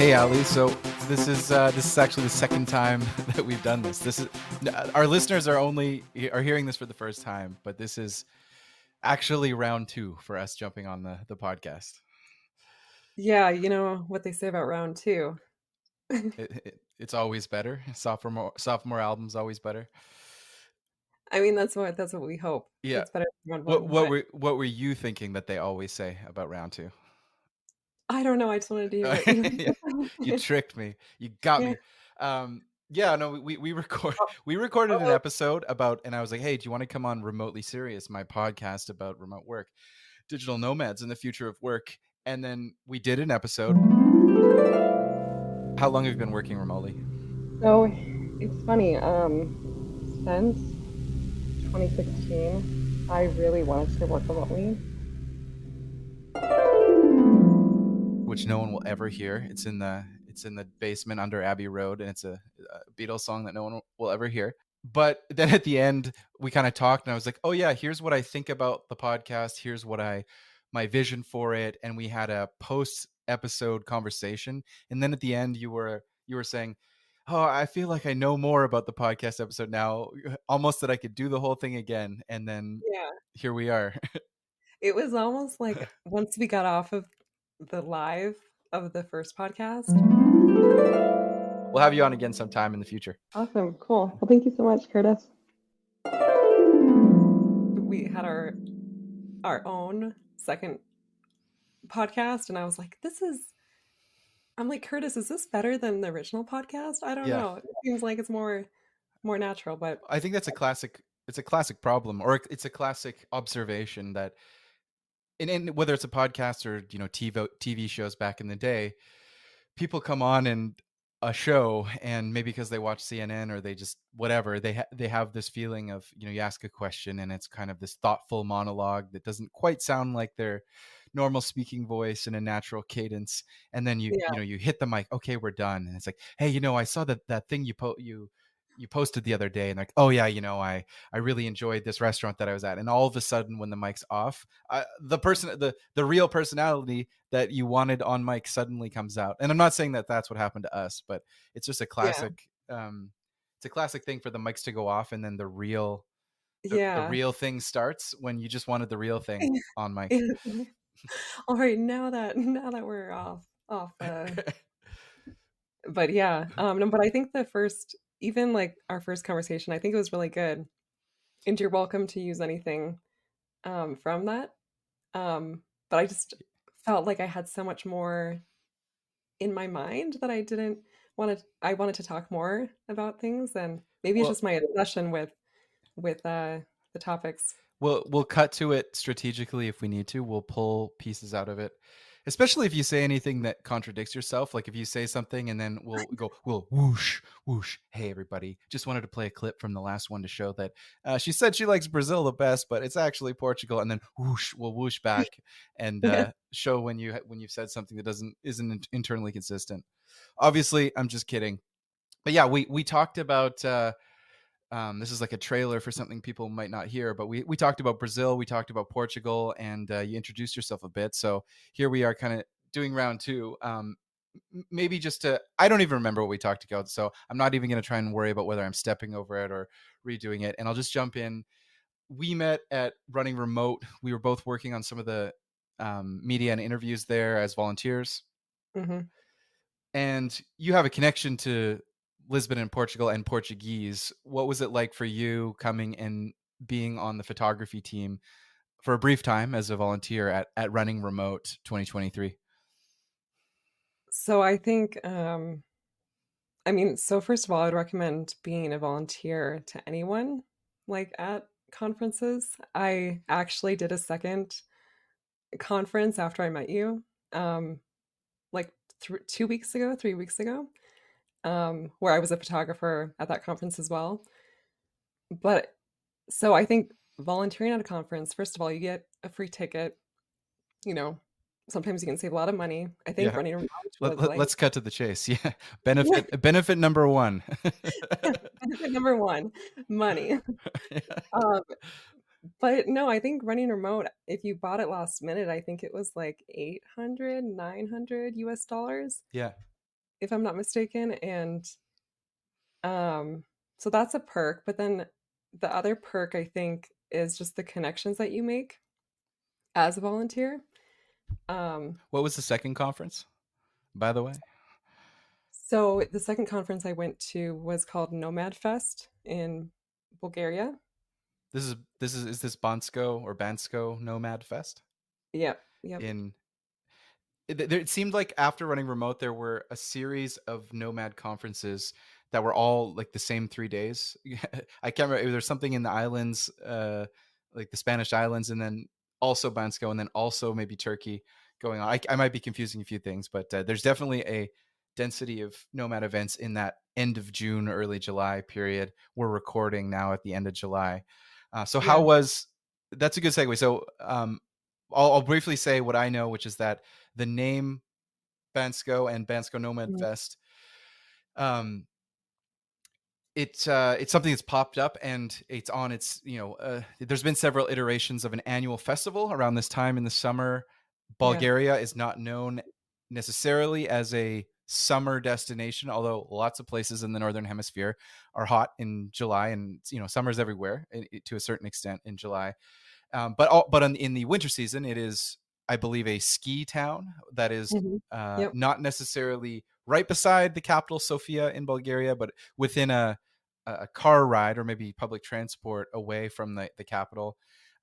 Hey, Ali. So this is actually the second time that we've done this. This is our listeners are hearing this for the first time, but this is actually round two for us jumping on the podcast. Yeah, you know what they say about round two. It's always better. Sophomore album's always better. I mean, that's what we hope. Yeah. It's better than round What one, what but were what were you thinking that they always say about round two? I don't know. I just wanted to hear what you. Yeah, you tricked me. You got Yeah. me. Yeah, no, we record Oh, we recorded an oh, episode about, and I was like, hey, do you want to come on Remotely Serious, my podcast about remote work, digital nomads, and the future of work? And then we did an episode. How long have you been working remotely? so it's funny. Since 2016, I really wanted to work remotely. Which no one will ever hear. It's in the basement under Abbey Road, and it's a Beatles song that no one will ever hear. But then at the end, we kind of talked, and I was like, "Oh yeah, here's what I think about the podcast. Here's my vision for it." And we had a post episode conversation. And then at the end, you were saying, "Oh, I feel like I know more about the podcast episode now, almost that I could do the whole thing again." And then Yeah, here we are. it was almost like once we got off of the live of the first podcast. We'll have you on again sometime in the future. Awesome, cool. Well, thank you so much, Curtis. We had our own second podcast, and I was like, I'm like, Curtis, is this better than the original podcast? I don't Yeah. know. It seems like it's more natural, but I think that's a classic. It's a classic problem, or it's a classic observation that, in whether it's a podcast or TV shows back in the day, people come on and a show, and maybe because they watch CNN or they just whatever, they have this feeling of, you ask a question and it's kind of this thoughtful monologue that doesn't quite sound like their normal speaking voice in a natural cadence, and then you yeah, you know you hit the mic, okay, we're done, and it's like, hey, I saw that thing you posted the other day, and like, oh yeah, I really enjoyed this restaurant that I was at, and all of a sudden when the mic's off, the real personality that you wanted on mic suddenly comes out. And I'm not saying that that's what happened to us, but it's just a yeah, classic. It's a classic thing for the mics to go off, and then the yeah. real thing starts when you just wanted the real thing on mic. All right, now that we're off but yeah, no, but I think the first even like our first conversation, I think it was really good. And you're welcome to use anything from that. But I just felt like I had so much more in my mind that I wanted to talk more about things, and maybe it's Well, just my obsession with the topics. we'll cut to it strategically if we need to. We'll pull pieces out of it, especially if you say anything that contradicts yourself. Like if you say something and then we'll whoosh whoosh. Hey everybody, just wanted to play a clip from the last one to show that she said she likes Brazil the best, but it's actually Portugal. And then whoosh, we'll whoosh back and Yeah. show when you've said something that isn't internally consistent. Obviously, I'm just kidding. But yeah, we talked about. This is like a trailer for something people might not hear, but we talked about Brazil, we talked about Portugal, and you introduced yourself a bit. So here we are, kind of doing round two. Maybe just I don't even remember what we talked about, so I'm not even going to try and worry about whether I'm stepping over it or redoing it. And I'll just jump in. We met at Running Remote. We were both working on some of the media and interviews there as volunteers. Hmm. And you have a connection to Lisbon and Portugal and Portuguese. What was it like for you coming and being on the photography team for a brief time as a volunteer at Running Remote 2023? So I think, I mean, so first of all, I'd recommend being a volunteer to anyone like at conferences. I actually did a second conference after I met you, like 2 weeks ago, 3 weeks ago, where I was a photographer at that conference as well. But so I think volunteering at a conference, first of all, you get a free ticket. You know, sometimes you can save a lot of money. I think Yeah. running around was like, Let's cut to the chase. Yeah. yeah, Benefit number one. benefit number one, money. Um, but no, I think running remote, if you bought it last minute, I think it was like 800, 900 US dollars. Yeah. if I'm not mistaken. And um, so that's a perk. But then the other perk, I think, is just the connections that you make as a volunteer. Um, What was the second conference, by the way? so the second conference I went to was called Nomad Fest in Bulgaria. Is this Bansko or Bansko Nomad Fest Yep, yep. in it seemed like after running remote there were a series of nomad conferences that were all like the same 3 days. I can't remember, there's something in the islands, like the Spanish islands, and then also Bansko, and then also maybe Turkey going on. I might be confusing a few things, but there's definitely a density of nomad events in that end of June early July period. We're recording now at the end of July. So how Yeah. was That's a good segue. So I'll briefly say what I know, which is that the name Bansko and Bansko Nomad Mhm. Fest, um, it's something that's popped up, and it's on its, there's been several iterations of an annual festival around this time in the summer. Yeah. Bulgaria is not known necessarily as a summer destination, although lots of places in the northern hemisphere are hot in July, and summer's everywhere to a certain extent in July. But in the winter season, it is, I believe, a ski town that is Mhm. Yep. not necessarily right beside the capital, Sofia, in Bulgaria, but within a car ride or maybe public transport away from the capital.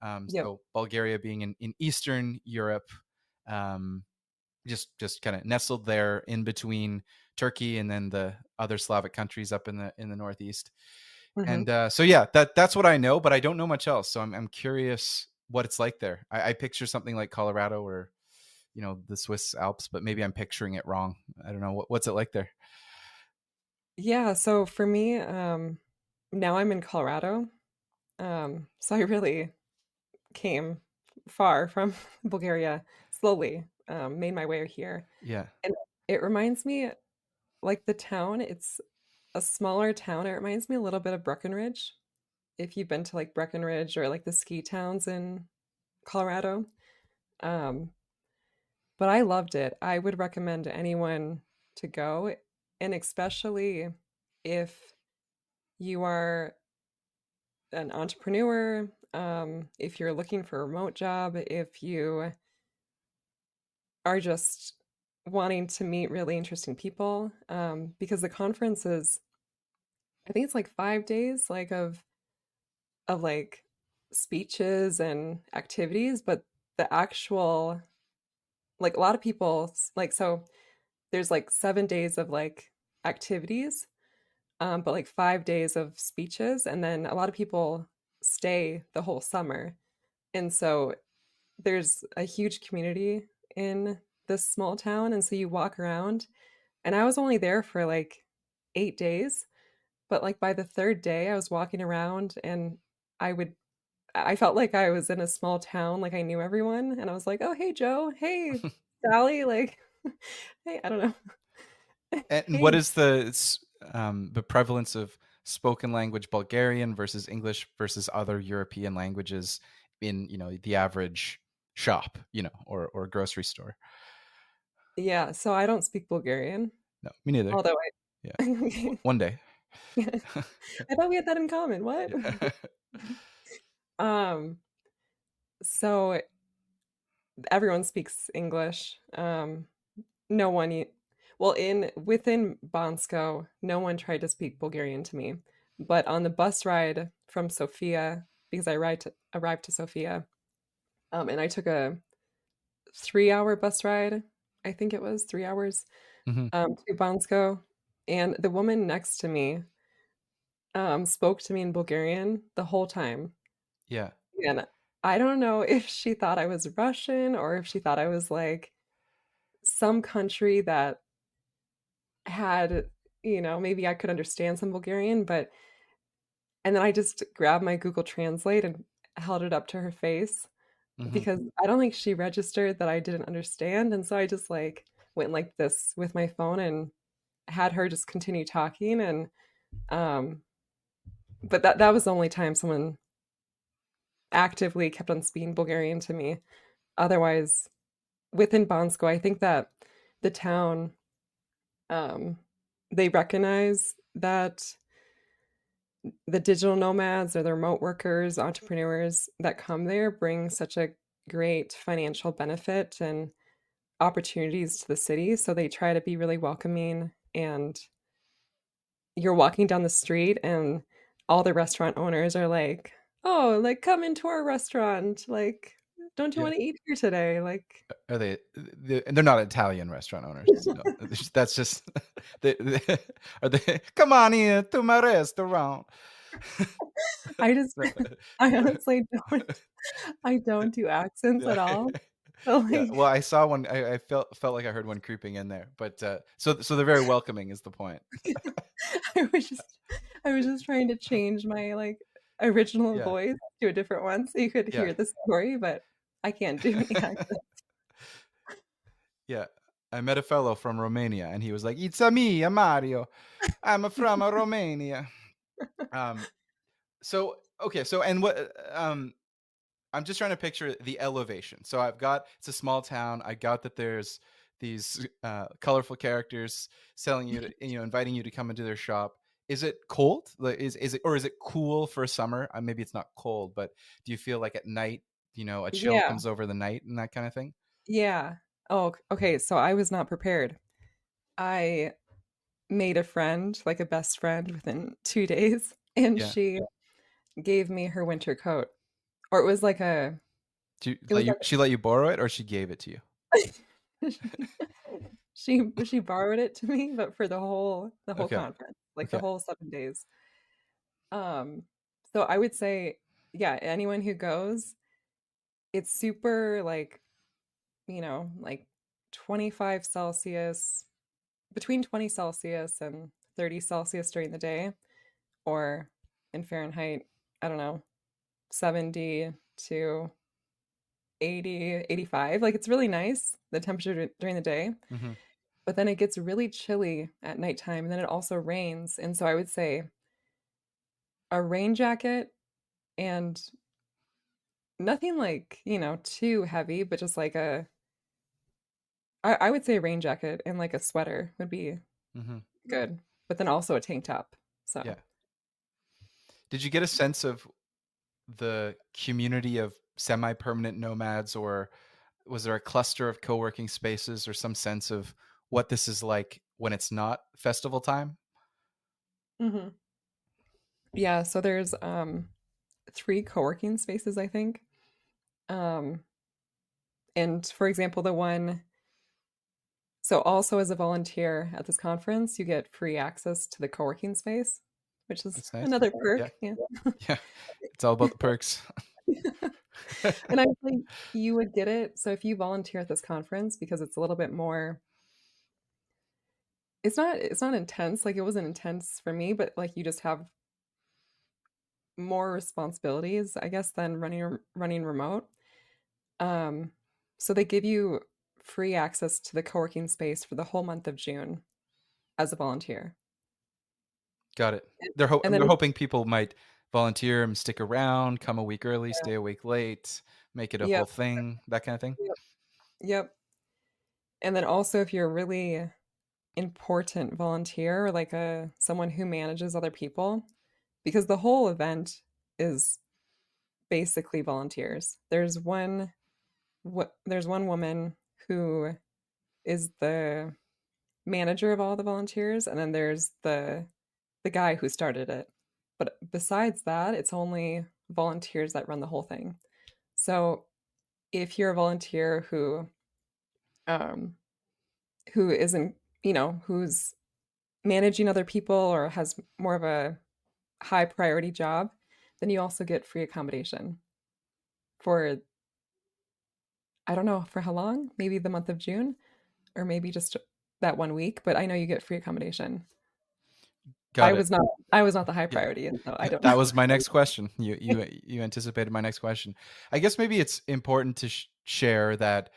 Yep. So Bulgaria being in Eastern Europe, um, just kind of nestled there in between Turkey and then the other Slavic countries up in the northeast. Mhm. And so yeah, that's what I know, but I don't know much else. So I'm curious what it's like there. I picture something like Colorado or the Swiss Alps, but maybe I'm picturing it wrong. I don't know what's it like there. Yeah, so for me, now I'm in Colorado. So I really came far from Bulgaria slowly, made my way here. Yeah. And it reminds me, like the town, it's a smaller town. It reminds me a little bit of Breckenridge. If you've been to like Breckenridge or like the ski towns in Colorado. Um, but I loved it. I would recommend anyone to go, and especially if you are an entrepreneur, if you're looking for a remote job, if you are just wanting to meet really interesting people, because the conference is, I think it's like 5 days, like of like speeches and activities, but the actual like a lot of people like so there's like 7 days of like activities, but like 5 days of speeches, and then a lot of people stay the whole summer, and so there's a huge community in this small town, and so you walk around, and I was only there for like 8 days, but like by the third day I was walking around and I would I felt like I was in a small town, like I knew everyone, and I was like, "Oh, hey, Joe. Hey, Sally." Like, hey, I don't know. And what Hey. is the prevalence of spoken language Bulgarian versus English versus other European languages in the average shop, or grocery store? Yeah, so I don't speak Bulgarian, No, me neither. although Yeah, I one day. I thought we had that in common. What? Yeah. Um, so everyone speaks English. No one, well, in within Bansko, no one tried to speak Bulgarian to me. But on the bus ride from Sofia, because I arrived to Sofia, and I took a 3 hour bus ride. I think it was 3 hours, Hmm. to Bansko, and the woman next to me, spoke to me in Bulgarian the whole time. Yeah. And I don't know if she thought I was Russian or if she thought I was like some country that had, maybe I could understand some Bulgarian, but and then I just grabbed my Google Translate and held it up to her face Hmm. because I don't think she registered that I didn't understand. And so I just like went like this with my phone and had her just continue talking. And um but that was the only time someone actively kept on speaking Bulgarian to me. Otherwise, within Bansko, I think that the town Um, they recognize that the digital nomads or the remote workers, entrepreneurs that come there bring such a great financial benefit and opportunities to the city. So they try to be really welcoming. And you're walking down the street, and all the restaurant owners are like, "Oh, like come into our restaurant. Like, don't you Yeah. want to eat here today?" Like, Are they're not Italian restaurant owners. No, that's just are they? Come on here to my restaurant. I just, I honestly don't, I don't do accents Yeah. at all. So Yeah. like, Well, I saw one. I felt like I heard one creeping in there, but so they're very welcoming is the point. I was just I was just trying to change my, like, original Yeah. voice to a different one so you could Yeah. hear the story, but I can't do any accent. Yeah. I met a fellow from Romania, and he was like, "It's a me, a Mario. I'm from Romania." Um. So okay. So and what? I'm just trying to picture the elevation. So it's a small town. I got that there's these colorful characters selling you to, inviting you to come into their shop. Is it cold? Like, is it, or is it cool for summer? Maybe it's not cold, but do you feel like at night, a chill Yeah, comes over the night and that kind of thing? yeah. Oh, okay, so I was not prepared. I made a friend, like a best friend within 2 days, and Yeah. she gave me her winter coat. Or it was She let you borrow it, or she gave it to you? like she borrowed it to me, but for the whole Okay. conference, like the Okay. whole 7 days. Um, so I would say, yeah, anyone who goes, it's super like 25 Celsius, between 20 Celsius and 30 Celsius during the day, or in Fahrenheit, I don't know, 70 to 80, 85. Like it's really nice, the temperature during the day, Hmm. but then it gets really chilly at nighttime, and then it also rains. And so I would say a rain jacket and nothing like, too heavy, but just like I would say a rain jacket and like a sweater would be Hmm. good, but then also a tank top. So, Yeah. Did you get a sense of the community of semi-permanent nomads, or was there a cluster of co-working spaces, or some sense of what this is like when it's not festival time? mhm. Yeah, so there's 3 co-working spaces, I think. Um, and for example, so also as a volunteer at this conference, you get free access to the co-working space, which is That's nice. another Yeah. perk. Yeah. Yeah. It's all about the perks. And I think you would get it. So if you volunteer at this conference, because it's a little bit more, it's not intense. Like it wasn't intense for me, but like you just have more responsibilities, I guess, than running remote. Um, so they give you free access to the co-working space for the whole month of June as a volunteer. Got it. And and then They're hoping people might volunteer and stick around, come a week early, yeah, stay a week late, make it a whole yep, thing, that kind of thing. yep, yep. And then also if you're a really important volunteer, or like a someone who manages other people, because the whole event is basically volunteers. There's one woman who is the manager of all the volunteers, and then there's the guy who started it. But besides that, it's only volunteers that run the whole thing. So if you're a volunteer um who isn't, who's managing other people or has more of a high priority job, then you also get free accommodation for, I don't know for how long, maybe the month of June, or maybe just that 1 week, but I know you get free accommodation. I Got it. was not I was not the high Yeah. priority, and so I don't That know. was my next question. You anticipated my next question. I guess maybe it's important to share that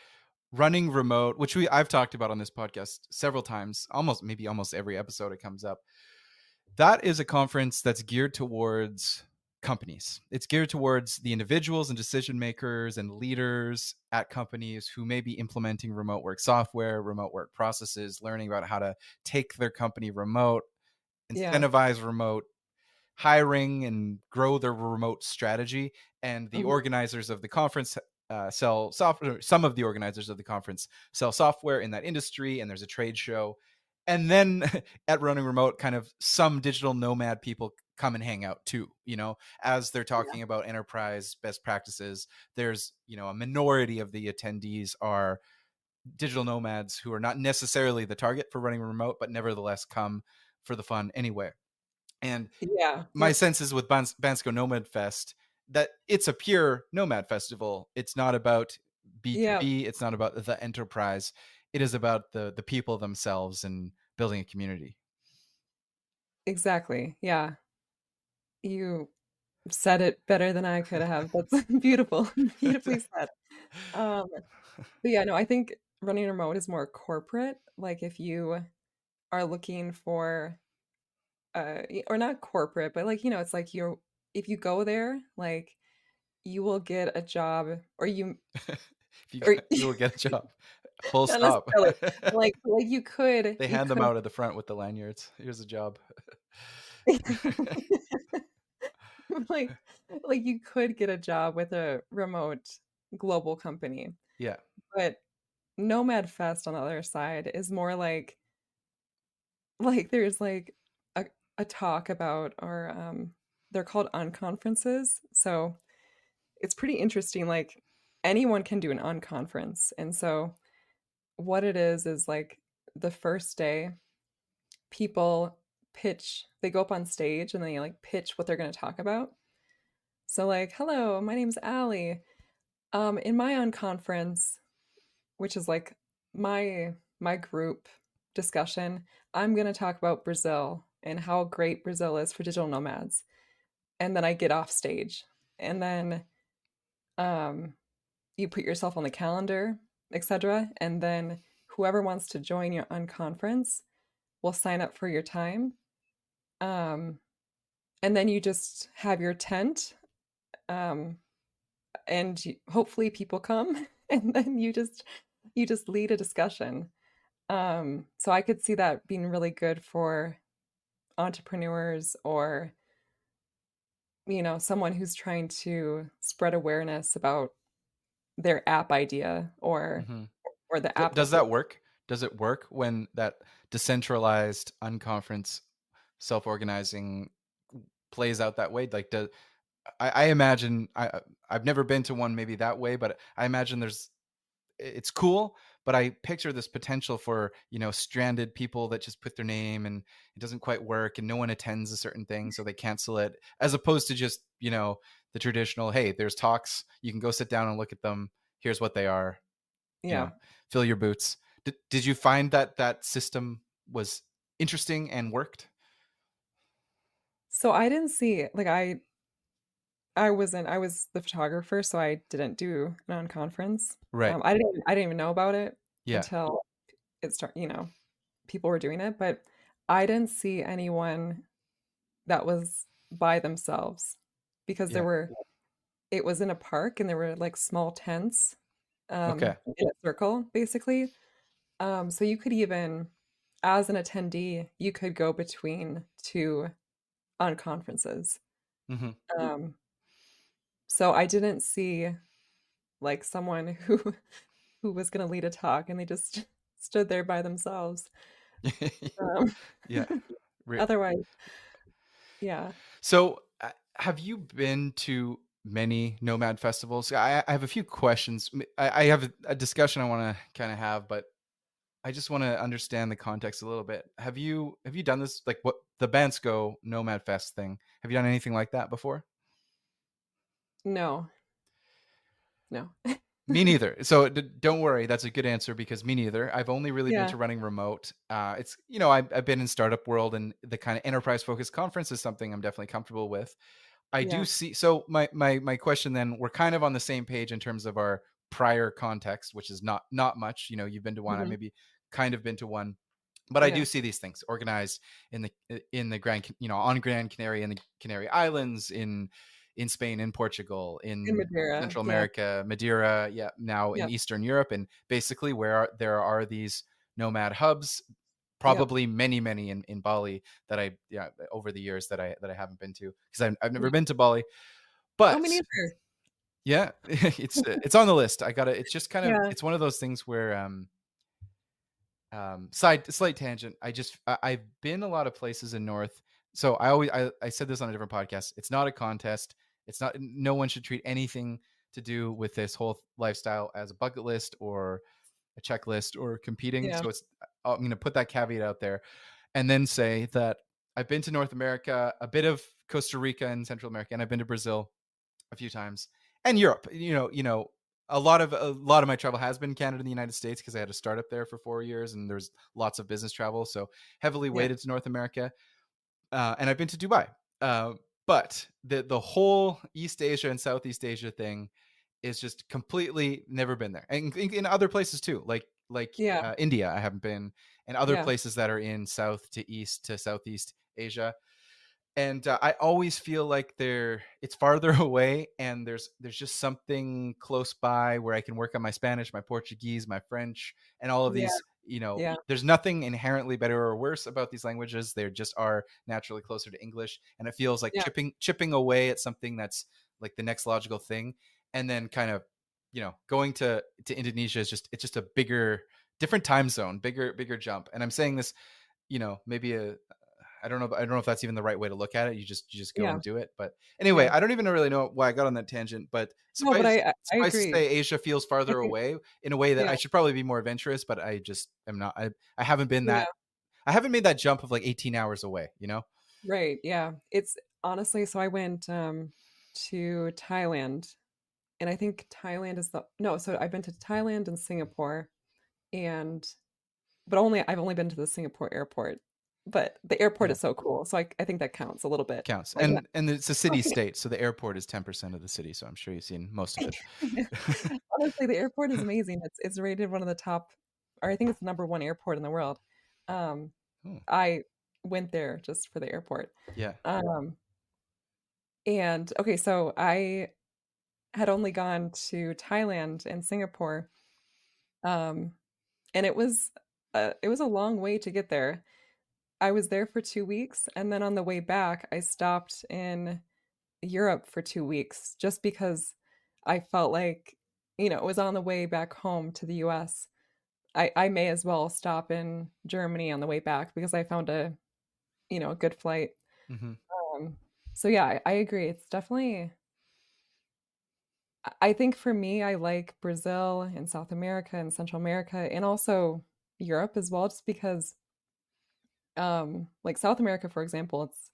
running remote, which I've talked about on this podcast several times, almost every episode it comes up. That is a conference that's geared towards companies. It's geared towards the individuals and decision makers and leaders at companies who may be implementing remote work software, remote work processes, learning about how to take their company remote, Yeah. incentivize remote hiring, and grow their remote strategy. And the Mhm. organizers of the conference sell software. Some of the organizers of the conference sell software in that industry, and there's a trade show. And then at Running Remote, kind of some digital nomad people come and hang out too, as they're Yeah. talking about enterprise best practices. There's, a minority of the attendees are digital nomads who are not necessarily the target for Running Remote, but nevertheless come for the fun anyway. And Yeah. my Yep. sense is with Bansko Nomad Fest that it's a pure nomad festival. It's not about Yep. B2B. It's not about the enterprise. It is about the people themselves and building a community. Exactly. Yeah. You said it better than I could have. That's beautiful. Beautifully said. Um, but yeah, no, I think running remote is more corporate. Like if you are looking for or not corporate, but like, it's like you're if you go there, like you will get a job or you If you or you will get a job. Full not stop. necessarily. Like you could They you hand them could out at the front with the lanyards. Here's a job. like like you could get a job with a remote global company. Yeah. But Nomad Fest on the other side is more like there's like a talk about or they're called unconferences. So it's pretty interesting. Like anyone can do an unconference. And so what it is like the first day, people they go up on stage and they like pitch what they're going to talk about. So like, hello, my name's Alli. In my unconference, which is like my group discussion, I'm going to talk about Brazil and how great Brazil is for digital nomads. And then I get off stage. And then um you put yourself on the calendar, etc. And then whoever wants to join your unconference will sign up for your time. Um and then you just have your tent um and hopefully people come and then you just lead a discussion. So I could see that being really good for entrepreneurs or, someone who's trying to spread awareness about their app idea Hmm. or the app Does that they that work? Does it work when that decentralized unconference self-organizing plays out that way? Like, I imagine I've never been to one maybe that way, but I imagine it's cool, but I picture this potential for, stranded people that just put their name and it doesn't quite work and no one attends a certain thing, so they cancel it, as opposed to just, the traditional, hey, there's talks, you can go sit down and look at them. Here's what they are, you yeah. know, fill your boots. Did you find that system was interesting and worked? So I didn't see like I was the photographer, so I didn't do an on-conference. Right. I didn't even know about it Yeah. until people were doing it, but I didn't see anyone that was by themselves because Yeah. it was in a park and there were like small tents Okay. in a circle basically. So you could even as an attendee, you could go between two on conferences. Hmm. Um, so I didn't see like someone who was going to lead a talk and they just stood there by themselves. Um, Yeah. Re- otherwise, yeah, So, have you been to many nomad festivals? I have a few questions. I have a discussion I want to kind of have, but I just want to understand the context a little bit. Have you done this, like what the Bansko Nomad Fest thing? Have you done anything like that before? no, no, Me neither. So don't worry, that's a good answer because me neither. I've only really been yeah, to running remote. It's I've been in startup world, and the kind of enterprise focused conference is something I'm definitely comfortable with. I do yeah, see. So my question then, we're kind of on the same page in terms of our prior context, which is not much. You've been to one. I hmm maybe kind of been to one. But I Yeah. do see these things organized in the on Grand Canary, in the Canary Islands, in Spain, in Portugal, In in Madeira. Central Yeah. America, Madeira, yeah, now in Yep. Eastern Europe, and basically where there are these nomad hubs, Yep. probably many in Bali that I yeah over the years that I haven't been to, because I've never Yeah. been to Bali, Oh, me but neither. yeah, it's on the list. I gotta. It's just kind of Yeah. it's one of those things where slight tangent. I've been a lot of places in North. So I said this on a different podcast. It's not a contest. It's not, no one should treat anything to do with this whole lifestyle as a bucket list or a checklist or competing. Yeah. So I'm going to put that caveat out there and then say that I've been to North America, a bit of Costa Rica and Central America, and I've been to Brazil a few times, and Europe. A lot of my travel has been Canada and the United States, because I had a startup there for 4 years, and there's lots of business travel, so heavily Yeah. weighted to North America. And I've been to Dubai, but the whole East Asia and Southeast Asia thing is just completely never been there, and in other places too, like Yeah. India, I haven't been, and other Yeah. places that are in South to East to Southeast Asia. And I always feel like it's farther away, and there's just something close by where I can work on my Spanish, my Portuguese, my French, and all of Yeah. these. Yeah. There's nothing inherently better or worse about these languages. They just are naturally closer to English, and it feels like Yeah. chipping away at something that's like the next logical thing. And then kind of, going to Indonesia is just, it's just a bigger, different time zone, bigger jump. And I'm saying this, maybe I don't know if that's even the right way to look at it. You just go Yeah. and do it. But anyway, Yeah. I don't even really know why I got on that tangent. But No, but I suffice to agree. say, Asia feels I farther think away in a way that yeah. I should probably be more adventurous. But I just am not. I haven't been Yeah. that. I haven't made that jump of like 18 hours away. Right. Yeah. It's honestly, so I went to Thailand, and I think Thailand is the no, so I've been to Thailand and Singapore, and but I've only been to the Singapore airport. But the airport Yeah, is so cool. So I think that counts a little bit. counts. Like And it's a city not state, so the airport is 10% of the city. So I'm sure you've seen most of it. honestly, the airport is amazing. It's rated one of the top, or I think it's the number one airport in the world. Um, Oh, I went there just for the airport. yeah. Um, and okay, so I had only gone to Thailand and Singapore, um, and it was a long way to get there. I was there for 2 weeks, and then on the way back, I stopped in Europe for 2 weeks just because I felt like, it was on the way back home to the US. I may as well stop in Germany on the way back because I found a good flight. Hmm. Um, so yeah, I agree. It's definitely I think for me, I like Brazil and South America and Central America and also Europe as well, just because like South America, for example, it's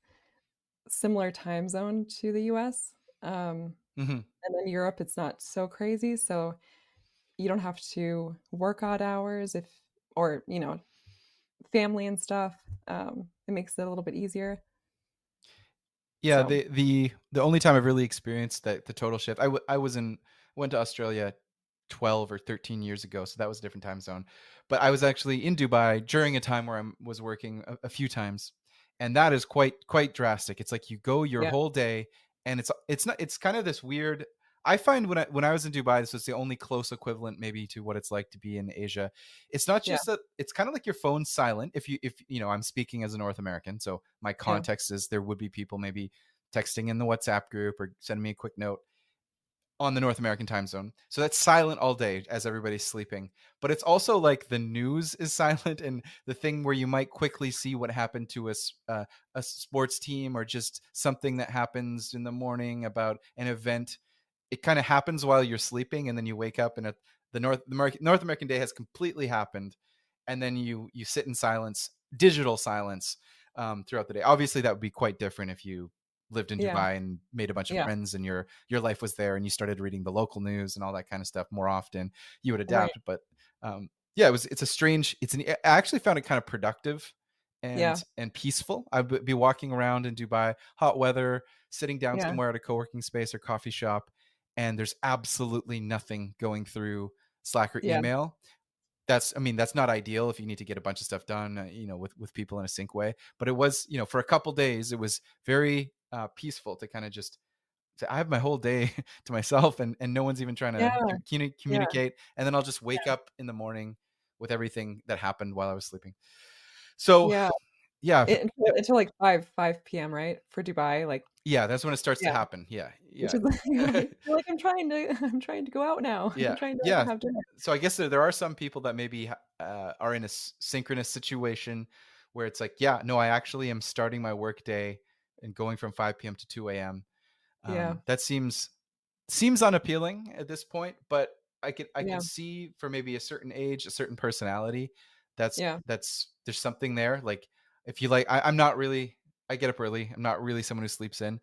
similar time zone to the US. Um, Hmm. and then Europe, it's not so crazy. So you don't have to work odd hours if or, family and stuff. It makes it a little bit easier. Yeah, So the only time I've really experienced the total shift, I went to Australia 12 or 13 years ago, so that was a different time zone. But I was actually in Dubai during a time where I was working a few times, and that is quite drastic. It's like you go your yeah, whole day, and it's kind of this weird. I find when I was in Dubai, this was the only close equivalent maybe to what it's like to be in Asia. It's not yeah, just that, it's kind of like your phone's silent. If I'm speaking as a North American, so my yeah, context is there would be people maybe texting in the WhatsApp group or sending me a quick note on the North American time zone. So that's silent all day as everybody's sleeping. But it's also like the news is silent, and the thing where you might quickly see what happened to a sports team or just something that happens in the morning about an event. It kind of happens while you're sleeping, and then you wake up and North American day has completely happened, and then you sit in silence, digital silence, throughout the day. Obviously, that would be quite different if you lived in yeah, Dubai and made a bunch of yeah, friends, and your life was there, and you started reading the local news and all that kind of stuff more often. You would right. adapt, but yeah, it's a strange. I actually found it kind of productive Yeah, and peaceful. I'd be walking around in Dubai, hot weather, sitting down yeah, somewhere at a co-working space or coffee shop, and there's absolutely nothing going through Slack or yeah, email. I mean, that's not ideal if you need to get a bunch of stuff done, with people in a sync way. But it was, for a couple days, it was very peaceful to kind of just say, I have my whole day to myself, and no one's even trying to Yeah, yeah, communicate. And then I'll just wake yeah, up in the morning with everything that happened while I was sleeping. So yeah. yeah, Until like 5 p.m., right? For Dubai, like, yeah, that's when it starts to yeah. happen. Yeah, Which yeah. is like you're like, I'm trying to go out now. I'm Yeah, trying to yeah. have dinner. So I guess there are some people that maybe are in a synchronous situation where it's like, yeah, no, I actually am starting my work day and going from 5 p.m. to 2 a.m. Yeah, That seems unappealing at this point, but I can yeah, see for maybe a certain age, a certain personality, that's yeah, that's there's something there. Like if you like, I'm not really. I get up early. I'm not really someone who sleeps in.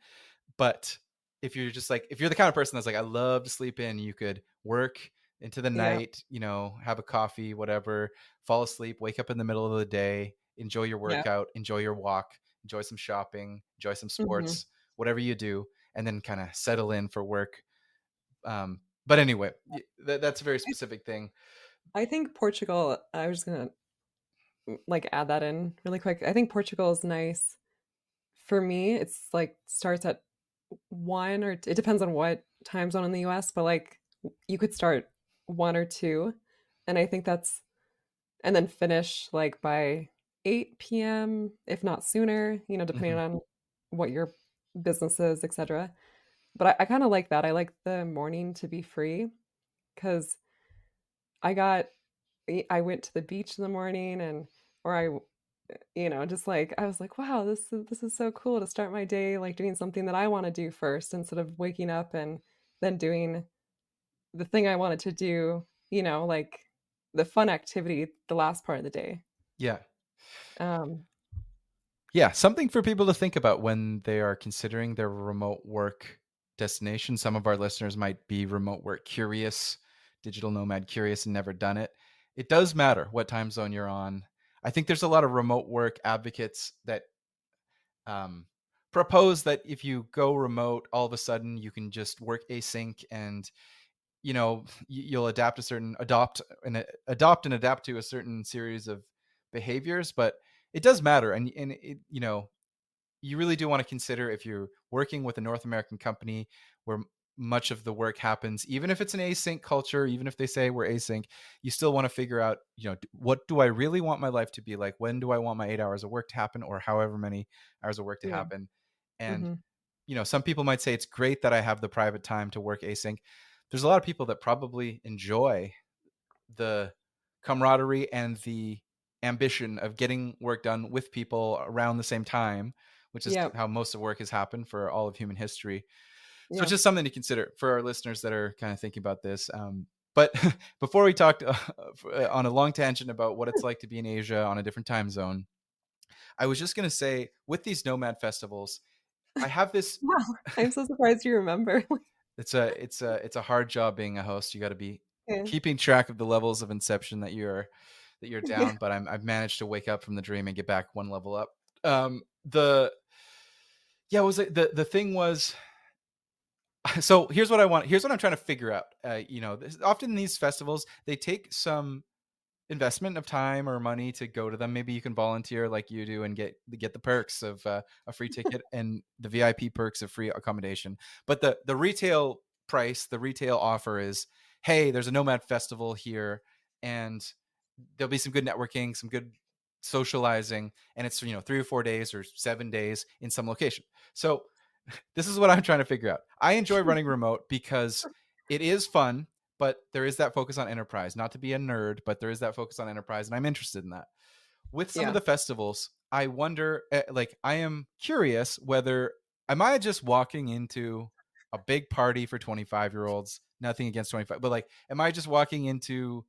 But if you're just like, if you're the kind of person that's like, I love to sleep in, you could work into the yeah, night, have a coffee, whatever, fall asleep, wake up in the middle of the day, enjoy your yeah. workout, enjoy your walk, enjoy some shopping, enjoy some Mhm. sports, whatever you do, and then kind of settle in for work. But anyway, that's a very I specific thing. I think Portugal, I was just gonna, like, add that in really quick. I think Portugal is nice. For me, it's like starts at 1, or it depends on what time zone in the US, but, like, you could start 1 or 2, and I think that's and then finish, like, by 8 p.m., if not sooner, depending Hmm. on what your business is, etcetera. But I kinda like that. I like the morning to be free because I got I went to the beach in the morning, and or just, like, I was like, "Wow, this is so cool to start my day, like, doing something that I wanna do first instead of waking up and then doing the thing I wanted to do, like, the fun activity the last part of the day." Yeah. Um, Yeah, something for people to think about when they are considering their remote work destination. Some of our listeners might be remote work curious, digital nomad curious, and never done it. It does matter what time zone you're on. I think there's a lot of remote work advocates that um, propose that if you go remote, all of a sudden you can just work async, and you'll adopt and adapt to a certain series of behaviors. But it does matter, and it you really do want to consider, if you're working with a North American company where much of the work happens, even if it's an async culture, even if they say we're async, you still want to figure out, what do I really want my life to be like? When do I want my 8 hours of work to happen, or however many hours of work to yeah, happen? And, mhm, some people might say it's great that I have the private time to work async. There's a lot of people that probably enjoy the camaraderie and the ambition of getting work done with people around the same time, which is yep, how most of work has happened for all of human history. So it's yeah, just something to consider for our listeners that are kind of thinking about this. But before we talked on a long tangent about what it's like to be in Asia on a different time zone, I was just going to say, with these nomad festivals, I have this. wow, I'm so surprised you remember. It's a hard job being a host. You got to be Yeah, keeping track of the levels of inception that you're yeah, down. But I've managed to wake up from the dream and get back one level up. The Yeah, was it the thing was. So here's what I'm trying to figure out. Often these festivals, they take some investment of time or money to go to them. Maybe you can volunteer like you do and get the perks of a free ticket and the VIP perks of free accommodation. But the retail price, the retail offer is, hey, there's a Nomad Festival here, and there'll be some good networking, some good socializing, and it's 3 or 4 days or 7 days in some location. So this is what I'm trying to figure out. I enjoy running remote because it is fun, but there is that focus on enterprise. Not to be a nerd, but there is that focus on enterprise, and I'm interested in that. With some of yeah. the festivals, I wonder, like, I am curious whether am I just walking into a big party for 25-year-olds? Nothing against 25, but like, am I just walking into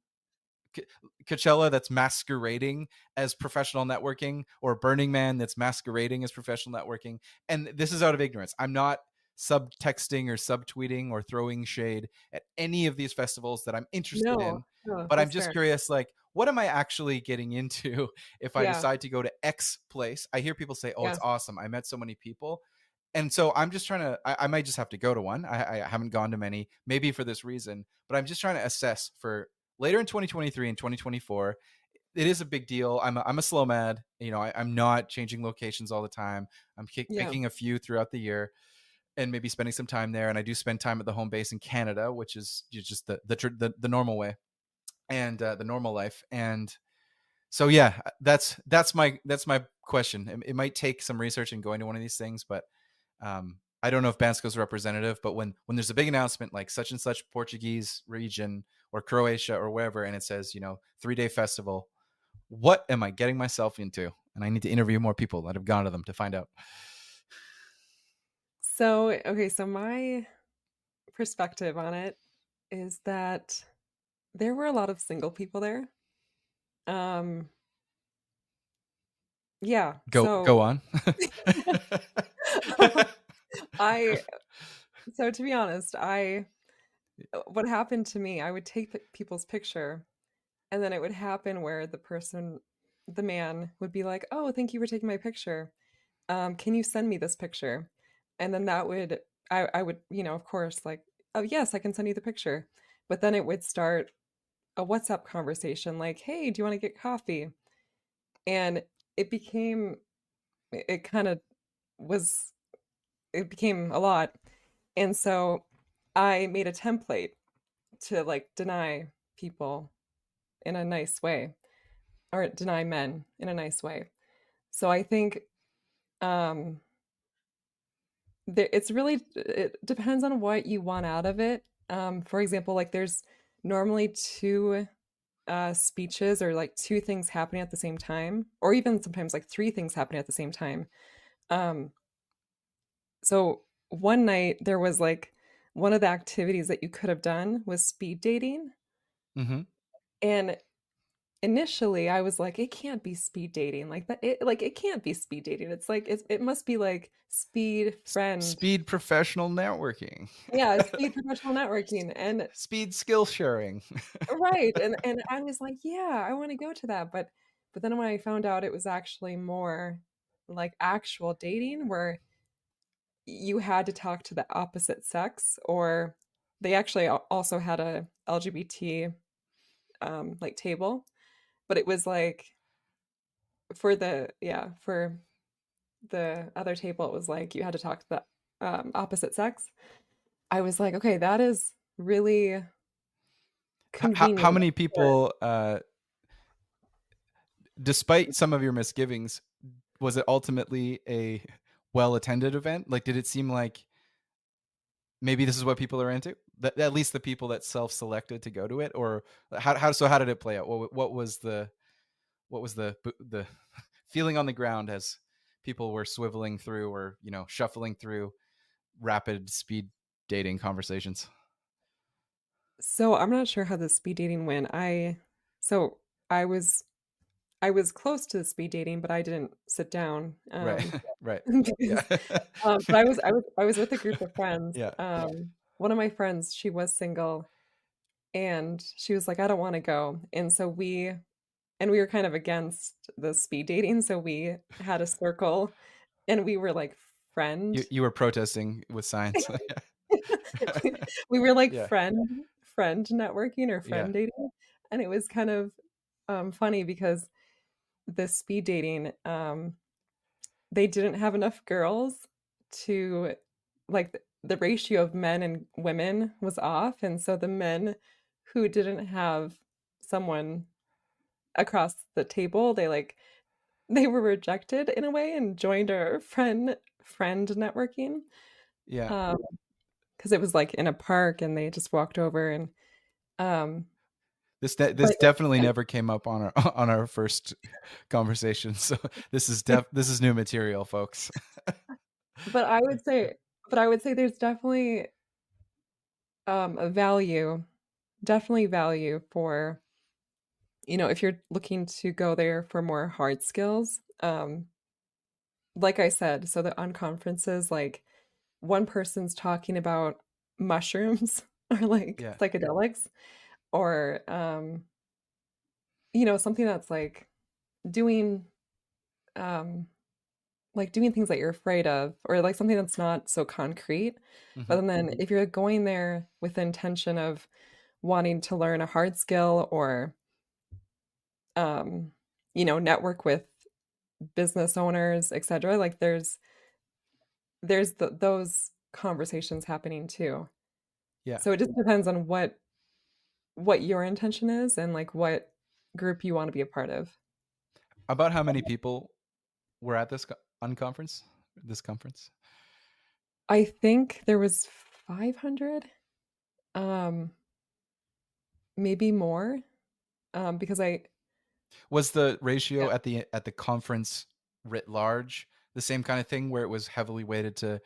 Coachella that's masquerading as professional networking, or Burning Man that's masquerading as professional networking? And this is out of ignorance. I'm not subtexting or subtweeting or throwing shade at any of these festivals that I'm interested No, in, no, but I'm that's just fair. curious, like, what am I actually getting into if I Yeah, decide to go to X place? I hear people say, oh, yeah, it's awesome, I met so many people. And so I'm just trying to, I might just have to go to one. I haven't gone to many, maybe for this reason, but I'm just trying to assess for later in 2023 and 2024, it is a big deal. I'm a slow mad. I'm not changing locations all the time. I'm Yeah. picking a few throughout the year and maybe spending some time there. And I do spend time at the home base in Canada, which is just the normal way and the normal life. And so yeah, that's my question. It might take some research and going to one of these things, but I don't know if Bansko's representative. But when there's a big announcement like such and such Portuguese region or Croatia or wherever, and it says 3-day festival, what am I getting myself into? And I need to interview more people that have gone to them to find out. So, okay, so my perspective on it is that there were a lot of single people there. Um, yeah, Go so on. I so to be honest, I what happened to me, I would take people's picture and then it would happen where the man would be like, "Oh, thank you for taking my picture. Can you send me this picture?" And then I would, of course, like, "Oh, yes, I can send you the picture." But then it would start a WhatsApp conversation like, "Hey, do you want to get coffee?" And it became it kind of was it became a lot. And so I made a template to like deny people in a nice way or deny men in a nice way. So I think um it depends on what you want out of it. For example, like there's normally two speeches or like two things happening at the same time, or even sometimes like three things happening at the same time. Um, so one night there was like one of the activities that you could have done was speed dating. Hmm. And initially I was like, it can't be speed dating like that. It can't be speed dating. It's like it must be like speed friend. Speed professional networking. Yeah, speed professional networking. And Speed skill sharing. right. And I was like, yeah, I want to go to that. But then when I found out it was actually more like actual dating where you had to talk to the opposite sex, or they actually also had a LGBT like table, but it was like for the other table it was like you had to talk to the opposite sex. I was like, okay, that is really How convenient. many people, despite some of your misgivings, was it ultimately a well attended event? Like, did it seem like maybe this is what people are into? That at least the people that self selected to go to it, or how did it play out? What was the feeling on the ground as people were swiveling through or shuffling through rapid speed dating conversations? So I'm not sure how the speed dating went. So I was I was close to the speed dating, but I didn't sit down. Right. Right. Yeah. Because but I was with a group of friends. Yeah. One of my friends, she was single and she was like, I don't want to go. And we were kind of against the speed dating, so we had a circle and we were like you friend. you were protesting with signs. We we were like Yeah. friend networking or Yeah. friend dating. And it was kind of funny because the speed dating, they didn't have enough girls to like the ratio of men and women was off. And so the men who didn't have someone across the table, they were rejected in a way and joined our friend networking. Yeah. Um, because it was like in a park and they just walked over and um This but definitely never came up on our on our first conversation. So this is new material, folks. but I would say there's definitely a value, definitely value for, if you're looking to go there for more hard skills. Like I said, so that on conferences, like one person's talking about mushrooms or like Yeah. psychedelics or something that's doing um doing things that you're afraid of or like something that's not so concrete. Hmm. But then if you're going there with the intention of wanting to learn a hard skill or um, network with business owners, etc. Like there's those conversations happening too. Yeah. So it just depends on what your intention is and like what group you want to be a part of. About how many people were at this unconference? This conference I think there was 500, um, maybe more, because I was the yeah, ratio at the conference writ large the same kind of thing where it was heavily weighted to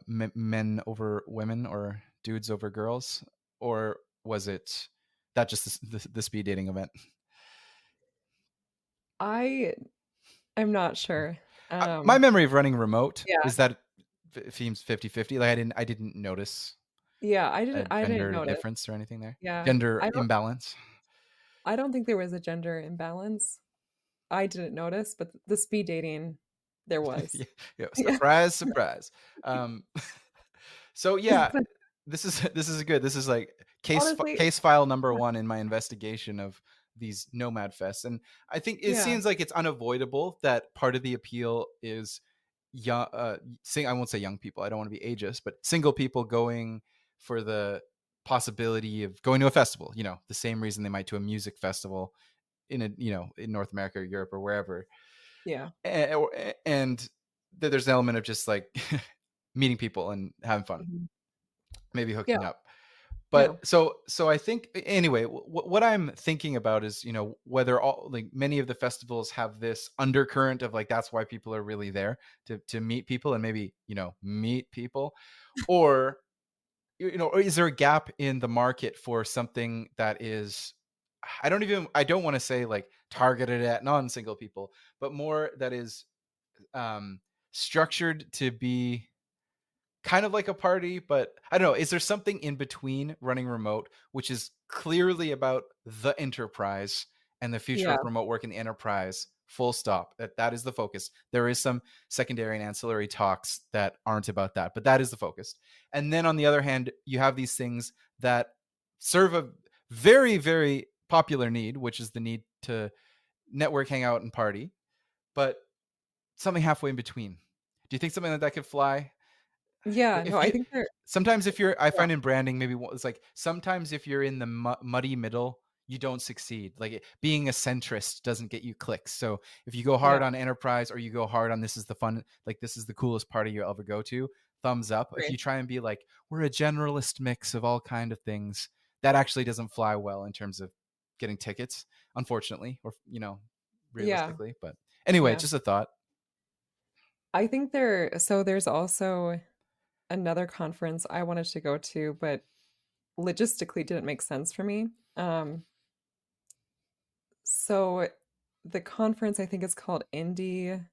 men over women or dudes over girls, or was it that just the speed dating event? I am not sure. My Um, memory of running remote yeah, is that it seems 50-50. Like I didn't notice yeah, a I didn't gender notice. difference or anything there. Yeah, Gender imbalance. I don't think there was a gender imbalance. I didn't notice, but the speed dating there was. Yeah, yeah, Yeah. surprise, surprise. Um, so yeah, this is good. This is like Honestly, case file number one in my investigation of these nomad fests, and I think it yeah, seems like it's unavoidable that part of the appeal is young. I won't say young people. I don't want to be ageist, but single people going for the possibility of going to a festival. The same reason they might to a music festival in North America or Europe or wherever, yeah. and there's an element of just like meeting people and having fun, Mhm. maybe Yeah, hooking up. yeah, But so I think anyway, what I'm thinking about is whether all like many of the festivals have this undercurrent of like that's why people are really there to meet people and maybe meet people, or or is there a gap in the market for something that is I don't want to say like targeted at non-single people, but more that is um, structured to be kind of like a party, but I don't know. Is there something in between running remote, which is clearly about the enterprise and the future yeah, of remote work in the enterprise? Full stop. That is the focus. There is some secondary and ancillary talks that aren't about that, but that is the focus. And then on the other hand, you have these things that serve a very, very popular need, which is the need to network, hang out, and party, but something halfway in between. Do you think something like that could fly? yeah. No, If I you think they're sometimes if you're I yeah, find in branding maybe it's like sometimes if you're in the muddy middle, you don't succeed. Like being a centrist doesn't get you clicks. So if you go yeah, hard on enterprise or you go hard on this is the fun, like this is the coolest party you'll ever go to, thumbs up. If agree. you try and be like we're a generalist mix of all kind of things, that actually doesn't fly well in terms of getting tickets, unfortunately, or Yeah, realistically. But anyway, yeah. just a thought. I think there's also another conference I wanted to go to, but logistically didn't make sense for me. So the conference I think is called Indie.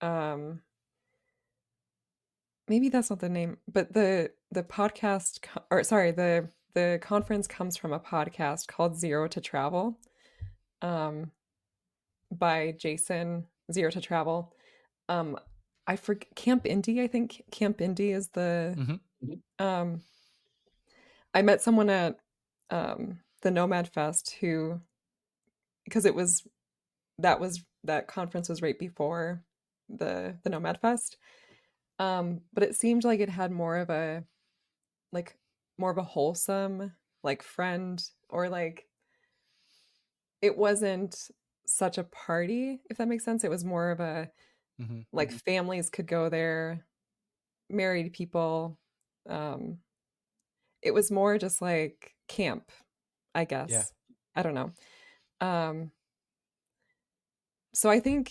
Um, maybe that's not the name, but the podcast or sorry, the conference comes from a podcast called Zero to Travel, um, by Jason Zero to Travel. Um, I forget Camp Indie. I think Camp Indie is the Hmm. um. I met someone at the Nomad Fest who because that conference was right before the Nomad Fest. But it seemed like it had like more of a wholesome like friend or like it wasn't such a party, if that makes sense. It was more of a Hmm. like families could go there, married people. Um, it was more just like camp, I Yeah. guess. I don't know. Um, so I think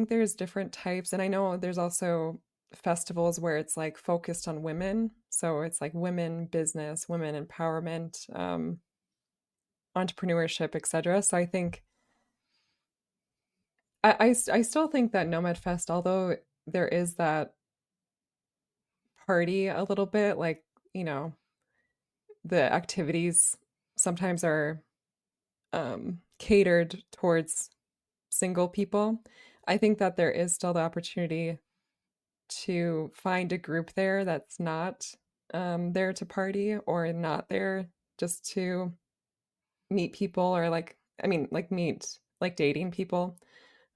there's different types, and I know there's also festivals where it's like focused on women. So it's like women business, women empowerment, entrepreneurship, etc. So I think I still think that Nomad Fest, although there is that party a little bit, like, you know, the activities sometimes are catered towards single people. I think that there is still the opportunity to find a group there that's not there to party or not there just to meet people, or like, I mean, like meet, like dating people.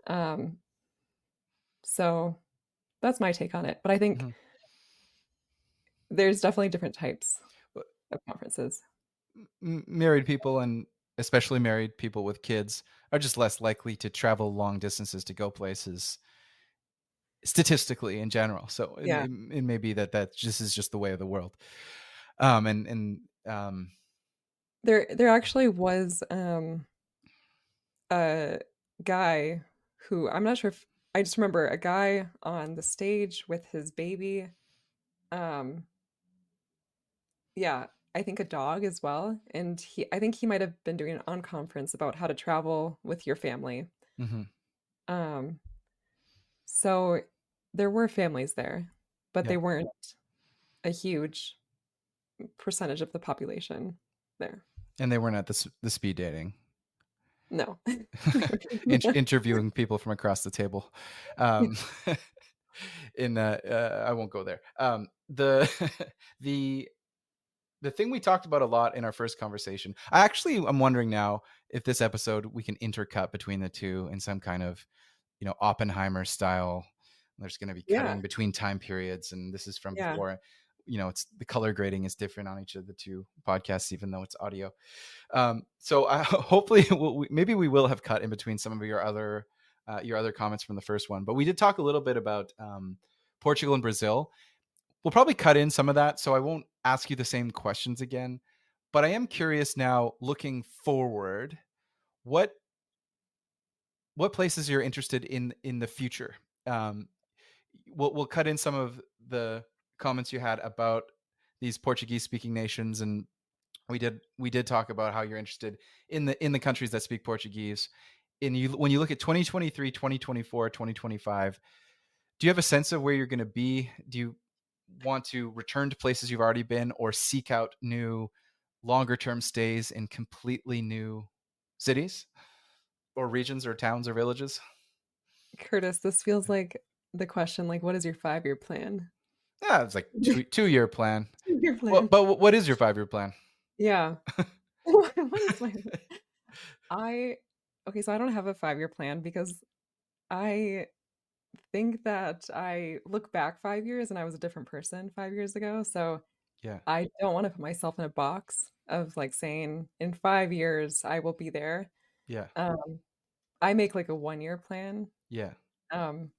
Um, so that's my take on it. But I think Mhm. there's definitely different types But of conferences. married people, and especially married people with kids, are just less likely to travel long distances to go places, statistically in general. So Yeah. it may be that just is just the way of the world. And There actually was a guy who, I'm not sure if, I just remember a guy on the stage with his baby. Um, yeah, I think a dog as well. And I think he might have been doing an on conference about how to travel with your family. mhm, Um, so there were families there, but yeah, they weren't a huge percentage of the population there. and they weren't at the speed dating. No. Interviewing people from across the table. Um, in I won't go there. The the the thing we talked about a lot in our first conversation. I'm wondering now if this episode we can intercut between the two in some kind of, Oppenheimer style. There's going to be Yeah, cutting between time periods, and this is from yeah. before. It's the color grading is different on each of the two podcasts, even though it's audio. So hopefully, maybe we will have cut in between some of your other comments from the first one. But we did talk a little bit about Portugal and Brazil. We'll probably cut in some of that, so I won't ask you the same questions again. But I am curious now, looking forward, what places you're interested in the future. Um, we'll cut in some of the comments you had about these Portuguese speaking nations, and we did talk about how you're interested in the countries that speak Portuguese. When you look at 2023, 2024, 2025, do you have a sense of where you're going to be? Do you want to return to places you've already been, or seek out new longer term stays in completely new cities or regions or towns or villages? Curtis, this feels like the question, like, what is your 5-year plan? Yeah, it's like two-year plan. Your Well, plan. but what is your 5-year plan? Yeah. What is my I okay, so I don't have a 5-year plan because I think that I look back 5 years and I was a different person 5 years ago, so Yeah, I don't wanna put myself in a box of, like, saying, "In 5 years, I will be there." yeah, Um, I make, like, a 1-year plan. yeah. Um,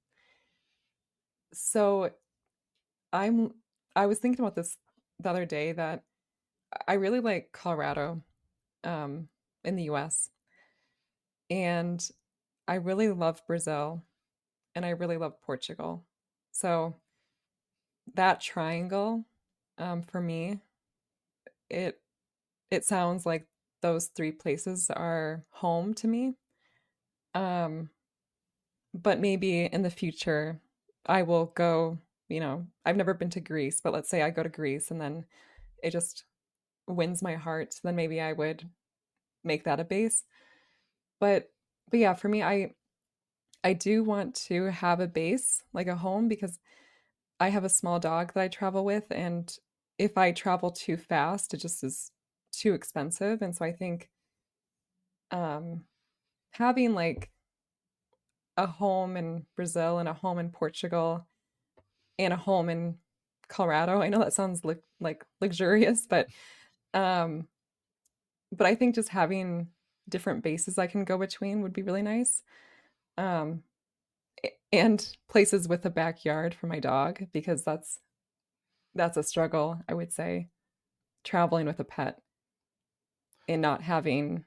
so I'm I was thinking about this the other day that I really like Colorado, um, in the US, and I really love Brazil, and I really love Portugal. So that triangle, for me, it it sounds like those 3 places are home to me. Um, but maybe in the future, I will go, I've never been to Greece, but let's say I go to Greece and then it just wins my heart, then maybe I would make that a base. But yeah, for me, I do want to have a base, like a home, because I have a small dog that I travel with, and if I travel too fast, it just is too expensive. And so I think um having like a home in Brazil and a home in Portugal and a home in Colorado. I know that sounds like luxurious, um but I think just having different bases I can go between would be really nice. Um and places with a backyard for my dog, because that's a struggle, I would say, traveling with a pet and not having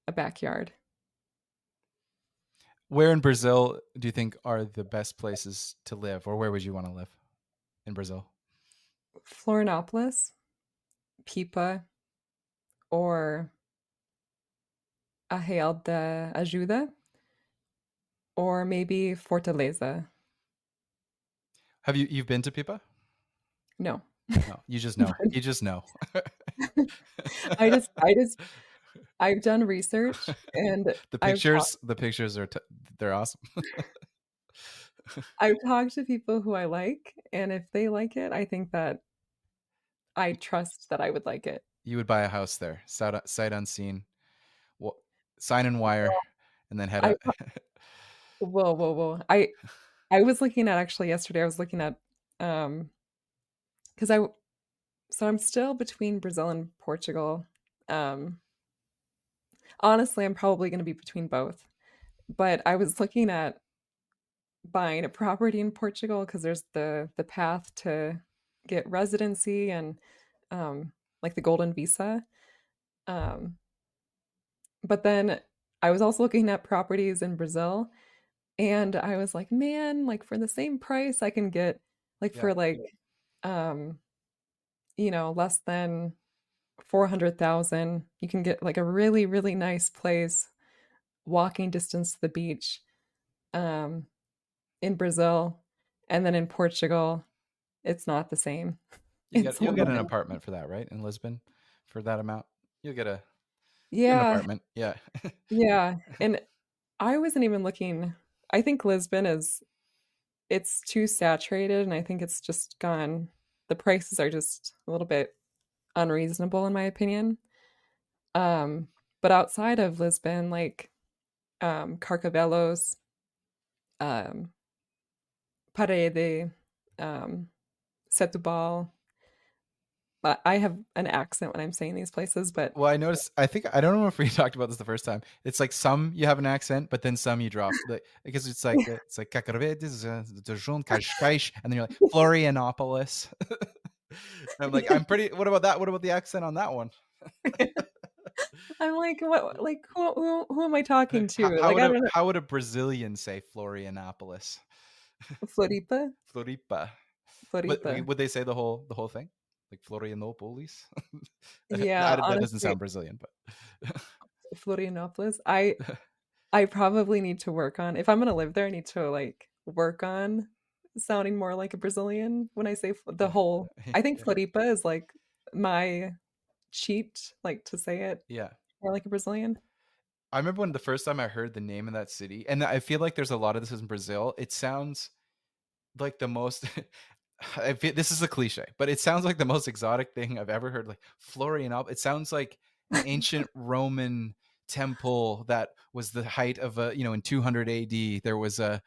a backyard. Where in Brazil do you think are the best places to live, or where would you want to live in Brazil? Florianopolis, Pipa, or Arraial da Ajuda, or maybe Fortaleza. Have you've been to Pipa? No. No, you just know. You just know. I just I've done research and the I've talked pictures, the pictures are they're awesome. I've talked to people who I like, and if they like it, I think that I trust that I would like it. You would buy a house there, sight unseen, sign and wire, and then head I out. whoa, whoa, whoa. I was looking at actually yesterday, I was looking at because so I'm still between Brazil and Portugal. Um Honestly, I'm probably gonna be between both. But I was looking at buying a property in Portugal because there's the path to get residency and um like the golden visa. Um but then I was also looking at properties in Brazil and I was like, man, like for the same price I can get like Yeah, for like um less than 400,000, you can get like a really, really nice place, walking distance to the beach, um, in Brazil. And then in Portugal, it's not the same. It's a you'll little get an bit. apartment for that, right? In Lisbon, for that amount, you'll get an Yeah, apartment. Yeah, yeah. And I wasn't even looking. I think Lisbon it's too saturated, and I think it's just gone. The prices are just a little bit unreasonable, in my opinion. Um, but outside of Lisbon, like Carcavelos, um, Parede, um, Setúbal. I have an accent when I'm saying these places, but well, I noticed. I think I don't know if we talked about this the first time. It's like some you have an accent, but then some you drop. Like because it's like Cacarvetes, Cascais, and then you're like Florianopolis. I'm like, I'm pretty. What about that? What about the accent on that one? I'm like, what? Like, who am I talking to? How Like, would I a don't know. Brazilian say Florianopolis? Floripa, Floripa. But Floripa. would they say the whole thing? Like Florianopolis? Yeah, That doesn't honestly, sound Brazilian, but Florianopolis. I probably need to work on. If I'm gonna live there, I need to like work on sounding more like a Brazilian when I say the whole. I think yeah. Floripa is like my cheat, like to say it Yeah. more like a Brazilian. I remember when the first time I heard the name of that city, and I feel like there's a lot of this in Brazil. It sounds like the most. This is a cliche, but it sounds like the most exotic thing I've ever heard. Like Florianop. It sounds like an ancient Roman temple that was the height of a in 200 AD. There was the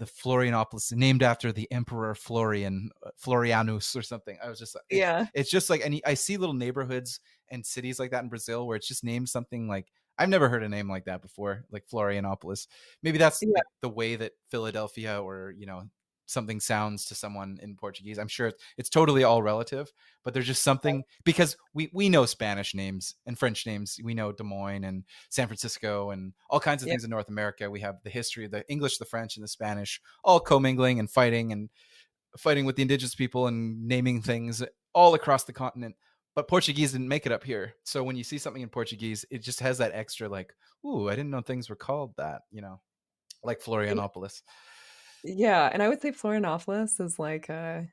Florianopolis named after the Emperor Florian, Florianus or something. I was just Yeah, it's just like, and I see little neighborhoods and cities like that in Brazil where it's just named something like I've never heard a name like that before, like Florianopolis. Maybe that's yeah, like the way that Philadelphia or something sounds to someone in Portuguese. I'm sure it's totally all relative, but there's just something because we know Spanish names and French names. We know Des Moines and San Francisco and all kinds of yeah, things in North America. We have the history of the English, the French, and the Spanish all commingling and fighting with the indigenous people and naming things all across the continent. But Portuguese didn't make it up here. So when you see something in Portuguese, it just has that extra like, ooh, I didn't know things were called that, like Florianopolis. yeah. And I would say Florianopolis is like a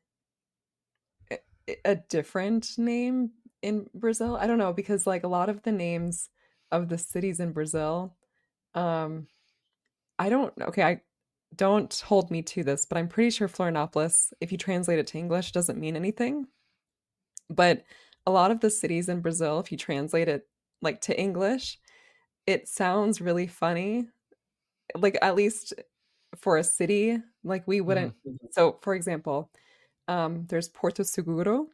a different name in Brazil. I don't know because like a lot of the names of the cities in Brazil, um, I don't. Okay, I don't hold me to this, but I'm pretty sure Florianopolis, if you translate it to English, doesn't mean anything. But a lot of the cities in Brazil, if you translate it like to English, it sounds really funny. Like at least for a city, like we Mm-hmm. wouldn't. So, for example, there's Porto Seguro.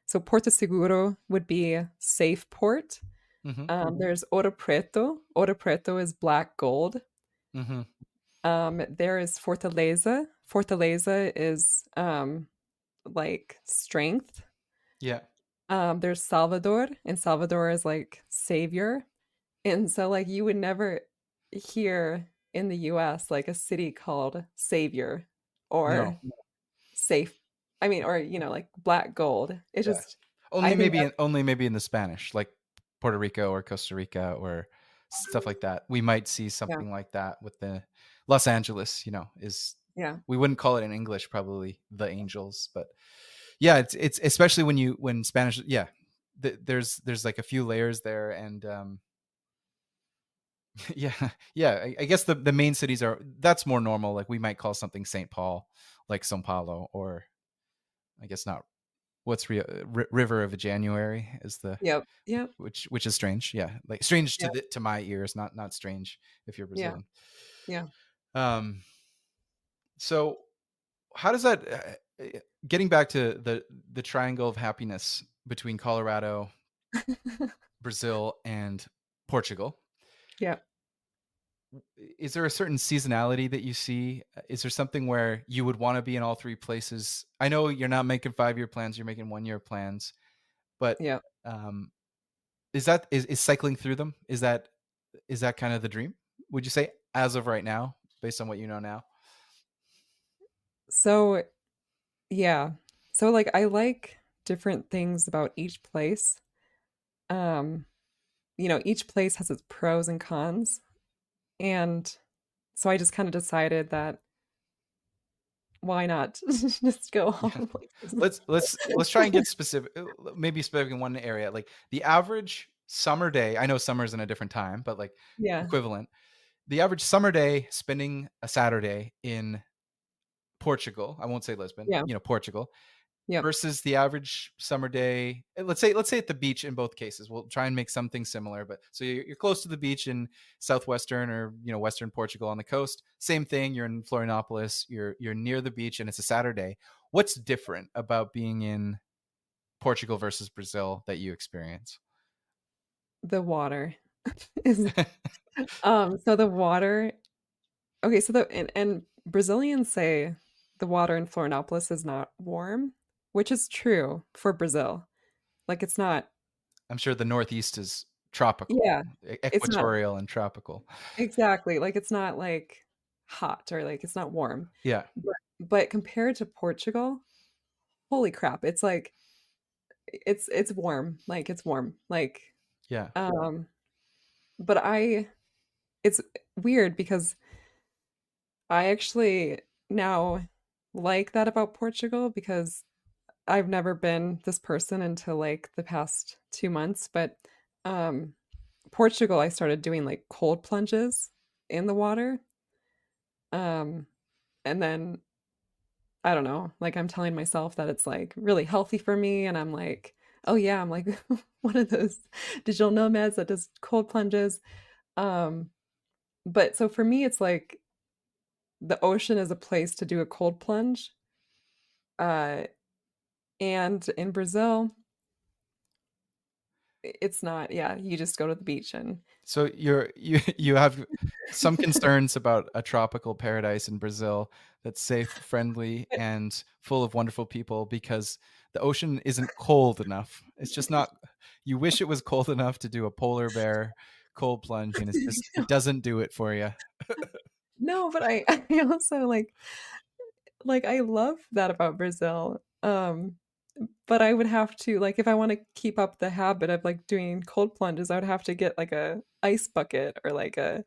So Porto Seguro would be safe port. Mm-hmm. There's Ouro Preto. Ouro Preto is black gold. Mm-hmm. There is Fortaleza. Fortaleza is like strength. Yeah. There's Salvador, and Salvador is like savior. And so like you would never hear in the US like a city called Savior No. or Safe. I mean, or like Black Gold. It Yeah. just I think that Only maybe in the Spanish, like Puerto Rico or Costa Rica or stuff like that. We might see yeah, something like that with the Los Angeles, is yeah. we wouldn't call it in English probably the Angels, but yeah, it's especially when Spanish, yeah, there's like a few layers there, and yeah, yeah. I guess the main cities that's more normal. Like we might call something St. Paul, like São Paulo, or I guess not. what's River of January is the Yep. Yep. which is strange. Yeah, like strange Yep. to my ears, not strange if you're Yeah. Brazilian. Yeah. Um, so how does that getting back to the triangle of happiness between Colorado, Brazil, and Portugal? Yeah. Is there a certain seasonality that you see? Is there something where you would want to be in all three places? I know you're not making 5-year plans; you're making 1-year plans. But Yeah. um, is cycling through them? Is that kind of the dream? Would you say as of right now, based on what you know now? So, yeah. So like I like different things about each place. Um, each place has its pros and cons. And so I just kind of decided that why not just go all Yeah. the places? Let's try and get specific, maybe specific in one area. Like the average summer day. I know summer's in a different time, but like Yeah. equivalent. The average summer day spending a Saturday in Portugal. I won't say Lisbon. Yeah. Portugal Yep. versus the average summer day. Let's say at the beach in both cases. We'll try and make something similar. But so you're close to the beach in southwestern or western Portugal on the coast. Same thing. You're in Florianopolis. You're near the beach, and it's a Saturday. What's different about being in Portugal versus Brazil that you experience? The water is so the water okay, so and Brazilians say the water in Florianopolis is not warm, which is true for Brazil. Like it's not I'm sure the Northeast is tropical, yeah, it's not equatorial, and tropical. exactly, like it's not like hot or like it's not warm. Yeah, But compared to Portugal, holy crap, it's like it's warm. Like it's warm. Like yeah. um but I it's weird because I actually now like that about Portugal because I've never been this person until like the past 2 months, but um Portugal I started doing like cold plunges in the water. Um and then I don't know, like I'm telling myself that it's like really healthy for me and I'm like, "Oh yeah, I'm like one of those digital nomads that does cold plunges." Um but so for me it's like the ocean is a place to do a cold plunge. Uh and in Brazil it's not. Yeah, you just go to the beach and So you have some concerns about a tropical paradise in Brazil that's safe, friendly, but and full of wonderful people because the ocean isn't cold enough. It's just not. You wish it was cold enough to do a polar bear cold plunge, and it doesn't do it for you. no, but I also like I love that about Brazil. But I would have to like if I want to keep up the habit of like doing cold plunges, I would have to get like a ice bucket or like a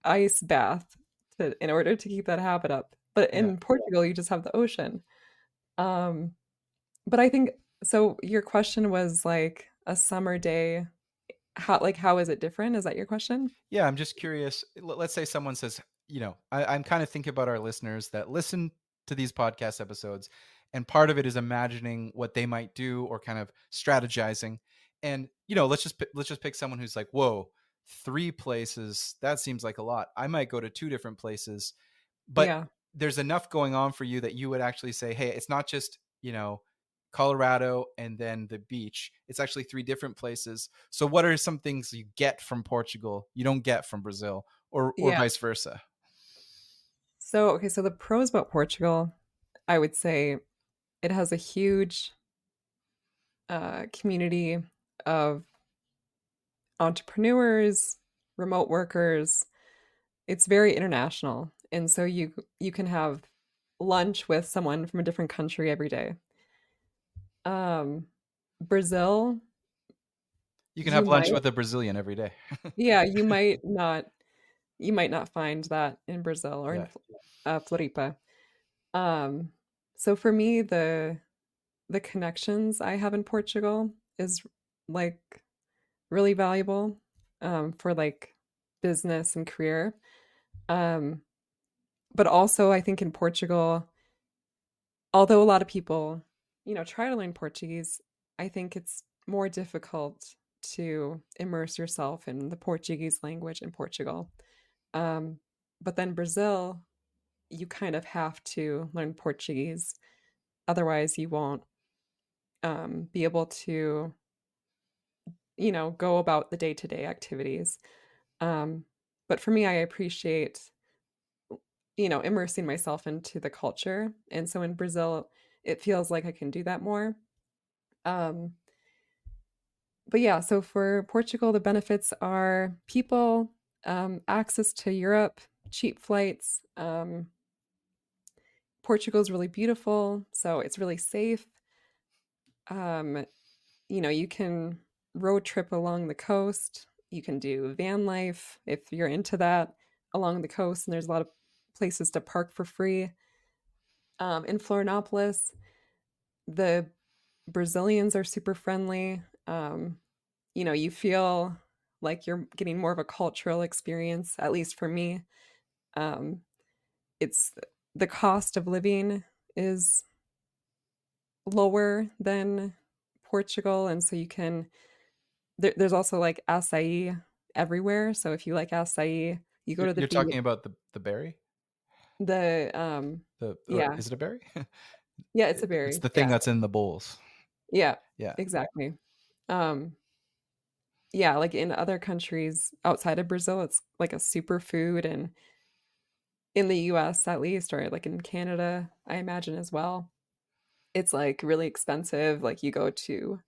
ice bath in order to keep that habit up. But Yeah. in Portugal, you just have the ocean. Um, but I think so your question was like a summer day, how is it different? Is that your question? Yeah, I'm just curious. Let's say someone says, I'm kind of thinking about our listeners that listen to these podcast episodes, and part of it is imagining what they might do or kind of strategizing. And let's just pick someone who's like, whoa, 3 places. That seems like a lot. I might go to 2 different places, but Yeah. there's enough going on for you that you would actually say, hey, it's not just Colorado and then the beach. It's actually 3 different places. So what are some things you get from Portugal you don't get from Brazil or Yeah. vice versa? So, okay, so the pros about Portugal, I would say it has a huge community of entrepreneurs, remote workers. It's very international. And so you can have lunch with someone from a different country every day. Um, Brazil, You can you have lunch might, with a Brazilian every day. yeah, you might not find that in Brazil or in Yeah. Floripa. Um, so for me, the connections I have in Portugal is like really valuable for like business and career. Um, but also, I think in Portugal, although a lot of people try to learn Portuguese, I think it's more difficult to immerse yourself in the Portuguese language in Portugal. Um, but then Brazil, you kind of have to learn Portuguese. Otherwise, you won't be able to, go about the day-to-day activities. Um, but for me, I appreciate, immersing myself into the culture. And so in Brazil, it feels like I can do that more. Um, but yeah, so for Portugal, the benefits are people, access to Europe, cheap flights. Portugal is really beautiful, so it's really safe. Um, you can road trip along the coast. You can do van life if you're into that along the coast, and there's a lot of places to park for free. In Florianopolis, the Brazilians are super friendly. You feel like you're getting more of a cultural experience, at least for me. Um, it's the cost of living is lower than Portugal, and so there's also like acai everywhere. So if you like acai, you go to the You're beach. talking about the berry? The The or yeah, is it a berry? yeah, it's a It's berry. the thing Yeah, that's in the bowls. yeah, Yeah. exactly. Um, yeah, like in other countries outside of Brazil, it's like a superfood, and in the US at least, or like in Canada, I imagine as well. It's like really expensive. Like you go to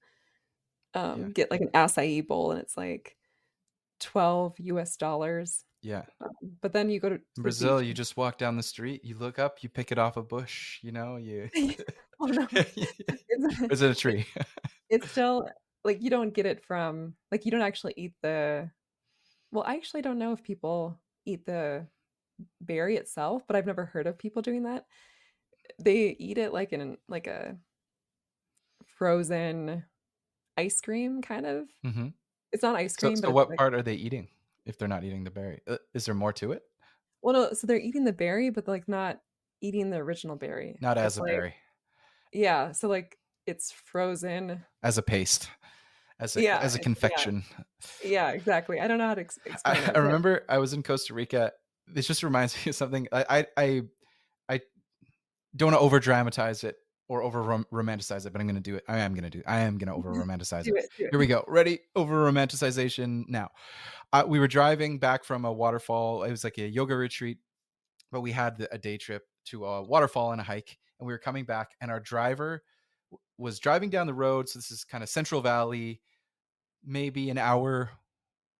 Yeah. get like an acai bowl and it's like 12 US dollars. Yeah. But then you go to In the Brazil, beach. you just walk down the street, you look up, you pick it off a bush, you Oh no. It's is it a tree? it's still like you don't get it from like you don't actually eat the well, I actually don't know if people eat the berry itself, but I've never heard of people doing that. They eat it like in like a frozen ice cream kind of. Mhm. It's not ice So cream, but so it's what like part are they eating if they're not eating the berry? Is there more to it? well, no, so they're eating the berry, but like not eating the original berry. Not as It's a like berry, yeah, so like it's frozen. as a paste, Yeah, as a yeah, confection. yeah, exactly. I don't know how to explain I it, but remember I was in Costa Rica. This just reminds me of something. I don't want to over dramatize it or over romanticize it, but I'm going to do it. I am going to do it. I am going to over romanticize do it. it, do Here we it. go. Ready? Over romanticization now. We were driving back from a waterfall. It was like a yoga retreat, but we had a day trip to a waterfall and a hike. And we were coming back, and our driver was driving down the road. So this is kind of Central Valley, maybe an hour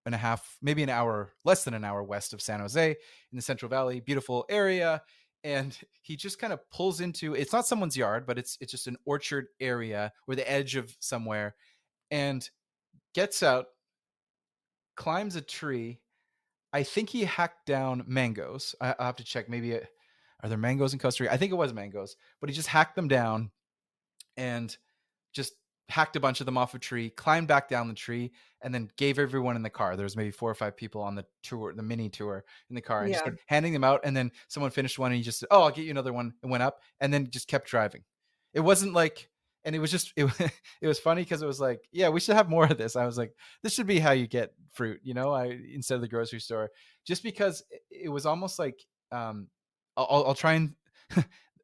and a half, maybe an hour, less than an hour west of San Jose in the Central Valley, beautiful area. And he just kind of pulls into it's not someone's yard, but it's just an orchard area or the edge of somewhere, and gets out, climbs a tree. I think he hacked down mangoes. I'll have to check. Maybe are there mangoes in Costa Rica? I think it was mangoes, but he just hacked them down and just hacked a bunch of them off a tree, climbed back down the tree, and then gave everyone in the car. There was maybe 4 or 5 people on the tour, the mini tour in the car, and just Yeah, started handing them out. And then someone finished one, and he just said, "Oh, I'll get you another one," and went up, and then just kept driving. It wasn't like, and it was just it was funny because it was like, yeah, we should have more of this. I was like, this should be how you get fruit, instead of the grocery store, just because it was almost like, I'll try and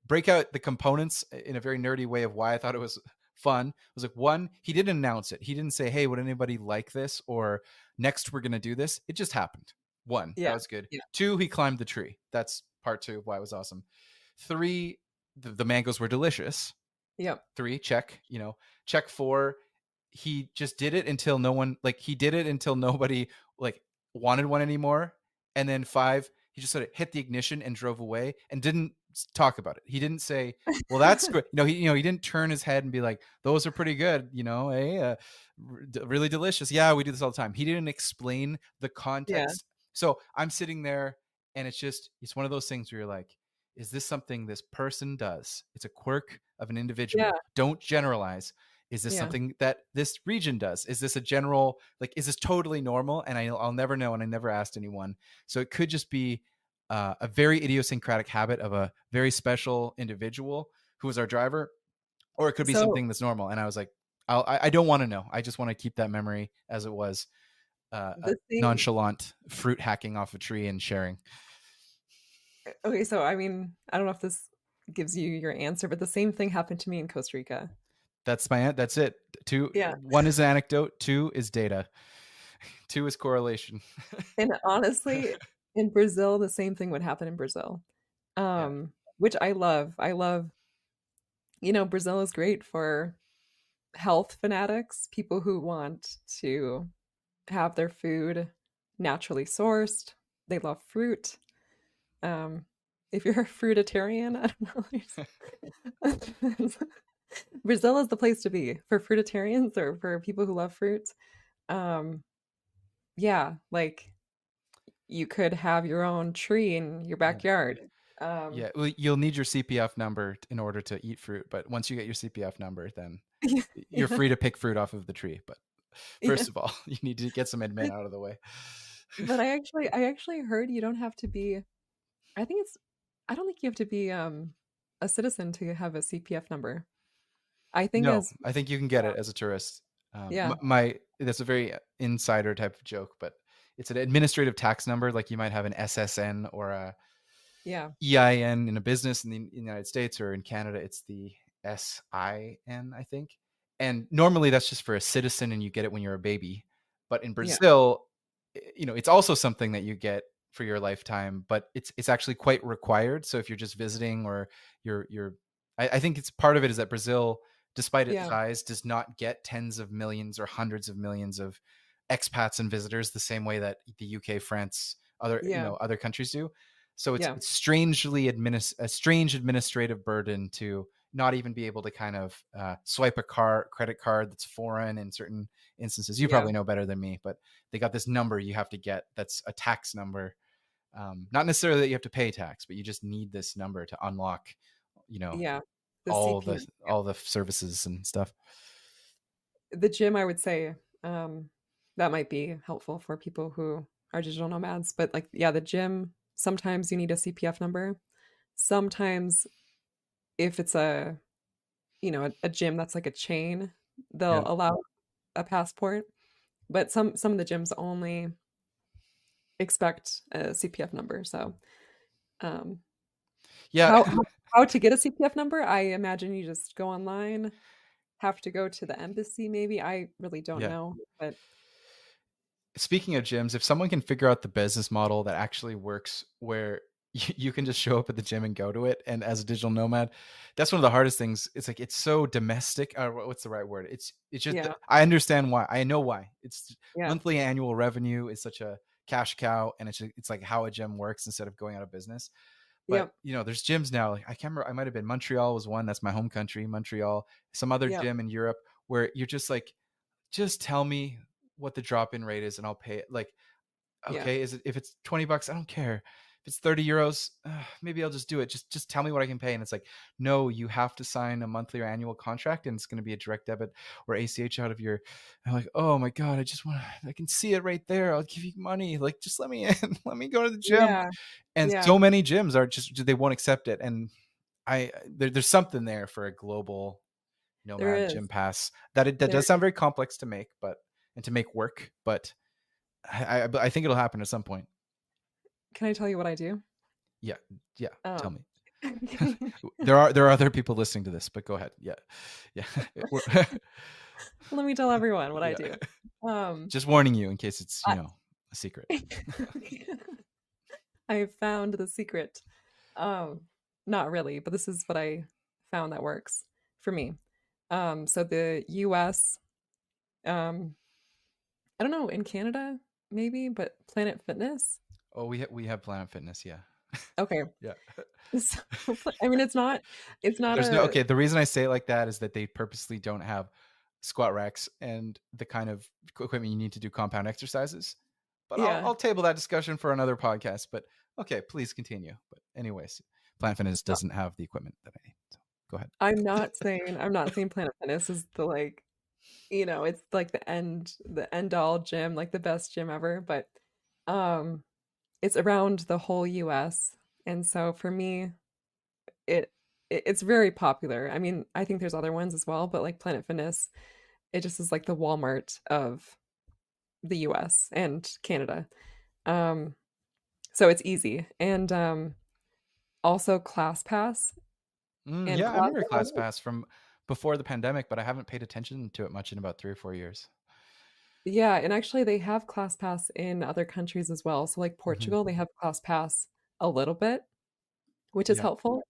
break out the components in a very nerdy way of why I thought it was fun. It was like, one, he didn't announce it. He didn't say, "Hey, would anybody like this?" or "Next, we're gonna do this." It just happened. One, that yeah, was good. yeah, Two, he climbed the tree. That's part two of why it was awesome. Three, the mangoes were delicious. yep, Three, check. Check four. He just did it until no one like he did it until nobody like wanted one anymore. And then five, he just sort of hit the ignition and drove away and didn't talk about it. He didn't say, "Well, that's great." He didn't turn his head and be like, "Those are pretty good." Hey, really delicious. Yeah, we do this all the time. He didn't explain the yeah, context. So I'm sitting there, and it's one of those things where you're like, is this something this person does? It's a quirk of an yeah, individual. Don't generalize. Is this yeah, something that this region does? Is this a general, like, is this totally normal? And I'll never know. And I never asked anyone. So it could just be a very idiosyncratic habit of a very special individual who was our driver. or it could be So something that's normal. And I was like, I don't want to know. I just want to keep that memory as it was, the thing, nonchalant fruit hacking off a tree and sharing. okay, so I mean, I don't know if this gives you your answer, but the same thing happened to me in Costa Rica. That's it. Two, Yeah. one is anecdote, two is data, two is correlation. And honestly, in Brazil, the same thing would happen in Brazil. Yeah, Which I love. I love, Brazil is great for health fanatics, people who want to have their food naturally sourced. They love fruit. Um, if you're a fruitarian, I don't know. Brazil is the place to be for fruitarians or for people who love fruit. Um, yeah, like you could have your own tree in your yeah. backyard. Um, Yeah, well, you'll need your CPF number in order to eat fruit. But once you get your CPF number, then you're yeah, free to pick fruit off of the tree. But yeah. first of all, you need to get some admin But, out of the way. but I actually heard you don't have to be. I think it's. I don't think you have to be a citizen to have a CPF number. I think No, as I think you can get it as a tourist. yeah, My that's a very insider type of joke, but it's an administrative tax number. Like you might have an SSN or a yeah, EIN in a business in the United States, or in Canada, it's the SIN, I think. And normally that's just for a citizen and you get it when you're a baby. But in yeah, Brazil, it's also something that you get for your lifetime, but it's actually quite required. So if you're just visiting, or you're I think it's part of it is that Brazil, despite its yeah, size, does not get tens of millions or hundreds of millions of expats and visitors the same way that the UK, France, yeah, other countries do. So yeah, it's strangely a strange administrative burden to not even be able to kind of swipe a credit card that's foreign in certain instances. You yeah, probably know better than me, but they got this number you have to get that's a tax number. Not necessarily that you have to pay tax, but you just need this number to unlock, you know, yeah. The all the CP, services and stuff. the gym, I would say, um, that might be helpful for people who are digital nomads. But like, yeah, the gym, sometimes you need a CPF number. Sometimes if it's a gym that's like a chain, they'll Yeah. allow a passport. But some of the gyms only expect a CPF number. So, um, Yeah. how to get a CPF number? I imagine you just go online, have to go to the embassy maybe. I really don't Yeah. know, but Speaking of gyms, if someone can figure out the business model that actually works, where you can just show up at the gym and go to it, and as a digital nomad, that's one of the hardest things. It's like it's so domestic. What's the right word? It's just yeah, I understand why. I know why. It's yeah, monthly annual revenue is such a cash cow, and it's like how a gym works instead of going out of business. But yep, there's gyms now. Like I can't remember. I might have been Montreal was one. That's my home country, Montreal. Some other yep, gym in Europe where you're just like, just tell me what the drop-in rate is and I'll pay it. Like, yeah, okay, if it's $20, I don't care. If it's €30, maybe I'll just do it. Just tell me what I can pay. And it's like, no, you have to sign a monthly or annual contract, and it's going to be a direct debit or ACH out of your. I'm like, oh my god, I can see it right there. I'll give you money. Like, just let me in. Let me go to the gym. yeah, And yeah. so many gyms are just they won't accept it. And there's something there for a global There nomad is. gym pass that There does sound very complex to make, but and to make work, but I think it'll happen at some point. Can I tell you what I do? Yeah, yeah. Tell Um, me. There are other people listening to this, but go ahead. Yeah, yeah. let me tell everyone what I Yeah. do. Um, Just warning you in case it's I a secret. I found the secret. Um, Not really, but this is what I found that works for me. So the US, um, I don't know, in Canada, maybe, but Planet Fitness. Oh, we have Planet Fitness. Yeah, Okay. yeah. So, I mean, it's not There's no a, okay. The reason I say it like that is that they purposely don't have squat racks and the kind of equipment you need to do compound exercises. But yeah. I'll table that discussion for another podcast. But okay, please continue. But anyways, Plant Fitness No, doesn't have the equipment that I need. So go ahead. I'm not saying Planet Fitness is the like, it's like the end all gym, like the best gym ever, but it's around the whole US. And so for me, it it's very popular. I mean, I think there's other ones as well, but like Planet Fitness, it just is like the Walmart of the US and Canada. Um, so it's easy. And also ClassPass and Yeah, I remember ClassPass. ClassPass from before the pandemic, but I haven't paid attention to it much in about 3 or 4 years. Yeah, and actually they have ClassPass in other countries as well. So like Hmm. Portugal, they have ClassPass a little bit, which is Yeah. helpful.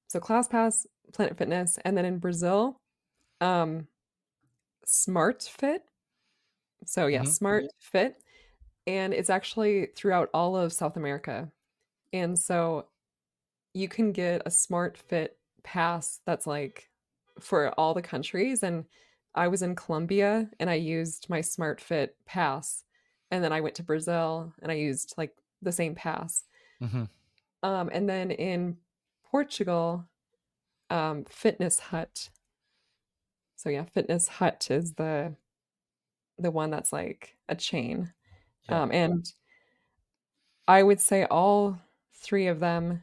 So ClassPass, Planet Fitness, and then in Brazil, um, Smart Fit. So yeah, Hmm. Smart Fit, and it's actually throughout all of South America. And so you can get a Smart Fit pass that's like for all the countries. And I was in Colombia and I used my Smart Fit pass. And then I went to Brazil and I used like the same pass. Hmm. And then in Portugal, Fitness Hut. So yeah, Fitness Hut is the one that's like a chain. Yeah. And I would say all three of them.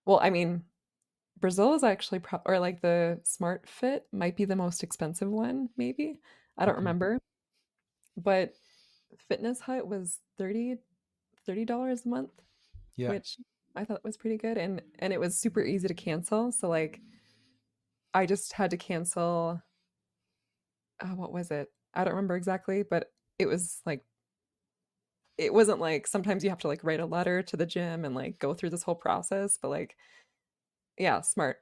Well, I mean, Brazil is actually or like the Smart Fit might be the most expensive one, maybe. I don't Okay. remember. But Fitness Hut was $30 a month, Yeah. which I thought was pretty good, and it was super easy to cancel. So like I just had to cancel what was it? I don't remember exactly, but it was like it wasn't like sometimes you have to like write a letter to the gym and like go through this whole process, but like yeah, Smart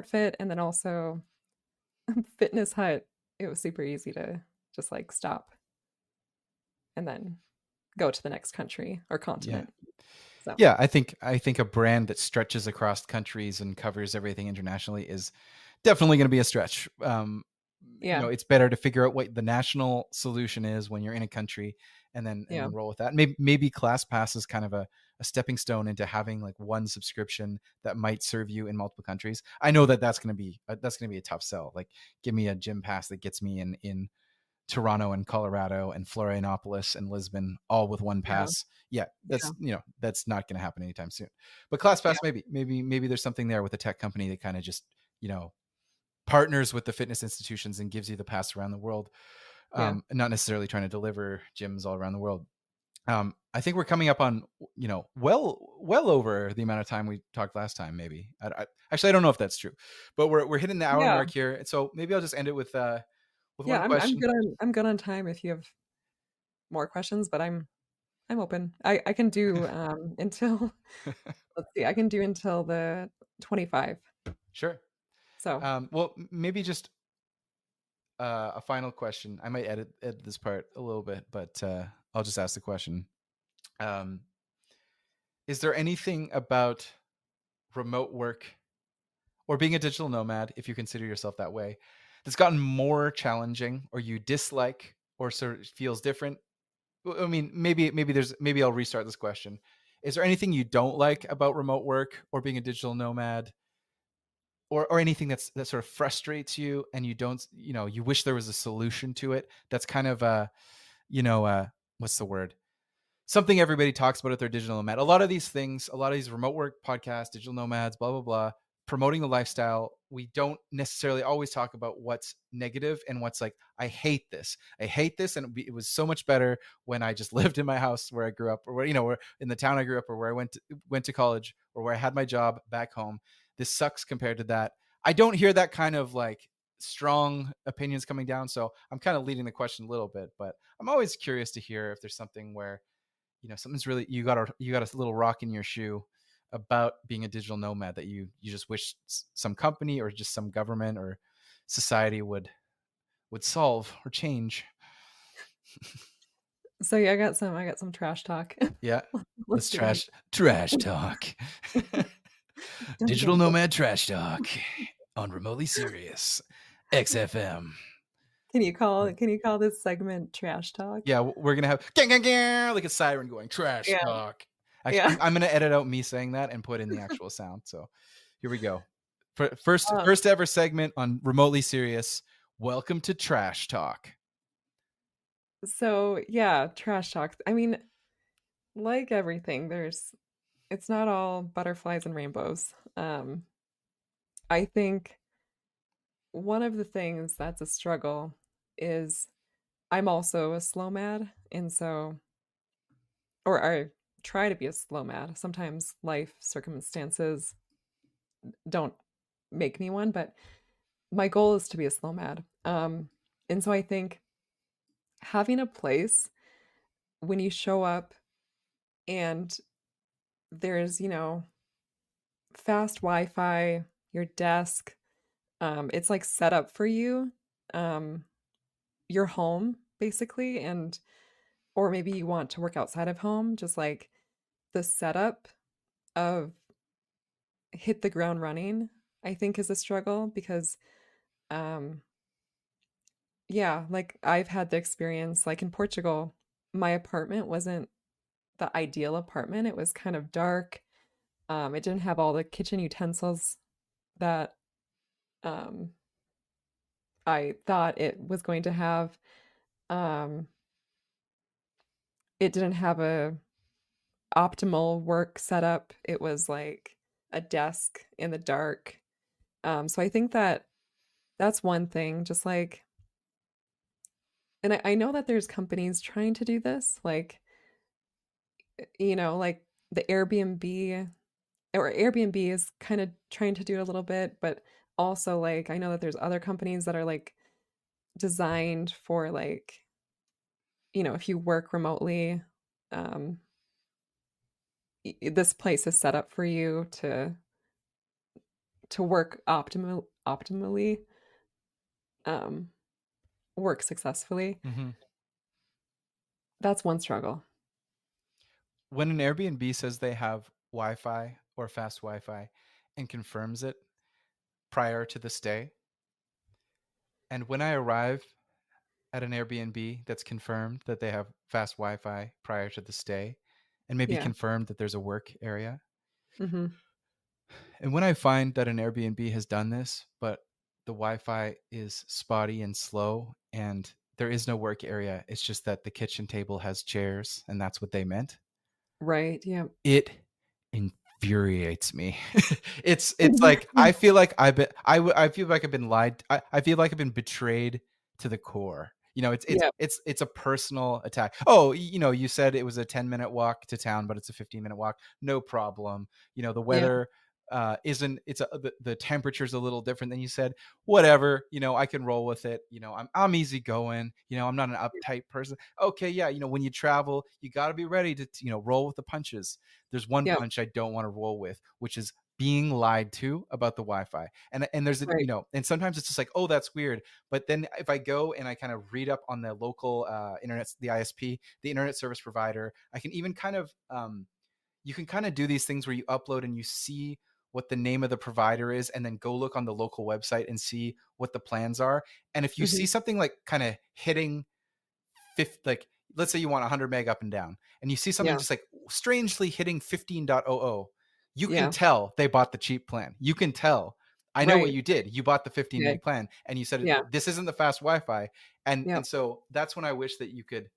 Fit and then also Fitness Hut, it was super easy to just like stop and then go to the next country or Yeah. continent. So, Yeah, I think a brand that stretches across countries and covers everything internationally is definitely going to be a stretch. yeah, It's better to figure out what the national solution is when you're in a country, and yeah, then roll with that. Maybe ClassPass is kind of a stepping stone into having like one subscription that might serve you in multiple countries. I know that that's going to be a tough sell. Like, give me a gym pass that gets me in Toronto and Colorado and Florianopolis and Lisbon all with one yeah, pass. Yeah, yeah, that's not going to happen anytime soon. But yeah, ClassPass, maybe there's something there with a tech company that kind of just you know partners with the fitness institutions and gives you the pass around the world. yeah. Not necessarily trying to deliver gyms all around the world. I think we're coming up on well over the amount of time we talked last time. Maybe actually I don't know if that's true, but we're hitting the hour Yeah. mark here. So maybe I'll just end it with Yeah, one I'm question. good on time if you have more questions, but I'm open. I can do until let's see, I can do until the 25. Sure. So, Well, maybe just a final question. I might edit this part a little bit, but I'll just ask the question. Um, is there anything about remote work or being a digital nomad, if you consider yourself that way, that's gotten more challenging, or you dislike, or sort of feels different? I mean, maybe I'll restart this question. Is there anything you don't like about remote work or being a digital nomad, or anything that sort of frustrates you and you don't, you wish there was a solution to it, that's kind of you know what's the word, something everybody talks about at their digital nomad? A lot of these things, a lot of these remote work podcasts, digital nomads, blah blah blah, promoting the lifestyle, we don't necessarily always talk about what's negative and what's like, I hate this and it was so much better when I just lived in my house where I grew up, or where in the town I grew up, or where I went to college, or where I had my job back home. This sucks compared to that. I don't hear that kind of like strong opinions coming down, so I'm kind of leading the question a little bit, but I'm always curious to hear if there's something where something's really, you got a little rock in your shoe about being a digital nomad that you just wish some company or just some government or society would solve or change. so yeah, I got some trash talk. Yeah, Let's let's do it. trash talk. Dun, Digital dun, dun. nomad trash talk on Remotely Serious XFM. Can you call this segment trash talk? Yeah, we're gonna have gang, gang, gang, like a siren going trash Yeah. talk. Actually, Yeah. I'm gonna edit out me saying that and put in the actual sound. So here we go. First Um, first ever segment on Remotely Serious. Welcome to Trash Talk. so yeah, trash talk. I mean, like everything, there's It's not all butterflies and rainbows. I think one of the things that's a struggle is I'm also a slow mad, and so or I try to be a slow mad. Sometimes life circumstances don't make me one, but my goal is to be a slow mad. And so I think having a place when you show up and there's, fast Wi-Fi, your desk, it's like set up for you, um, your home basically, and or maybe you want to work outside of home, just like the setup of hit the ground running, I think is a struggle because um yeah, like I've had the experience like in Portugal, my apartment wasn't the ideal apartment. It was kind of dark. It didn't have all the kitchen utensils that um I thought it was going to have. Um it didn't have a optimal work setup. It was like a desk in the dark. So I think that that's one thing, just like and I know that there's companies trying to do this, like, like the Airbnb or Airbnb is kind of trying to do it a little bit, but also like I know that there's other companies that are like designed for like, if you work remotely, um, this place is set up for you to work optimally, um, work successfully. Mm-hmm. That's one struggle. When an Airbnb says they have Wi-Fi or fast Wi-Fi and confirms it prior to the stay, and when I arrive at an Airbnb that's confirmed that they have fast Wi-Fi prior to the stay, and maybe Yeah. confirmed that there's a work area, Hmm. and when I find that an Airbnb has done this, but the Wi-Fi is spotty and slow, and there is no work area, it's just that the kitchen table has chairs, and that's what they meant. Right. Yeah. It infuriates me. It's like I feel like I feel like I've been lied. I feel like I've been betrayed to the core. Yeah. It's a personal attack. Oh, you said it was a 10-minute walk to town, but it's a 15-minute walk. No problem. The Yeah. weather isn't it's the temperature's a little different than you said. Whatever, I can roll with it. I'm easy going. I'm not an uptight person. Okay, yeah, when you travel, you got to be ready to roll with the punches. There's one Yeah. punch I don't want to roll with, which is being lied to about the Wi-Fi. And there's a, Right. and sometimes it's just like, oh, that's weird. But then if I go and I kind of read up on the local internet, the ISP, the internet service provider, I can even kind of you can kind of do these things where you upload and you see what the name of the provider is, and then go look on the local website and see what the plans are. And if you see Hmm. something like kind of hitting 50, like let's say you want 100 meg up and down, and you see something Yeah. just like strangely hitting 15.00, you can Yeah. tell they bought the cheap plan. You can tell. I know what Right. you did. You bought the 15 Yeah. meg plan, and you said Yeah. this isn't the fast Wi-Fi. and Yeah. and so that's when I wish that you could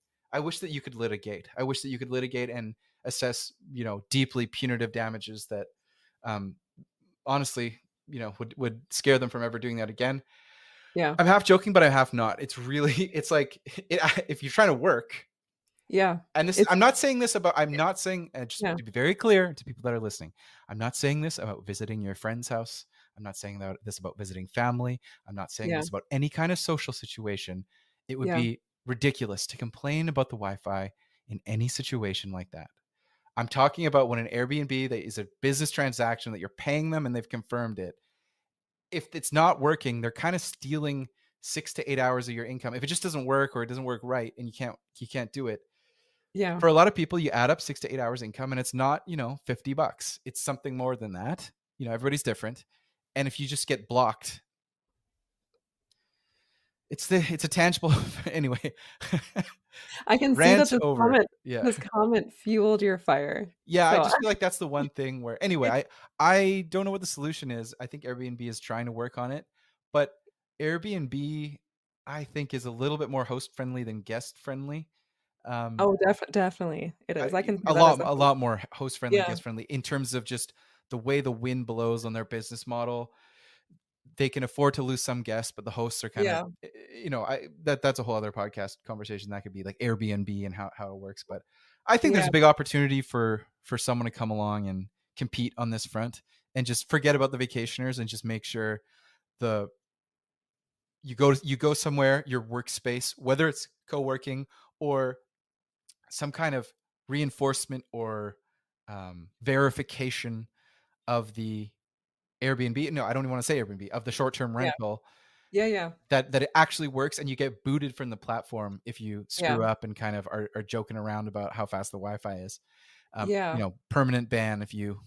litigate. I wish that you could litigate and assess deeply punitive damages that um honestly would scare them from ever doing that again. Yeah. I'm half joking, but I'm half not. It's really it's like if you're trying to work, Yeah. and this It's I'm not saying this about I'm not saying, just yeah. to be very clear to people that are listening, I'm not saying this about visiting your friend's house. I'm not saying this about visiting family. I'm not saying Yeah. this about any kind of social situation. It would Yeah. be ridiculous to complain about the Wi-Fi in any situation like that. I'm talking about when an Airbnb that is a business transaction that you're paying them and they've confirmed it. If it's not working, they're kind of stealing 6 to 8 hours of your income. If it just doesn't work, or it doesn't work right, and you can't do it, Yeah. for a lot of people, you add up 6 to 8 hours income, and it's not, $50. It's something more than that. Everybody's different. And if you just get blocked, it's a tangible anyway. I can see that Rant over. Yeah. this comment fueled your fire. Yeah, I So just feel like that's the one thing where anyway, it's I don't know what the solution is. I think Airbnb is trying to work on it, but Airbnb I think is a little bit more host friendly than guest friendly. Um, Oh, definitely. It is. I can see a that as lot a a host. lot more host friendly, Yeah. guest friendly in terms of just the way the wind blows on their business model. They can afford to lose some guests, but the hosts are kind of, Yeah. that's a whole other podcast conversation. That could be like Airbnb and how it works. But I think there's Yeah. a big opportunity for someone to come along and compete on this front and just forget about the vacationers and just make sure the you go somewhere, your workspace, whether it's co-working or some kind of reinforcement or verification of the Airbnb. No, I don't even want to say Airbnb, of the short-term Yeah. rental, Yeah, yeah. that it actually works, and you get booted from the platform if you Yeah. screw up and kind of are joking around about how fast the Wi-Fi is. Yeah. Permanent ban if you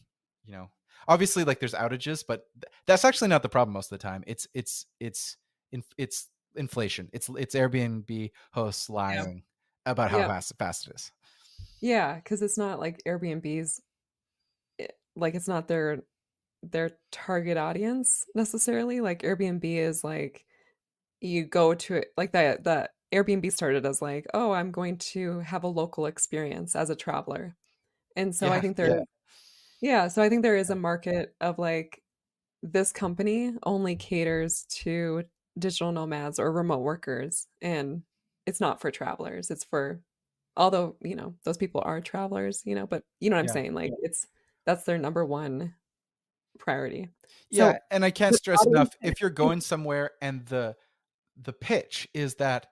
know, obviously like there's outages, but that's actually not the problem most of the time. It's inflation. It's Airbnb hosts Yeah. lying about how Yeah. fast it is. Yeah, because it's not like Airbnb's like it's not their target audience necessarily. Like Airbnb is like you go to it like that Airbnb started as like, oh, I'm going to have a local experience as a traveler. And so I Yeah, think there yeah, yeah, so I think there is a market of like this company only caters to digital nomads or remote workers, and it's not for travelers. It's for although, those people are travelers, but you know what I'm yeah. saying? Like it's that's their number one priority. Yeah, So and I can't the stress audience enough, if you're going somewhere and the pitch is that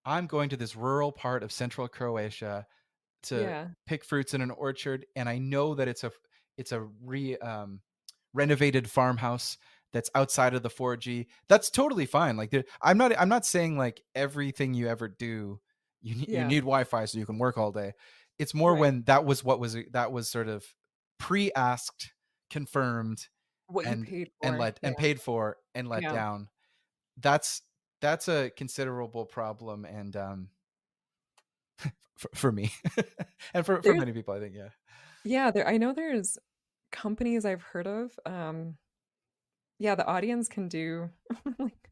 I'm going to this rural part of central Croatia to yeah, pick fruits in an orchard, and I know that it's a renovated farmhouse that's outside of the 4G. That's totally fine. Like I'm not saying like everything you ever do you yeah, need Wi-Fi so you can work all day. It's more right. when that was sort of pre-asked, confirmed, What you and paid for. Yeah, paid for and let yeah. down. That's that's a considerable problem, and for me and for There's many people, I think. Yeah, yeah, I know there's companies I've heard of. Yeah, the audience can do like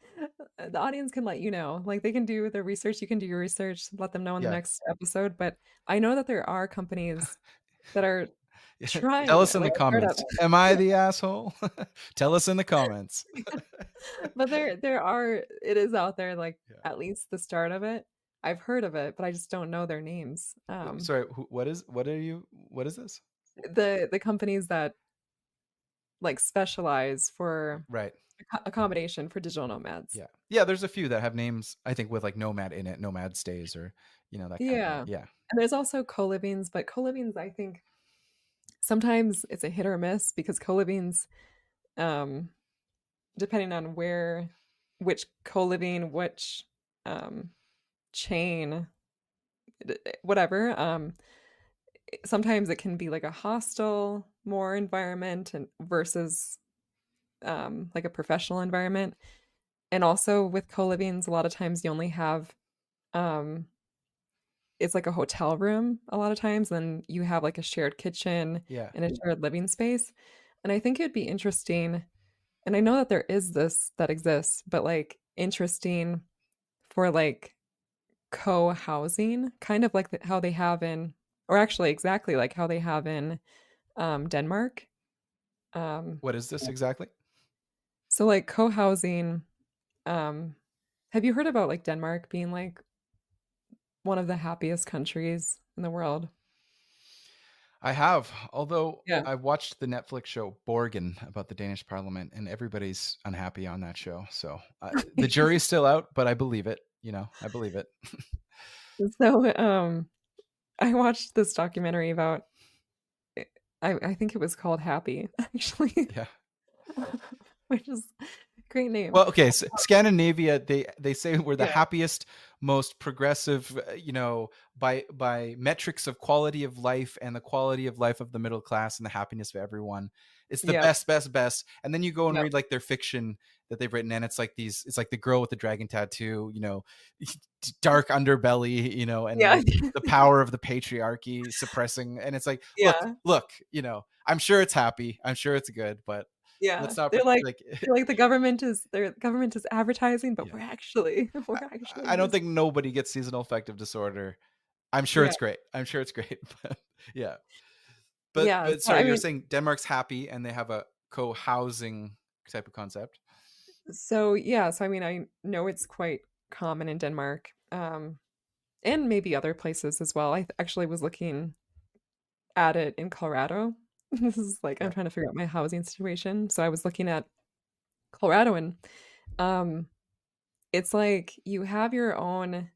the audience can let you know. Like they can do their research, you can do your research, let them know in the yeah. next episode. But I know that there are companies that are Tell trying, us in the like a startup. comments. Am I the asshole? Tell us in the comments. But there are it is out there, like Yeah. at least the start of it. I've heard of it, but I just don't know their names. Sorry. What is this? The companies that like specialize for Right. accommodation for digital nomads. Yeah. Yeah. There's a few that have names, I think, with like nomad in it, nomad stays, or that kind of thing. Yeah. Yeah. And there's also co-livings, but co-livings, I think sometimes it's a hit or miss because co-livings, um, depending on which co-living, which um, chain, whatever, sometimes it can be like a hostile more environment and versus like a professional environment. And also with co-livings, a lot of times you only have um, it's like a hotel room a lot of times, then you have like a shared kitchen Yeah. and a shared living space. And I think it'd be interesting, and I know that there is this that exists, but like interesting for like co-housing, kind of like how they have in, or actually exactly like how they have in Denmark. Um, What is this exactly? so like co-housing, um, have you heard about like Denmark being like one of the happiest countries in the world? I have, although Yeah. I watched the Netflix show Borgen about the Danish Parliament, and everybody's unhappy on that show. So the jury's still out, but I believe it. I believe it. So, I watched this documentary about I think it was called Happy, actually, Yeah. which is a great name. Well, okay, so Scandinavia, they say we're the Yeah, happiest, most progressive, by metrics of quality of life and the quality of life of the middle class and the happiness of everyone. It's the yep, best, best, best. And then you go and yep. read like their fiction that they've written, and it's like the girl with the dragon tattoo, dark underbelly, and Yeah, like the power of the patriarchy suppressing. And it's like, yeah, look, I'm sure it's happy, I'm sure it's good, but yeah. let's not They're like like they're like the government is advertising, but yeah. we're actually I don't just think nobody gets seasonal affective disorder I'm sure Yeah. it's great. I'm sure it's great. But yeah. Yeah. But So I sorry, you're mean, saying Denmark's happy and they have a co-housing type of concept. so yeah, so I mean, I know it's quite common in Denmark, and maybe other places as well. Actually was looking at it in Colorado. This is like I'm Right. trying to figure out my housing situation. So I was looking at Colorado and um it's like you have your own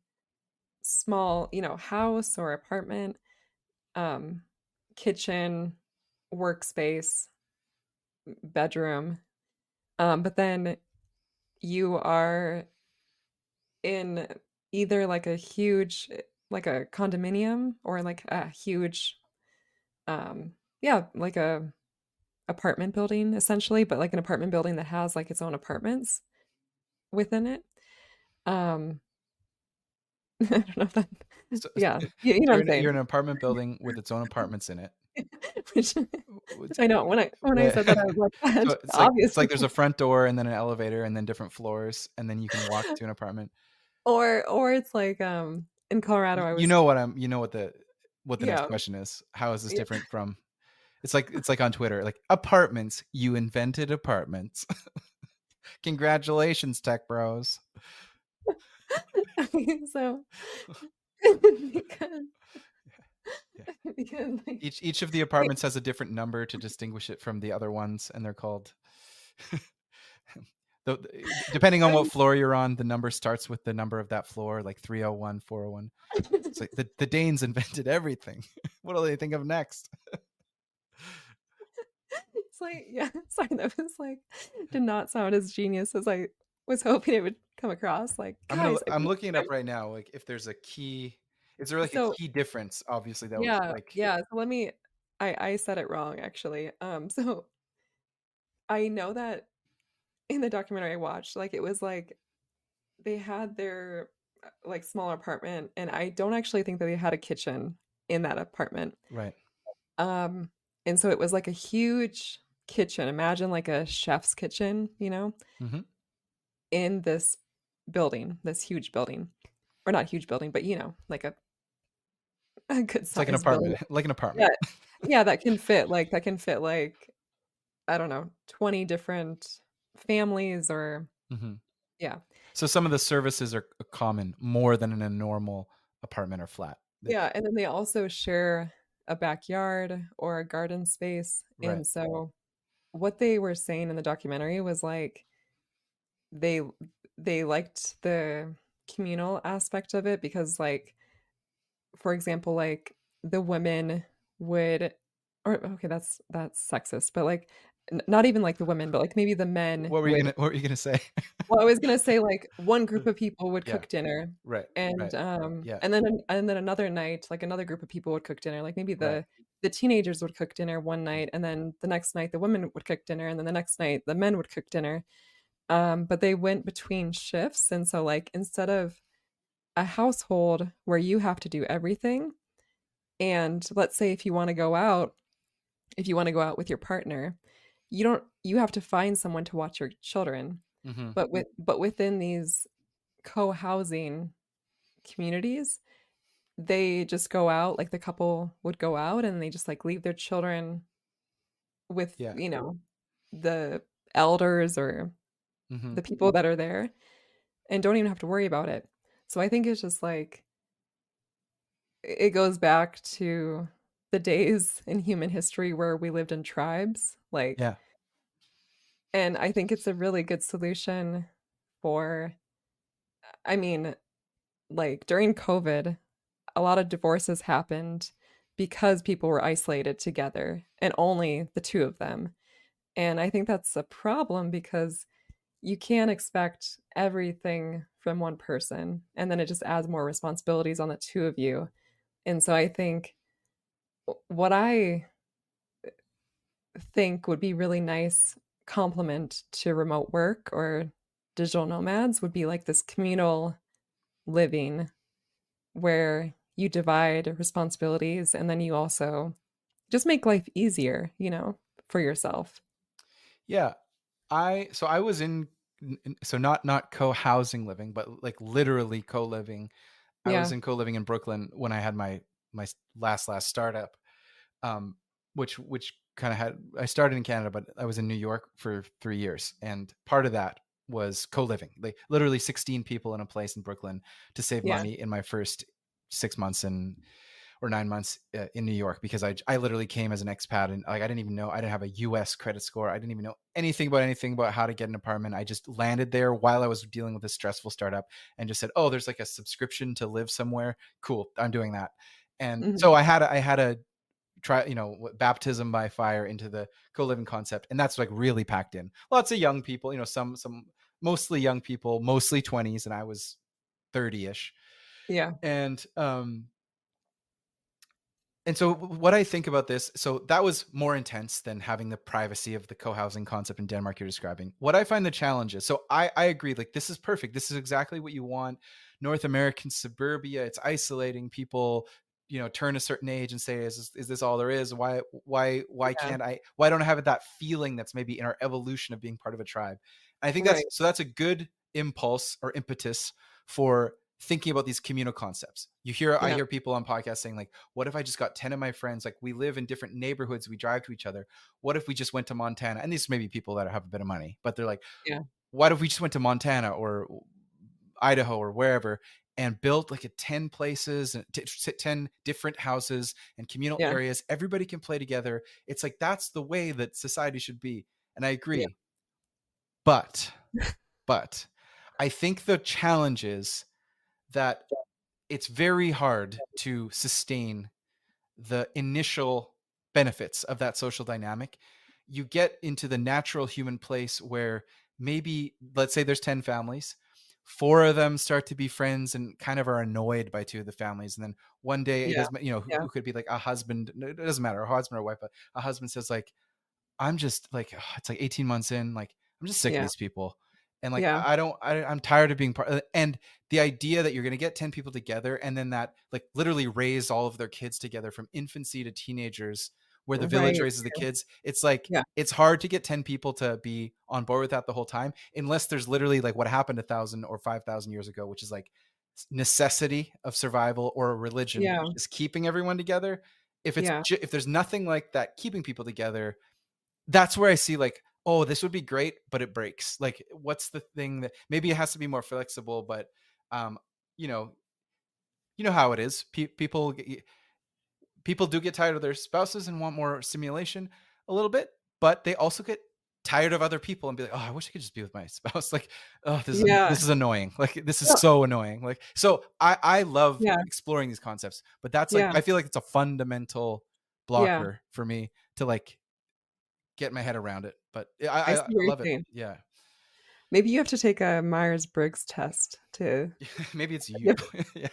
small, house or apartment, um kitchen, workspace, bedroom. But then you are in either like a huge like a condominium or like a huge yeah, like a apartment building essentially, but like an apartment building that has like its own apartments within it. Um, I don't know if that So, yeah, you know what I'm you're in saying. an apartment building with its own apartments in it. Which It's- I know when I yeah. said that, I was like, So "That's it's like obviously." there's a front door and then an elevator and then different floors and then you can walk to an apartment. Or it's like, in Colorado, I You was know what the next yeah, question is. How is this yeah. different from it's like on Twitter, like apartments. You invented apartments. Congratulations, tech bros. I mean, so because Yeah. because, like, Each of the I apartments has a different number to distinguish it from the other ones, and they're called. Depending on I what floor you're on, the number starts with the number of that floor, like 301, 401. It's like the Danes invented everything. What do they think of next? it's like yeah, sorry, that was, like, did not sound as genius as I was hoping it would come across, like, "Guys, I I'm mean, looking it I'm" up right now. Like if there's a key, is there like a so key difference? Obviously, that would yeah, like yeah, so let me I said it wrong, actually, so I know that in the documentary I watched, like, it was, like, they had their, like, smaller apartment, and I don't actually think that they had a kitchen in that apartment. right. Um, and so it was like a huge kitchen. Imagine like a chef's kitchen, Hmm. in this building, this huge building. Or not huge building, but like a good It's like an sized building. apartment, like an Yeah. apartment. Yeah, that can fit like, I don't know, 20 different families or Hmm. yeah. So some of the services are common more than in a normal apartment or flat. Yeah, and then they also share a backyard or a garden space. Right. And so what they were saying in the documentary was like they they liked the communal aspect of it because, like, for example, like, the women would or okay, that's sexist, but, like, n not even, like, the women, but, like, maybe the men would What were you gonna say? well, I was gonna say, like, one group of people would Yeah. cook dinner, Right. and, Right. Yeah. and then another night, like, another group of people would cook dinner, like, maybe Right. the teenagers would cook dinner one night, and then the next night, the women would cook dinner, and then the next night, the men would cook dinner. But they went between shifts, and so, like, instead of a household where you have to do everything, and let's say if you wanna go out with your partner, you have to find someone to watch your children. Hmm. But within these co-housing communities, they just go out, like, the couple would go out, and they just, like, leave their children with, Yeah. the elders or Hmm. the people that are there, and don't even have to worry about it. So I think it's just like it goes back to the days in human history where we lived in tribes, like, Yeah. and I think it's a really good solution for I mean, like, during COVID, a lot of divorces happened because people were isolated together and only the 2 of them, and I think that's a problem because you can't expect everything from one person, and then it just adds more responsibilities on the 2 of you. And so I think what I think would be really nice complement to remote work or digital nomads would be like this communal living where you divide responsibilities and then you also just make life easier, for yourself. Yeah. I was in so not co-housing living, but like literally co-living I was Yeah. in co-living in Brooklyn when I had my last startup, um, which kind of had, I started in Canada, but I was in New York for 3 years, and part of that was co-living, like literally 16 people in a place in Brooklyn to save Yeah. money in my first 6 months and or 9 months in New York, because I literally came as an expat, and like I didn't even know, I didn't have a US credit score. I didn't even know anything about how to get an apartment. I just landed there while I was dealing with a stressful startup and just said, "Oh, there's like a subscription to live somewhere. Cool, I'm doing that." And Mhm. so I had a try, baptism by fire into the co-living concept, and that's like really packed in. Lots of young people, some mostly young people, mostly 20s, and I was 30ish. Yeah. And so what I think about this, so that was more intense than having the privacy of the co-housing concept in Denmark you're describing. What I find the challenge is, so I agree, like this is perfect. This is exactly what you want. North American suburbia, it's isolating people, turn a certain age and say, is this all there is? Why Yeah. can't why don't I have that feeling that's maybe in our evolution of being part of a tribe? And I think Right. that's a good impulse or impetus for thinking about these communal concepts. I Yeah. hear people on podcasts saying like, what if I just got 10 of my friends? Like we live in different neighborhoods, we drive to each other. What if we just went to Montana? And these may be people that have a bit of money, but they're like, Yeah. what if we just went to Montana or Idaho or wherever and built like a 10 places and 10 different houses and communal Yeah. areas? Everybody can play together. It's like, that's the way that society should be. And I Yeah. agree. But, but I think the challenge is that it's very hard to sustain the initial benefits of that social dynamic. You get into the natural human place where maybe, let's say there's 10 families, four of them start to be friends and kind of are annoyed by two of the families. And then one day it Yeah. doesn't, Yeah. who could be like a husband, it doesn't matter, a husband or a wife, but a husband says like, I'm just like, it's like 18 months in, like, I'm just sick of Yeah. these people. And like, Yeah. I'm tired of being part. And the idea that you're going to get 10 people together and then that like literally raise all of their kids together from infancy to teenagers, where the village Right. raises the kids. It's like, Yeah. it's hard to get 10 people to be on board with that the whole time, unless there's literally like what happened 1,000 or 5,000 years ago, which is like necessity of survival or a religion Yeah. is keeping everyone together. Yeah. If there's nothing like that keeping people together, that's where I see like, oh, this would be great, but it breaks. Like, what's the thing that maybe it has to be more flexible, but um, you know, how it is. People do get tired of their spouses and want more stimulation a little bit, but they also get tired of other people and be like, oh, I wish I could just be with my spouse. Like, oh, Yeah. this is annoying. Like, this is No, so annoying. Like, so I love yeah. exploring these concepts, but that's like, Yeah. I feel like it's a fundamental Yeah. blocker for me to like get my head around it. But I I see what you're love it. saying. Yeah. Maybe you have to take a Myers-Briggs test to Maybe it's you. yep. Yeah.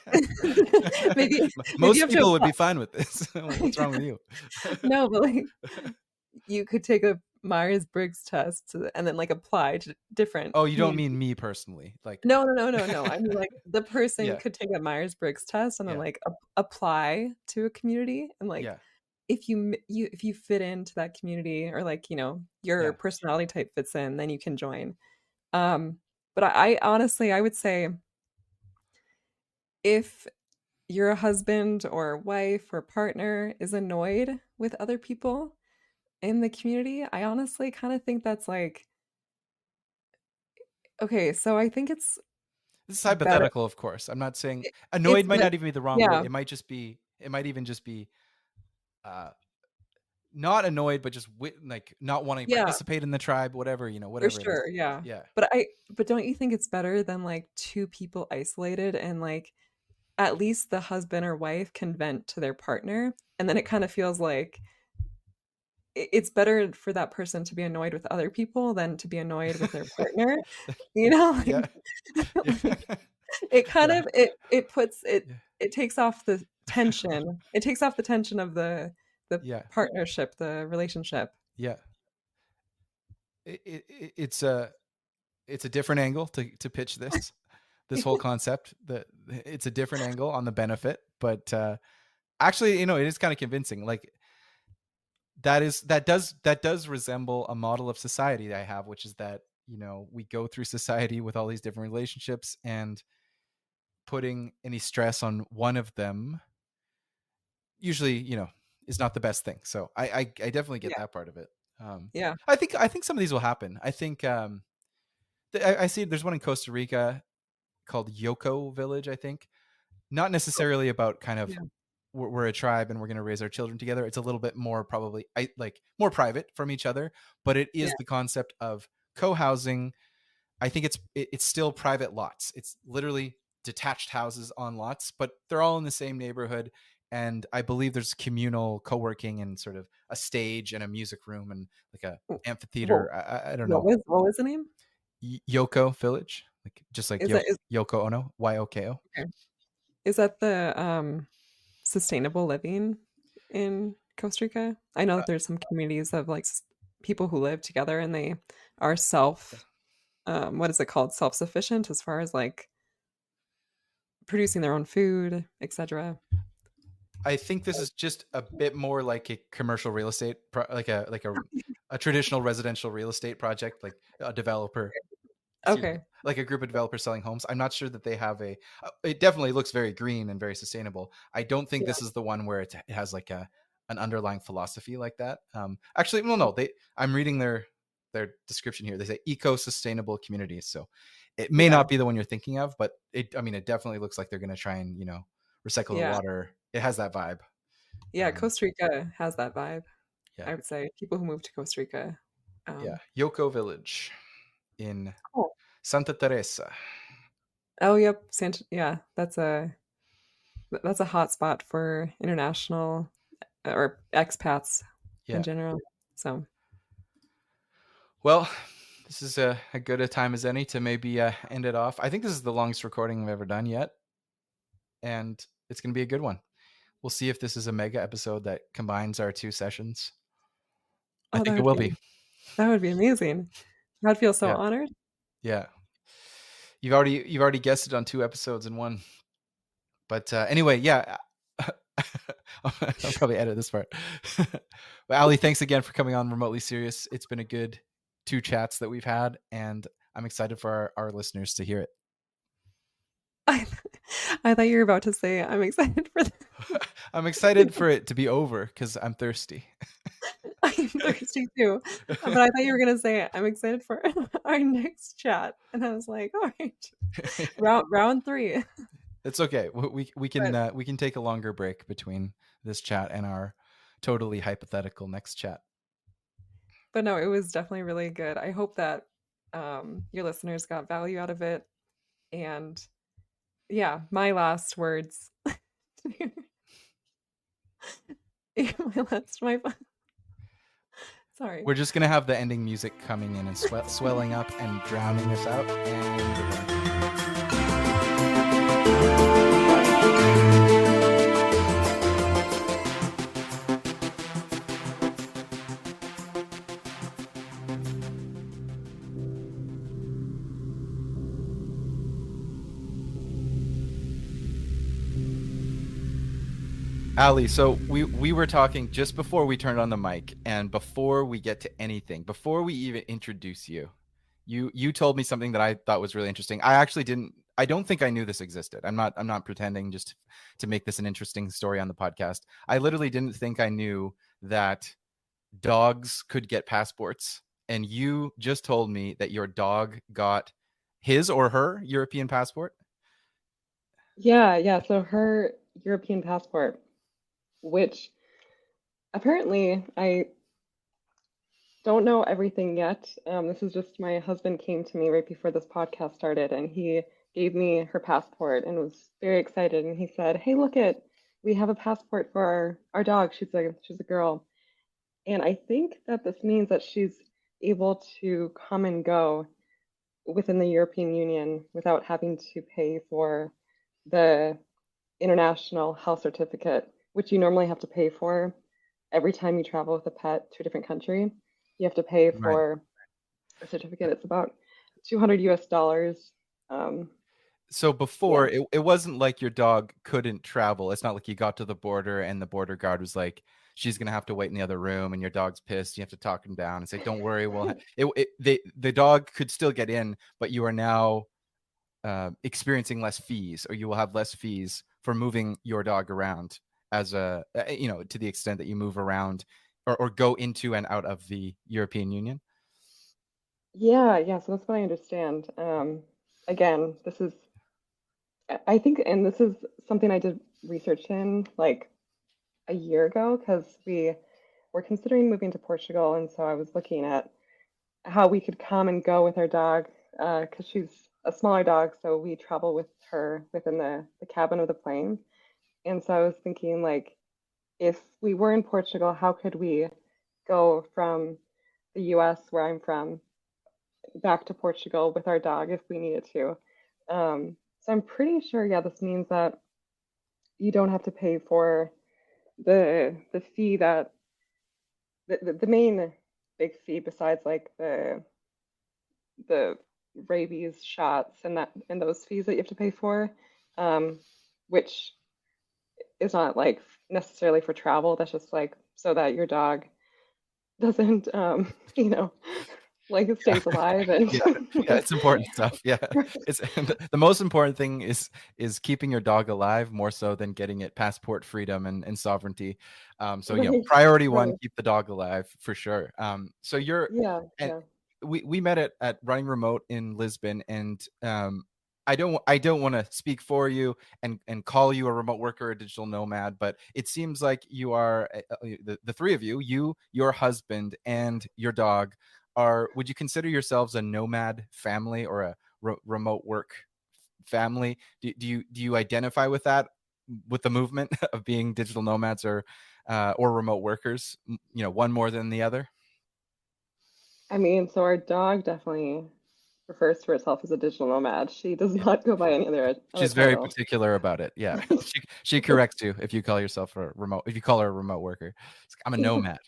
Maybe maybe you Most have to people would apply. be fine with this. What's wrong with you? No, but, like, you could take a Myers-Briggs test and then, like, apply to different Oh, you don't communities. mean me personally. Like, No, no, no, no, no. I mean, like, the person yeah, could take a Myers-Briggs test and then, yeah, like, apply to a community, and, like, yeah, if you fit into that community or, like, your yeah. personality type fits in, then you can join. But I honestly, I would say if your husband or wife or partner is annoyed with other people in the community, I honestly kind of think that's like, okay, so I think it's This is better. hypothetical, of course. I'm not saying It's annoyed might but not even be the wrong word. yeah, It might even just be uh, not annoyed, but just like not wanting to yeah, participate in the tribe, whatever, for whatever it is. sure, yeah. Yeah. But don't you think it's better than like two people isolated and like at least the husband or wife can vent to their partner, and then it kind of feels like it's better for that person to be annoyed with other people than to be annoyed with their partner, you know? Yeah. Yeah. Like, it kind Yeah. of it puts Yeah. it takes off the tension. It takes off the tension of the Yeah. partnership, the relationship. Yeah. It's a different angle to pitch this whole concept. It's a different angle on the benefit, but actually, it is kind of convincing. Like that does resemble a model of society that I have, which is that we go through society with all these different relationships, and putting any stress on one of them usually, is not the best thing. So I definitely get Yeah. that part of it. Um, Yeah. I think some of these will happen. I think I see there's one in Costa Rica called Yoko Village. I think not Oh, necessarily about kind of yeah. we're a tribe and we're going to raise our children together. It's a little bit more probably like more private from each other, but it Yeah. is the concept of co-housing. I think it's still private lots. It's literally detached houses on lots, but they're all in the same neighborhood. And I believe there's communal co-working and sort of a stage and a music room and like a Well, amphitheater. I don't know. what was the name? Yoko Village, like just like Is that is Yoko Ono, Yoko. okay. Is that the sustainable living in Costa Rica? I know that there's some communities of like people who live together and they are what is it called? Self-sufficient as far as like producing their own food, etc. I think this is just a bit more like a commercial real estate, like a traditional residential real estate project, like a developer, excuse me, Okay. like a group of developers selling homes. I'm not sure that they have a. It definitely looks very green and very sustainable. I don't think Yeah. this is the one where it has like an underlying philosophy like that. Actually, well, no, they. I'm reading their description here. They say eco-sustainable communities, so it may Yeah. not be the one you're thinking of, but I mean, it definitely looks like they're going to try and recycle the Yeah. water. It has that vibe. Yeah, Um, Costa Rica has that vibe. yeah, I would say people who move to Costa Rica. yeah. Um, Yoko Village in oh, Santa Teresa. oh, yep, Santa. Yeah, that's a hot spot for international or expats in Yeah. general. So, Well, this is a good a time as any to maybe end it off. I think this is the longest recording we've ever done yet, and it's going to be a good one. We'll see if this is a mega episode that combines our two sessions. I oh, think it will be. that would be amazing. I'd feel so Yeah, honored. yeah. You've already guessed it on two episodes in one. But anyway, yeah. I'll probably edit this part. But Ali, thanks again for coming on Remotely Serious. It's been a good two chats that we've had, and I'm excited for our listeners to hear it. I, I thought you were about to say I'm excited for the I'm excited for it to be over because I'm thirsty. I'm thirsty too. But I thought you were gonna say I'm excited for our next chat. And I was like, all right. Round three. It's okay. We But we can take a longer break between this chat and our totally hypothetical next chat. but no, it was definitely really good. I hope that your listeners got value out of it. And yeah, my last words. my sorry. We're just gonna have the ending music coming in and swelling up and drowning us out, and Ali, so we were talking just before we turned on the mic, and before we get to anything, before we even introduce you, you told me something that I thought was really interesting. I actually didn't. I don't think I knew this existed. I'm not pretending just to make this an interesting story on the podcast. I literally didn't think I knew that dogs could get passports, and you just told me that your dog got his or her European passport. Yeah, yeah. So her European passport, which apparently I don't know everything yet. This is just my husband came to me right before this podcast started, and he gave me her passport and was very excited. And he said, "Hey, look it, we have a passport for our dog. She's a girl." And I think that this means that she's able to come and go within the European Union without having to pay for the international health certificate, which you normally have to pay for every time you travel with a pet to a different country. You have to pay Right. for a certificate. It's about 200 US dollars. Um, So yeah. before it wasn't like your dog couldn't travel. It's not like you got to the border and the border guard was like, she's gonna have to wait in the other room, and your dog's pissed. You have to talk him down and say, "Don't worry, the dog could still get in, but you are now experiencing less fees, or you will have less fees for moving your dog around as a to the extent that you move around or go into and out of the European Union. Yeah, yeah, so that's what I understand. Again, this is, I think, and this is something I did research in like a year ago because we were considering moving to Portugal, and so I was looking at how we could come and go with our dog because she's a smaller dog, so we travel with her within the cabin of the plane. And so I was thinking, like, if we were in Portugal, how could we go from the US, where I'm from, back to Portugal with our dog if we needed to? So I'm pretty sure, yeah, this means that you don't have to pay for the fee that the main big fee besides like the rabies shots and that and those fees that you have to pay for, um, which is not like necessarily for travel. That's just like so that your dog doesn't, like it Yeah. stays alive and Yeah, yeah, it's important stuff. Yeah, it's the most important thing is keeping your dog alive more so than getting it passport freedom and sovereignty. So right, priority one, right. keep the dog alive for sure. So you're Yeah, and yeah. we met at Running Remote in Lisbon, and I don't want to speak for you and call you a remote worker or a digital nomad, but it seems like you are the three of you, your husband, and your dog are. Would you consider yourselves a nomad family or a remote work family? Do you identify with that, with the movement of being digital nomads or remote workers? One more than the other. I mean, so our dog definitely refers to herself as a digital nomad. She does not go by any other She's very title. particular about it. Yeah, she corrects you if you call yourself a remote. If you call her a remote worker, it's like, I'm a nomad.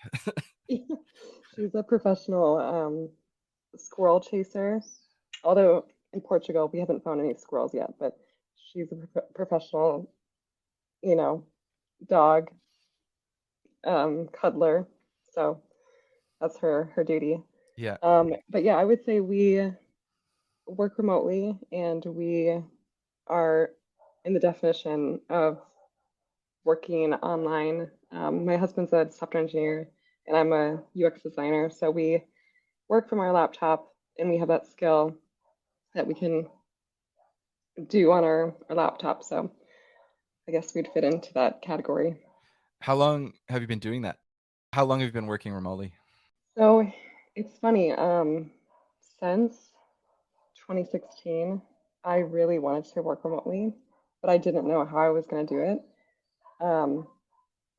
She's a professional squirrel chaser. Although in Portugal we haven't found any squirrels yet, but she's a professional, you know, dog cuddler. So that's her duty. Yeah. But yeah, I would say we work remotely and we are in the definition of working online. My husband's a software engineer and I'm a UX designer. So we work from our laptop and we have that skill that we can do on our laptop. So I guess we'd fit into that category. How long have you been doing that? How long have you been working remotely? So it's funny. Since 2016, I really wanted to work remotely, but I didn't know how I was going to do it. Um,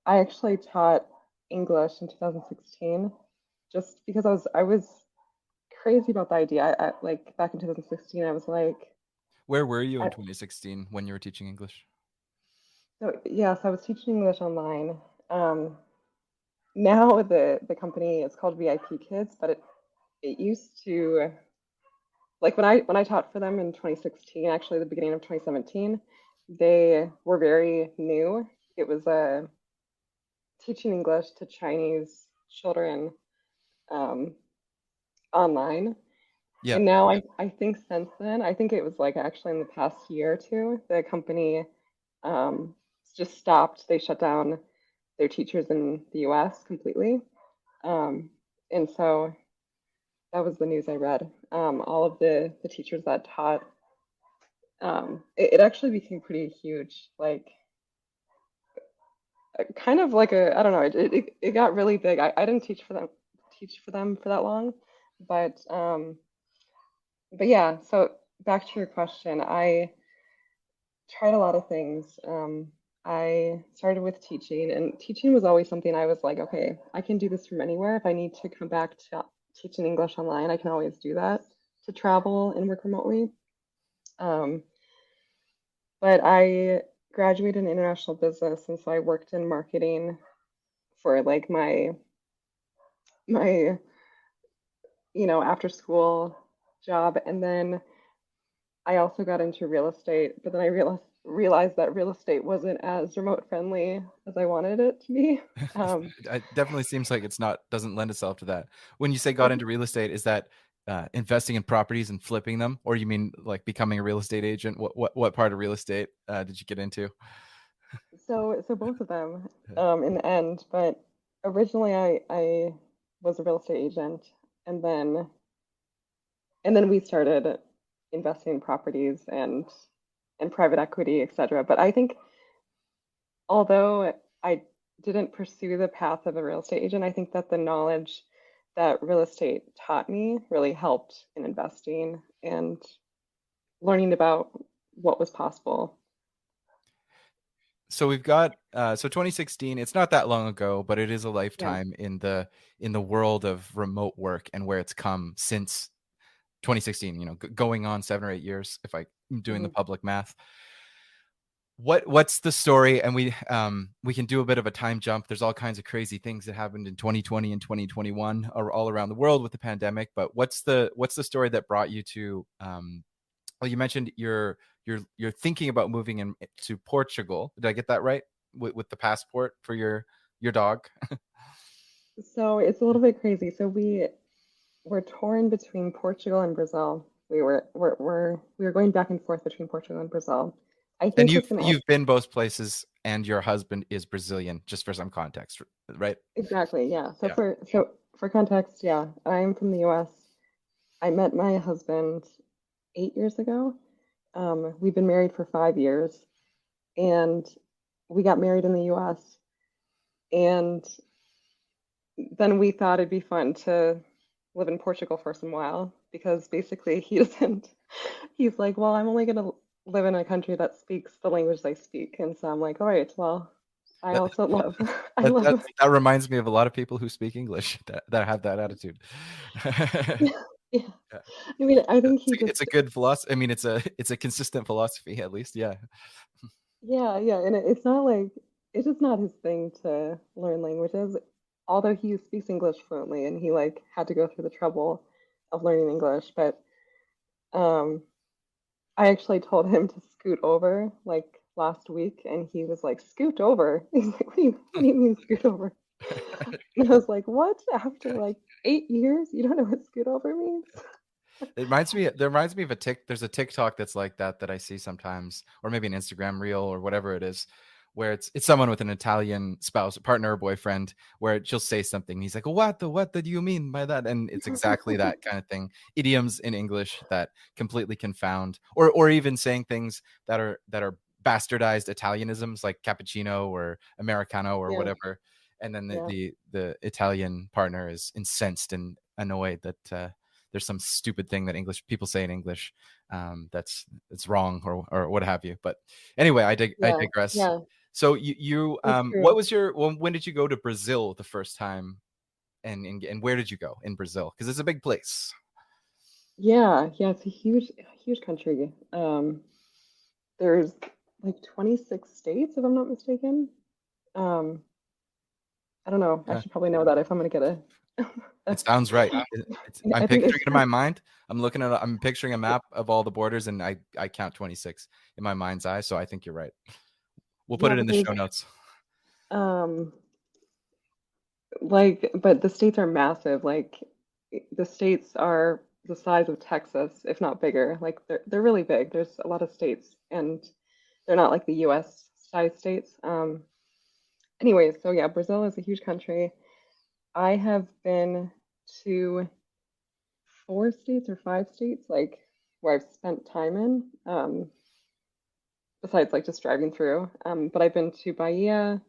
I actually taught English in 2016 just because I was crazy about the idea. Like back in 2016, I was like, Where were you in I, 2016 when you were teaching English? so yes, I was teaching English online. Um, Now the company is called VIP Kids, but it used to, like when I taught for them in 2016, actually the beginning of 2017, they were very new. It was teaching English to Chinese children um, online. Yeah. And now I think since then, I think it was like actually in the past year or two, the company um, just stopped. They shut down their teachers in the US completely. Um, and so that was the news I read. All of the teachers that taught, it actually became pretty huge, like kind of like a, I don't know, it got really big. I didn't teach for them for that long, but yeah. So back to your question, I tried a lot of things. I started with teaching, and teaching was always something I was like, okay, I can do this from anywhere. If I need to come back to teaching English online, I can always do that to travel and work remotely. Um, but I graduated in international business, and so I worked in marketing for like my after school job, and then I also got into real estate. But then I realized that real estate wasn't as remote friendly as I wanted it to be. Um, It definitely seems like it's not doesn't lend itself to that. When you say got into real estate, is that investing in properties and flipping them, or you mean like becoming a real estate agent? What part of real estate did you get into? So both of them, in the end, but originally I was a real estate agent, and then we started investing in properties and private equity, etc. But I think although I didn't pursue the path of a real estate agent, I think that the knowledge that real estate taught me really helped in investing and learning about what was possible. So we've got so 2016. It's not that long ago, but it is a Yeah. lifetime in the world of remote work and where it's come since 2016. You know, going on 7 or 8 years if I'm doing the Hmm. public math. What's the story? And we can do a bit of a time jump. There's all kinds of crazy things that happened in 2020 and 2021 all around the world with the pandemic. But what's the story that brought you to well, you mentioned you're thinking about moving to Portugal. Did I get that right? With the passport for your dog? So it's a little bit crazy. So we were torn between Portugal and Brazil. We were going back and forth between Portugal and Brazil. I And think what's going to you've been both places, and your husband is Brazilian, just for some context, right? exactly, yeah. So Yeah. for context, yeah, I'm from the US. I met my husband 8 years ago. We've been married for 5 years, and we got married in the US. And then we thought it'd be fun to live in Portugal for some while because basically he doesn't, he's like, well, I'm only going to live in a country that speaks the language they speak. And so I'm like, all right, well, I That, also love, I that that love, that reminds me of a lot of people who speak English that have that attitude. yeah. Yeah. I mean, I think he It's a just, good philosophy. I mean, it's a consistent philosophy, at least. Yeah. yeah, yeah. And it's not like, it's just not his thing to learn languages, although he speaks English fluently and he like had to go through the trouble of learning English. But um, I actually told him to scoot over like last week, and he was like, "Scoot over." He's like, what do you mean scoot over?" And I was like, "What? After like 8 years, you don't know what scoot over means?" There reminds me of there's a TikTok that's like that I see sometimes, or maybe an Instagram reel or whatever it is, where it's someone with an Italian spouse, partner, or boyfriend, where she'll say something. And he's like, what do you mean by that? And it's exactly that kind of thing. Idioms in English that completely confound, or even saying things that are bastardized Italianisms like cappuccino or Americano or Yeah, whatever. And then yeah, the Italian partner is incensed and annoyed that there's some stupid thing that English people say in English that's wrong or what have you. But anyway, I yeah, digress. yeah. So you That's what true. was your when did you go to Brazil the first time, and where did you go in Brazil? Because it's a big place. Yeah, yeah. It's a huge country. There's like 26 states, if I'm not mistaken. Um, I don't know. I Yeah, should probably know that if I'm gonna get a. it sounds right. I'm I think picturing there's. it in my mind. I'm picturing a map of all the borders, and I count 26 in my mind's eye. So I think you're right. We'll put Yeah, it in but the there's show notes. um like, but the states are massive. Like, the states are the size of Texas, if not bigger. Like, they're really big. There's a lot of states, and they're not like the U.S. size states. Anyways, so yeah, Brazil is a huge country. I have been to 4 states or 5 states, like where I've spent time in. Besides like just driving through. But I've been to Bahia,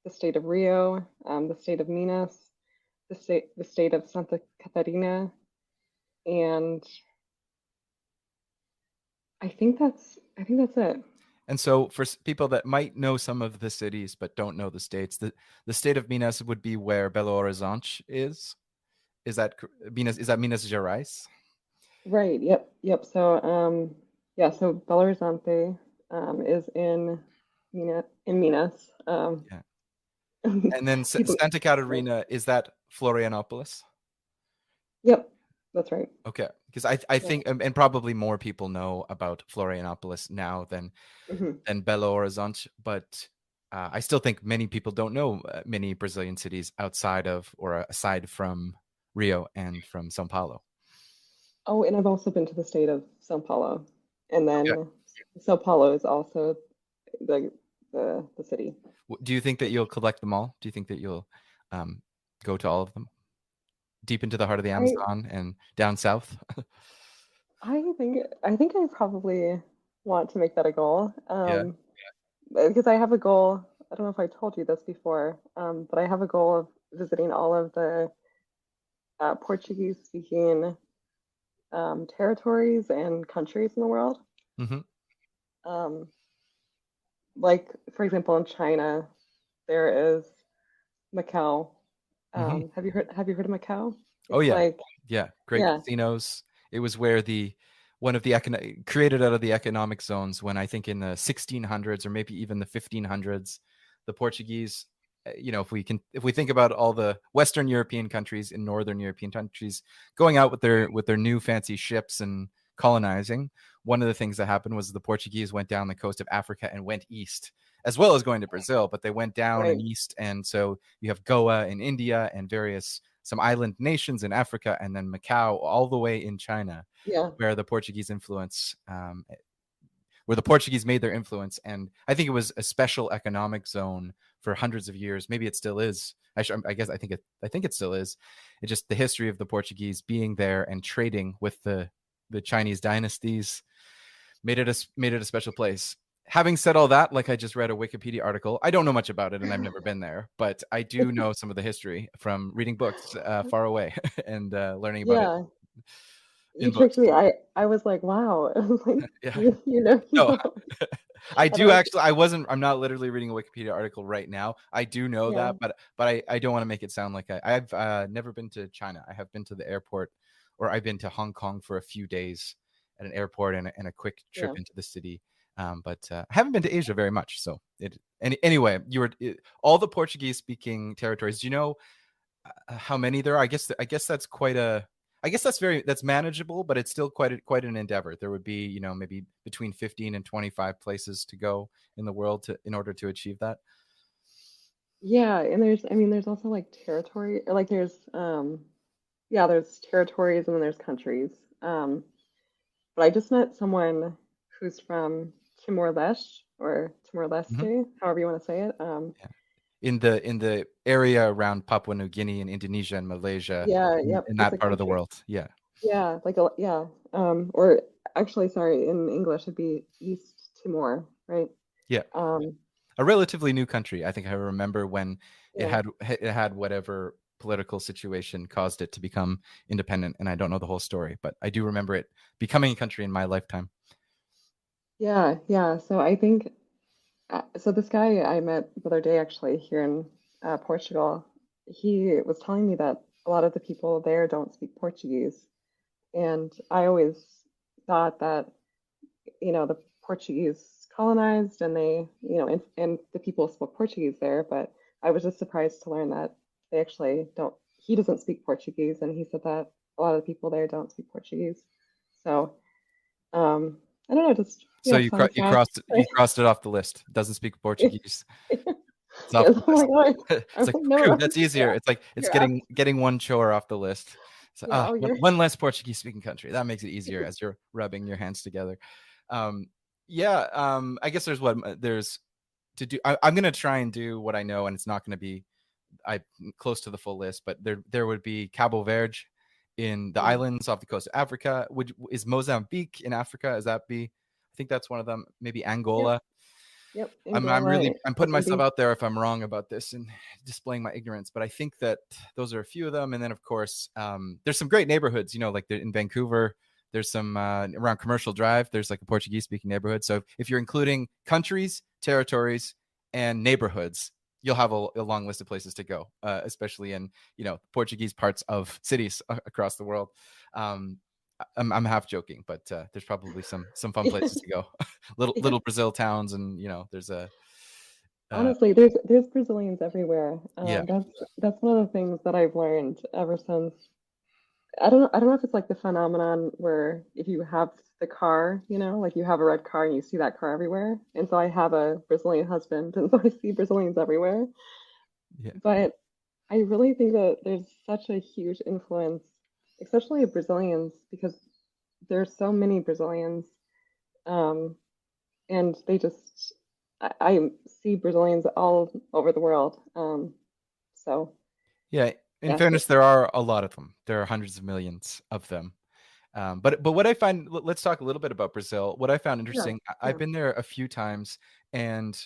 the state of Rio, the state of Minas, the state of Santa Catarina, and I think that's it. And so, for people that might know some of the cities but don't know the states, the state of Minas would be where Belo Horizonte is. Is that Minas? Is that Minas Gerais? Right. Yep. Yep. So yeah. So Belo Horizonte is in Minas. Yeah. And then People. Santa Catarina, is that Florianopolis? Yep. That's right. Okay, because I Yeah. think and probably more people know about Florianopolis now Hmm. than Belo Horizonte, but I still think many people don't know many Brazilian cities outside of or aside from Rio and from São Paulo. Oh, and I've also been to the state of Sao Paulo, and Okay. then Sao Paulo is also the the city. Do you think that you'll collect them all? Do you think that you'll um, go to all of them, deep into the heart of the I Amazon and down south? I think I probably want to make that a goal. Yeah. Because I have a goal. I don't know if I told you this before, but I have a goal of visiting all of the Portuguese-speaking territories and countries in the world. Hmm. Um, like, for example, in China, there is Macau. Hmm. Have you heard of Macau? Oh It's yeah, like, yeah. Great yeah, casinos. It was where the one of the created out of the economic zones when I think in the 1600s or maybe even the 1500s, the Portuguese. If we think about all the Western European countries and Northern European countries going out with their new fancy ships and colonizing, one of the things that happened was the Portuguese went down the coast of Africa and went east, as well as going to Brazil, but they went down and right, east, and so you have Goa in India and various some island nations in Africa, and then Macau all the way in China, yeah, where the Portuguese influence, where the Portuguese made their influence, and I think it was a special economic zone for hundreds of years. Maybe it still is. I guess I think it still is. It's just the history of the Portuguese being there and trading with the Chinese dynasties made it a special place. Having said all that, like I just read a Wikipedia article, I don't know much about it and I've never been there, but I do know some of the history from reading books far away and learning about it yeah. You in tricked books. me. I was like, wow. I was like, Yeah. you No, know. I I do don't. actually. I'm not literally reading a Wikipedia article right now. I do know Yeah, that, but I don't want to make it sound like I've never been to China. I have been to the airport, or I've been to Hong Kong for a few days at an airport and a quick trip yeah. into the city. But I haven't been to Asia very much. So anyway, all the Portuguese speaking territories. Do you know how many there are? I guess that's quite a. I guess that's manageable, but it's still quite an endeavor. There would be maybe between 15 and 25 places to go in the world to in order to achieve that. Yeah, and there's also like territory, like yeah, there's territories and then there's countries. Um, but I just met someone who's from Timor-Leste or Hmm. Timor-Leste, however you want to say it. Yeah. In the area around Papua New Guinea and Indonesia and Malaysia, Yeah, yep, in it's a that part of the country. world. Yeah, Yeah, yeah. Or actually, sorry, in English it'd be East Timor, right? yeah. Um, A relatively new country. I think I remember when yeah. it had whatever political situation caused it to become independent, and I don't know the whole story, but I do remember it becoming a country in my lifetime. Yeah, yeah. So I think so. This guy I met the other day, actually, here in Portugal, he was telling me that a lot of the people there don't speak Portuguese, and I always thought that the Portuguese colonized and and the people spoke Portuguese there, but I was just surprised to learn that they actually don't. He doesn't speak Portuguese, and he said that a lot of the people there don't speak Portuguese. So I don't know, just So fun fact. you crossed it off the list. Doesn't speak Portuguese. It's off Yes, the I'm list. like, oh, It's I'm like, like, no, phew, no, that's easier. yeah, It's like it's you're up. getting one chore off the list. So Yeah, oh, you're, one less Portuguese speaking country. That makes it easier as you're rubbing your hands together. Um, yeah. I guess there's to do. I'm gonna try and do what I know, and it's not gonna be I close to the full list, but there would be Cabo Verde in the mm, islands off the coast of Africa. Is Mozambique in Africa? Is that be? I think that's one of them. Maybe yep, Angola. yep, I'm Angola, I'm putting myself Mozambique. out there if I'm wrong about this and displaying my ignorance, but I think that those are a few of them. And then of course, there's some great neighborhoods. Like in Vancouver, there's some around Commercial Drive. There's like a Portuguese speaking neighborhood. So if you're including countries, territories, and neighborhoods, you'll have a long list of places to go, especially in Portuguese parts of cities across the world. Um, I'm half joking, but there's probably some fun places to go. Yeah. Little Brazil towns, and there's uh, Honestly, there's Brazilians everywhere. yeah, That's one of the things that I've learned ever since. I don't know if it's like the phenomenon where if you have the car, like you have a red car and you see that car everywhere. And so I have a Brazilian husband, and so I see Brazilians everywhere. yeah, But I really think that there's such a huge influence, especially of Brazilians, because there's so many Brazilians, um, and they just I see Brazilians all over the world. So Yeah, in yes, fairness, there are a lot of them. There are hundreds of millions of them. But what I find, let's talk a little bit about Brazil. What I found yeah, interesting, I've yeah. been there a few times, and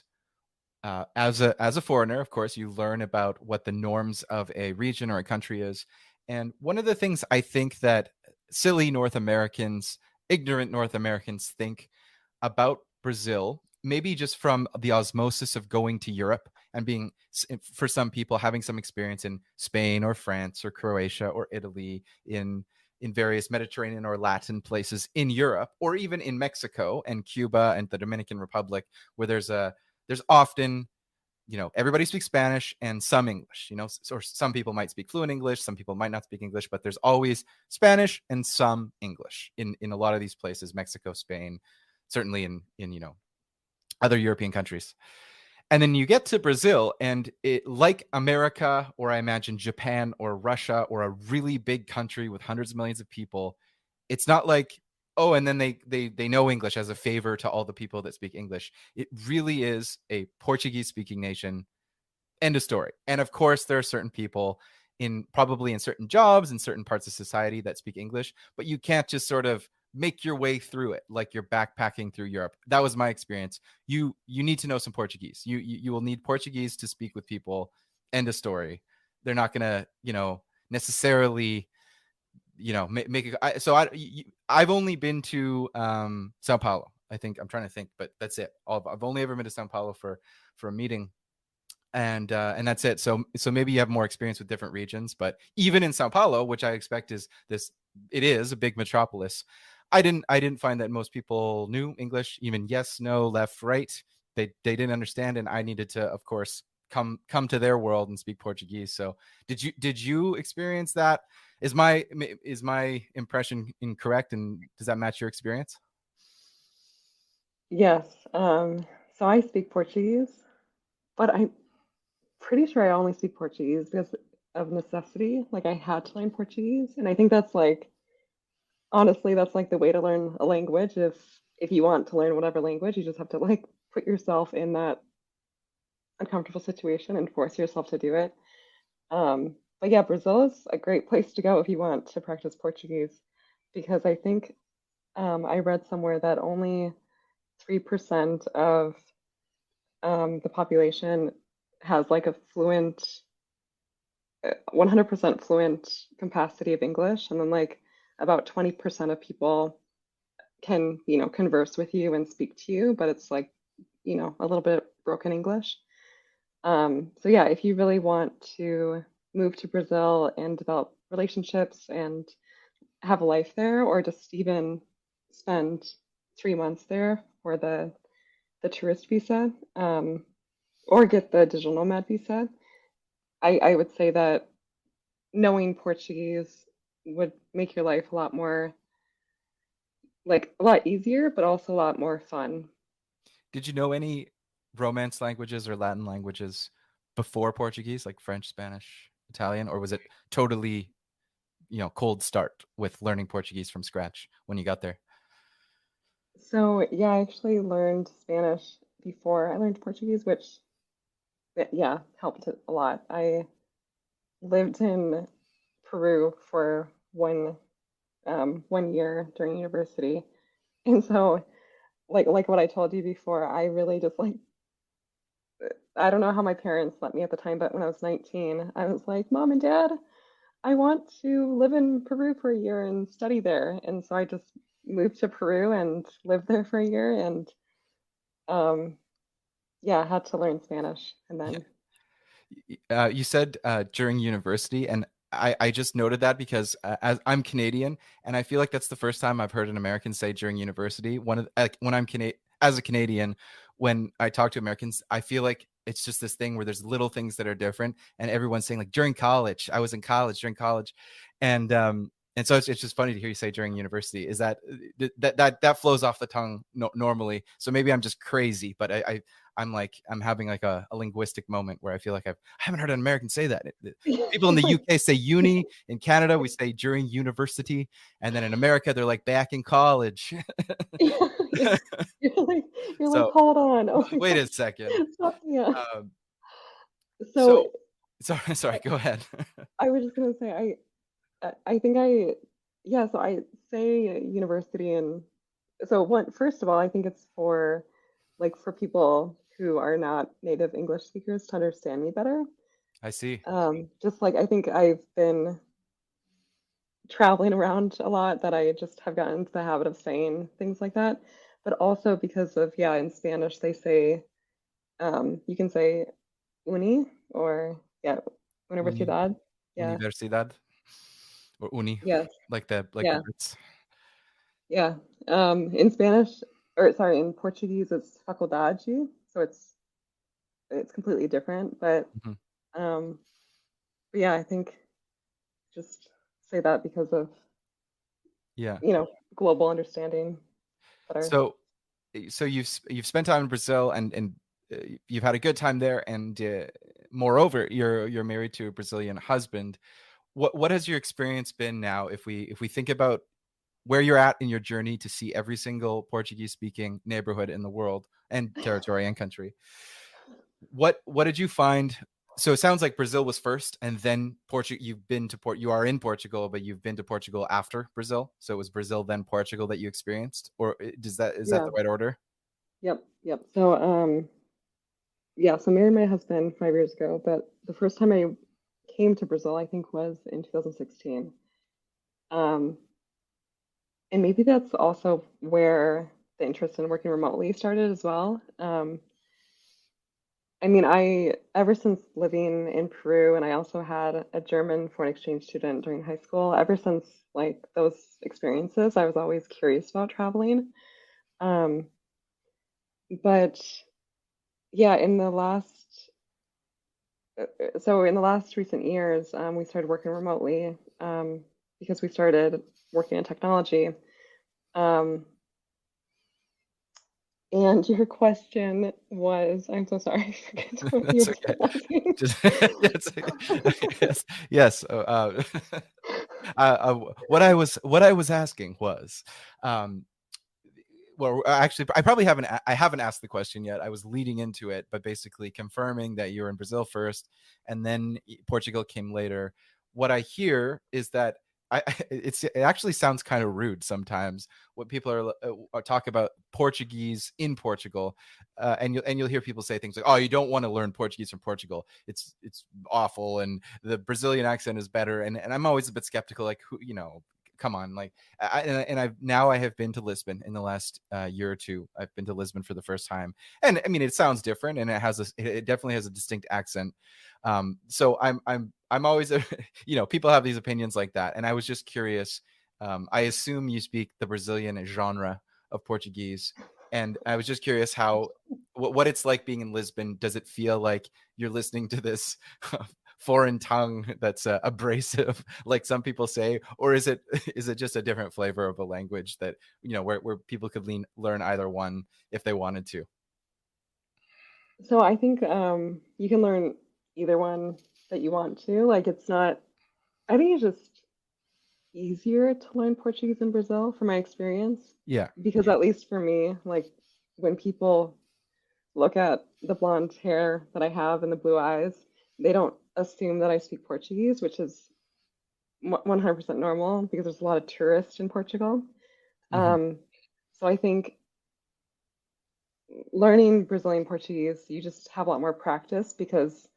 as a foreigner, of course, you learn about what the norms of a region or a country is. And one of the things I think that silly North Americans, ignorant North Americans think about Brazil, maybe just from the osmosis of going to Europe and being, for some people, having some experience in Spain or France or Croatia or Italy, in various Mediterranean or Latin places in Europe, or even in Mexico and Cuba and the Dominican Republic, where there's often, everybody speaks Spanish and some English, or some people might speak fluent English, some people might not speak English, but there's always Spanish and some English in a lot of these places, Mexico, Spain, certainly in other European countries. And then you get to Brazil, and it, like America, or I imagine Japan or Russia, or a really big country with hundreds of millions of people, it's not like, oh, and then they know English as a favor to all the people that speak English. It really is a Portuguese speaking nation. End of story. And of course, there are certain people probably in certain jobs in certain parts of society that speak English, but you can't just sort of make your way through it like you're backpacking through Europe. That was my experience. You need to know some Portuguese. You will need Portuguese to speak with people. End of story. They're not gonna, necessarily, make it. I've only been to Sao Paulo. I think I'm trying to think, but that's it. I've only ever been to Sao Paulo for a meeting, and that's it. So maybe you have more experience with different regions, but even in Sao Paulo, which I expect is this, it is a big metropolis. I didn't find that most people knew English, even yes, no, left, right. They didn't understand, and I needed to, of course, come to their world and speak Portuguese. So did you experience that? Is my impression incorrect, and does that match your experience? Yes. So I speak Portuguese, but I'm pretty sure I only speak Portuguese because of necessity. Like I had to learn Portuguese, and I think that's like honestly that's like the way to learn a language. If you want to learn whatever language, you just have to like put yourself in that uncomfortable situation and force yourself to do it. But yeah, Brazil is a great place to go if you want to practice Portuguese because I think I read somewhere that only 3% of the population has like a fluent, 100% fluent capacity of English, and then like about 20% of people can, converse with you and speak to you, but it's like, a little bit broken English. So yeah, if you really want to move to Brazil and develop relationships and have a life there, or just even spend 3 months there for the tourist visa, or get the digital nomad visa, I would say that knowing Portuguese would make your life a lot more, like a lot easier, but also a lot more fun. Did you know any Romance languages or Latin languages before Portuguese, like French, Spanish, Italian, or was it totally, cold start with learning Portuguese from scratch when you got there? So yeah, I actually learned Spanish before I learned Portuguese, which yeah, helped a lot. I lived in Peru for 1 year during university, and so like what I told you before, I really just like I don't know how my parents let me at the time, but when I was 19, I was like, Mom and Dad, I want to live in Peru for a year and study there. And so I just moved to Peru and lived there for a year and um yeah, I had to learn Spanish and Yeah. then You said during university, and I just noted that because as I'm Canadian, and I feel like that's the first time I've heard an American say during university. When I'm as a Canadian, when I talk to Americans, I feel like it's just this thing where there's little things that are different, and everyone's saying like during college, I was in college during college, and And so it's just funny to hear you say during university. Is that that flows off the tongue normally? So maybe I'm just crazy, but I'm like I'm having like a linguistic moment where I feel like I haven't heard an American say that. People in the UK say uni. In Canada, we say during university, and then in America, they're like back in college. Yeah. You're like, So hold on. Oh my wait God. a second. Stop. Yeah. Um, So so sorry. Go ahead. I was just gonna say, I think yeah, so I say university, and so one, first of all, I think it's for like for people who are not native English speakers to understand me better. I see. Just like I think I've been traveling around a lot that I just have gotten into the habit of saying things like that. But also because of, yeah, in Spanish they say you can say uni or yeah, universidad. Yeah. Universidad or uni, Yes. like the Yeah. Brits. Yeah. In Spanish, or sorry, in Portuguese it's faculdade, so it's completely different. Mhm. Um, but yeah, I think just say that because of, Yeah. you know, global understanding better. So you've spent time in Brazil and you've had a good time there, and moreover, you're married to a Brazilian husband. What has your experience been now? If we think about where you're at in your journey to see every single Portuguese speaking neighborhood in the world and territory and country, what did you find? So it sounds like Brazil was first, and then Portugal. You've been to Port. You are in Portugal, but you've been to Portugal after Brazil. So it was Brazil then Portugal that you experienced, or does that is that Yeah. the right order? Yep. Yep. So yeah, so I married my husband 5 years ago, but the first time I came to Brazil, I think was in 2016. Um, and maybe that's also where the interest in working remotely started as well. I mean, ever since living in Peru, and I also had a German foreign exchange student during high school, ever since like those experiences, I was always curious about traveling. Um, but yeah, in the last recent years, we started working remotely because we started working in technology. Um, and your question was, I'm so sorry, I forget what you That's were okay. asking. Just yes, yes, yes. What I was asking was, um, well, actually, I haven't asked the question yet. I was leading into it, but basically confirming that you're in Brazil first, and then Portugal came later. What I hear is that it actually sounds kind of rude sometimes when people are talk about Portuguese in Portugal, and you'll hear people say things like, "Oh, you don't want to learn Portuguese from Portugal. It's awful, and the Brazilian accent is better." And I'm always a bit skeptical, like who come on, like I have been to Lisbon in the last year or two. I've been to Lisbon for the first time, and I mean it sounds different, and it definitely has a distinct accent. So I'm always people have these opinions like that, and I was just curious. I assume you speak the Brazilian genre of Portuguese, and I was just curious how what it's like being in Lisbon. Does it feel like you're listening to this foreign tongue that's abrasive, like some people say, or is it just a different flavor of a language that where people could learn either one if they wanted to? So I think you can learn either one that you want to. Like it's not, I think it's just easier to learn Portuguese in Brazil from my experience. Yeah. Because at least for me, like when people look at the blonde hair that I have and the blue eyes, they don't assume that I speak Portuguese, which is 100% normal because there's a lot of tourists in Portugal. Hmm. Um, so I think learning Brazilian Portuguese, you just have a lot more practice because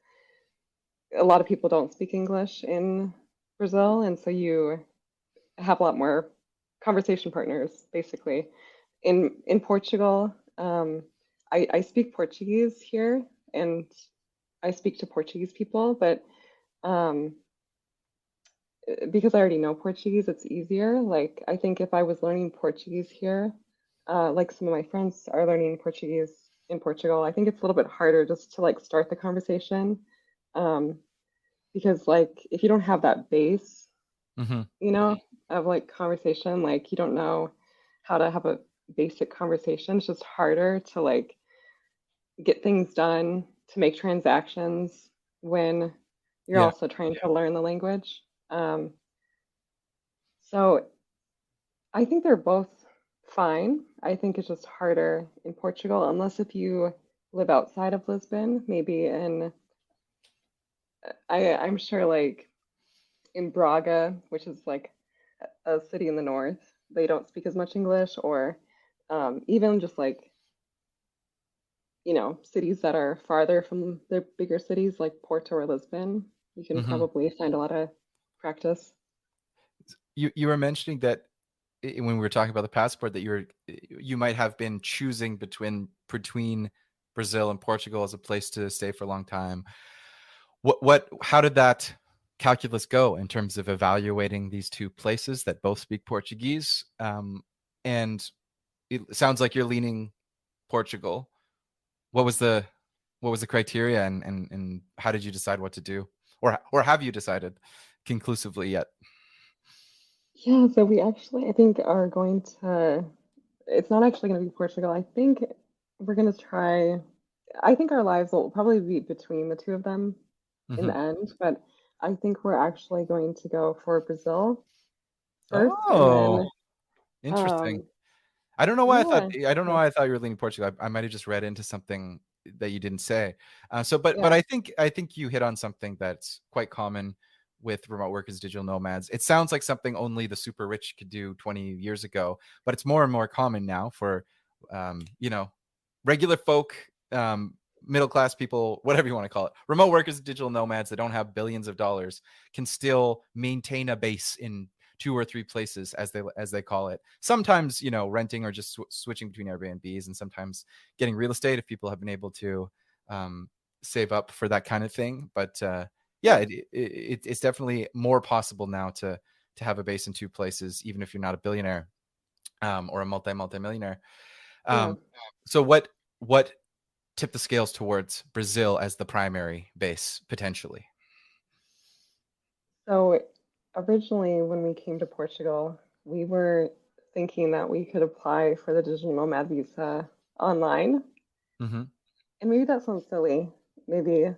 a lot of people don't speak English in Brazil, and so you have a lot more conversation partners, basically. In Portugal, I speak Portuguese here, and I speak to Portuguese people, but um, because I already know Portuguese, it's easier. Like I think if I was learning Portuguese here, like some of my friends are learning Portuguese in Portugal, I think it's a little bit harder just to like start the conversation. Um, because like if you don't have that base, Mm-hmm. you know, of like conversation. Like you don't know how to have a basic conversation. It's just harder to like get things done, to make transactions when you're Yeah. also trying to learn the language. So I think they're both fine. I think it's just harder in Portugal, unless if you live outside of Lisbon, maybe in I'm sure like in Braga, which is like a city in the north, they don't speak as much English, or even just like, cities that are farther from the bigger cities like Porto or Lisbon, you can Mm-hmm. probably find a lot of practice. You were mentioning that when we were talking about the passport that you might have been choosing between Brazil and Portugal as a place to stay for a long time. How did that calculus go in terms of evaluating these two places that both speak Portuguese? And it sounds like you're leaning Portugal. What was the criteria, and how did you decide what to do, or have you decided conclusively yet? Yeah, so we actually, I think, are going to, it's not actually going to be Portugal. I think we're going to try, I think our lives will probably be between the two of them in Mm-hmm. the end, but I think we're actually going to go for Brazil first, and Oh, then, interesting. um, yeah, I don't know yeah, why I thought you were leaning Portugal. I might have just read into something that you didn't say. But yeah, I think you hit on something that's quite common with remote workers, digital nomads. It sounds like something only the super rich could do 20 years ago, but it's more and more common now for, you know, regular folk, middle class people, whatever you want to call it. Remote workers, digital nomads that don't have billions of dollars can still maintain a base in two or three places, as they call it. Sometimes, renting or just switching between Airbnbs, and sometimes getting real estate if people have been able to, um, save up for that kind of thing. But yeah, yeah, it's definitely more possible now to have a base in two places, even if you're not a billionaire, or a multi-millionaire. yeah. Um, so what tipped the scales towards Brazil as the primary base potentially? So originally, when we came to Portugal, we were thinking that we could apply for the digital nomad visa online. Mm-hmm. And maybe that sounds silly. Maybe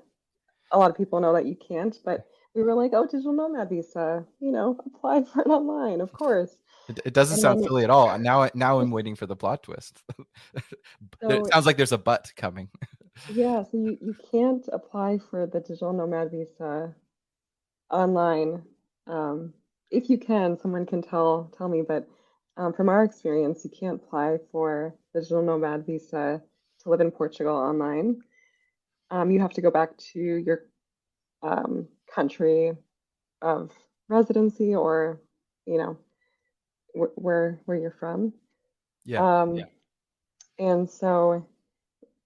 a lot of people know that you can't, but we were like, oh, digital nomad visa, apply for it online, of course. It doesn't And sound then, silly at all. Now I'm waiting for the plot twist. It so sounds like there's a but coming. yeah, so you can't apply for the digital nomad visa online. Um, if you can, someone can tell me, but from our experience, you can't apply for the digital nomad visa to live in Portugal online. You have to go back to your country of residency, or you know where you're from. Yeah. Yeah. And so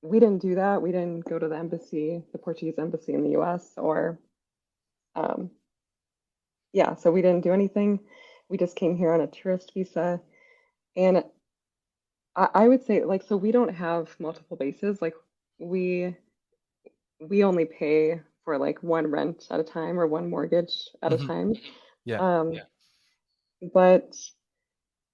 we didn't do that. We didn't go to the embassy, the Portuguese embassy in the US, or um, yeah, so we didn't do anything. We just came here on a tourist visa. And I would say, like, so we don't have multiple bases. Like, we we only pay for like one rent at a time, or one mortgage at a Hmm. time. Yeah. Yeah. But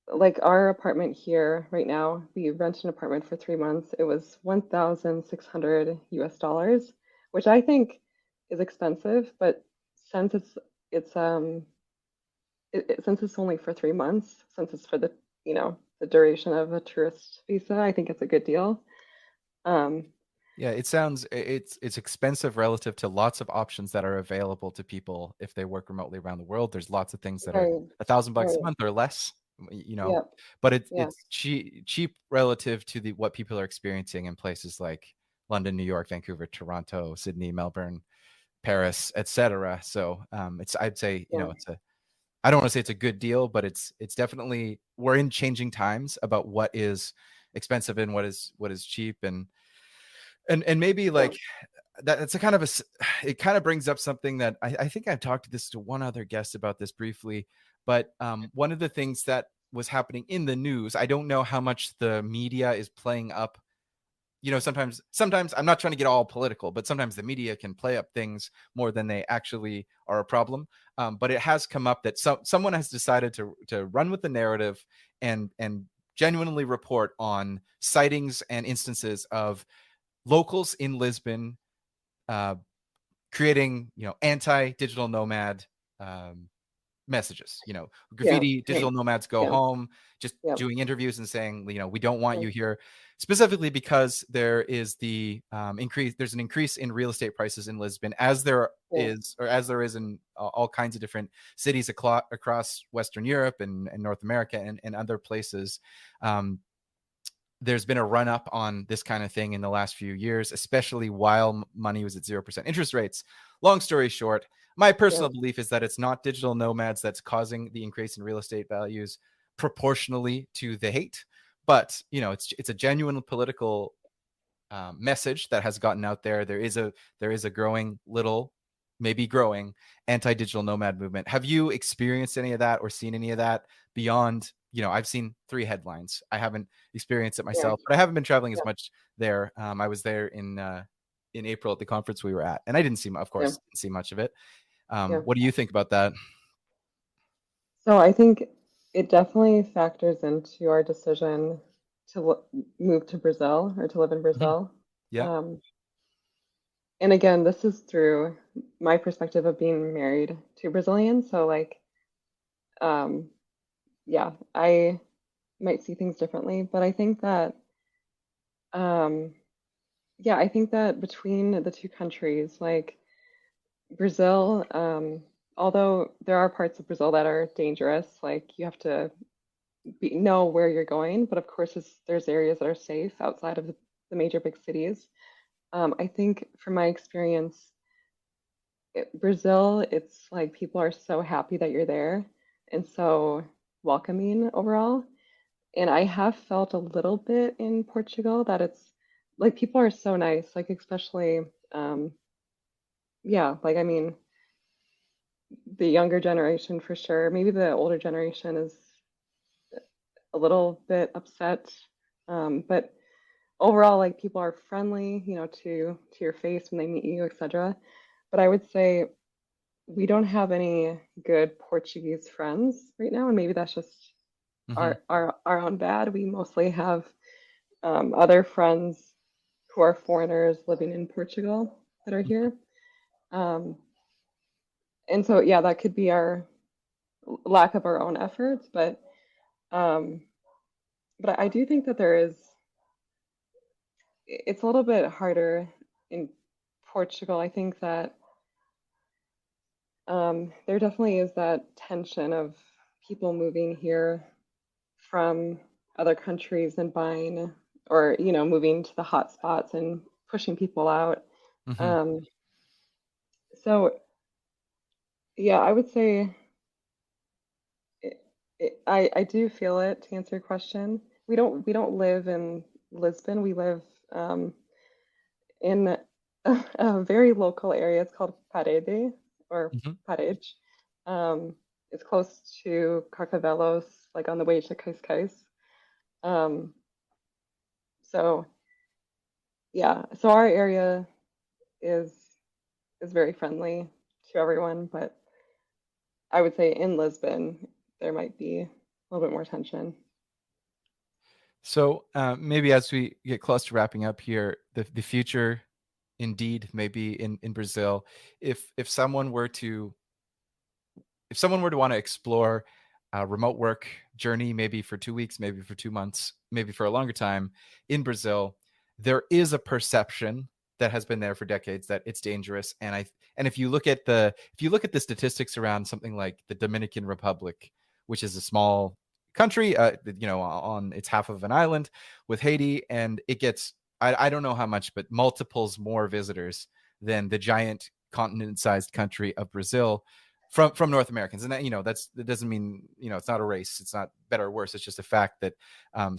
like our apartment here right now, we rented an apartment for 3 months. It was 1,600 US dollars, which I think is expensive, but since since it's only for 3 months, since it's for the duration of a tourist visa, I think it's a good deal. Um, Yeah, it sounds it's expensive relative to lots of options that are available to people if they work remotely around the world. There's lots of things that are right, $1,000 a right, month or less, you know, yep, but it's yeah, it's cheap relative to the what people are experiencing in places like London, New York, Vancouver, Toronto, Sydney, Melbourne, Paris, etc. So I'd say, yeah, I don't want to say it's a good deal, but it's definitely, we're in changing times about what is expensive and what is cheap, and maybe yeah, like that's a kind of it kind of brings up something that I think I've talked to this to one other guest about this briefly, but one of the things that was happening in the news, I don't know how much the media is playing up sometimes I'm not trying to get all political, but sometimes the media can play up things more than they actually are a problem. But it has come up that someone has decided to run with the narrative and genuinely report on sightings and instances of locals in Lisbon uh, creating, anti-digital nomad um, messages. Yeah. Graffiti, Right. digital nomads go Yeah. home, just Yeah. doing interviews and saying, we don't want Yeah. you here, specifically because there is there's an increase in real estate prices in Lisbon, as Yeah. there is in all kinds of different cities across Western Europe and North America and other places. Um, there's been a run up on this kind of thing in the last few years, especially while money was at 0% interest rates. Long story short, my Yeah. personal belief is that it's not digital nomads that's causing the increase in real estate values proportionally to the hate, but it's a genuine political message that has gotten out there. There is a maybe growing anti-digital nomad movement. Have you experienced any of that or seen any of that beyond? I've seen 3 headlines. I haven't experienced it Yeah. myself, but I haven't been traveling as Yeah. much there. I was there in April at the conference we were at, and I didn't see, of Yeah. course, didn't see much of it. Yeah. What do you think about that? So I think it definitely factors into our decision to move to Brazil or to live in Mhm. Brazil. Yeah. Um, and again, this is through my perspective of being married to Brazilians. So like, um, yeah, I might see things differently, but I think that, um, yeah, I think that between the two countries, like Brazil, although there are parts of Brazil that are dangerous, like you have to know where you're going, but of course, there's areas that are safe outside of the major big cities. I think from my experience, Brazil, it's like people are so happy that you're there and so welcoming overall. And I have felt a little bit in Portugal that it's like people are so nice, like especially, um, yeah, like I mean, the younger generation for sure. Maybe the older generation is a little bit upset, but overall, like people are friendly, to your face when they meet you, etc. But I would say we don't have any good Portuguese friends right now, and maybe that's just Hmm. our own bad. We mostly have other friends who are foreigners living in Portugal that are here. Um, and so, yeah, that could be our lack of our own efforts, um, but I do think that it's a little bit harder in Portugal. I think that there definitely is that tension of people moving here from other countries and buying, or moving to the hot spots and pushing people out. Hmm. Um, so yeah, I would say I do feel it, to answer your question. We don't live in Lisbon. We live um, in a very local area. It's called Parede or Hmm. Parede. Um, it's close to Carcavelos, like on the way to Cascais. Um, so yeah, so our area is is very friendly to everyone, but I would say in Lisbon there might be a little bit more tension. So maybe as we get close to wrapping up here, the future indeed maybe in Brazil. If someone were to want to explore a remote work journey, maybe for 2 weeks, maybe for 2 months, maybe for a longer time in Brazil, there is a perception that has been there for decades that it's dangerous. And if you look at the statistics around something like the Dominican Republic, which is a small country, on it's half of an island with Haiti, and it gets I don't know how much, but multiples more visitors than the giant continent-sized country of Brazil from North Americans. And that doesn't mean it's not a race. It's not better or worse. It's just a fact that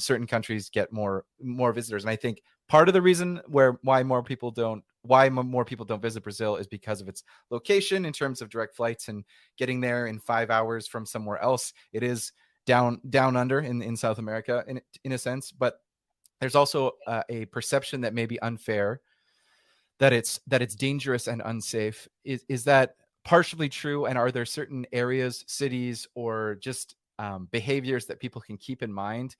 certain countries get more visitors. And I think part of the reason why more people don't visit Brazil is because of its location in terms of direct flights and getting there in 5 hours from somewhere else. It is down under in South America in a sense, but there's also a perception that may be unfair, that it's dangerous and unsafe. Is that partially true? And are there certain areas, cities, or just behaviors that people can keep in mind,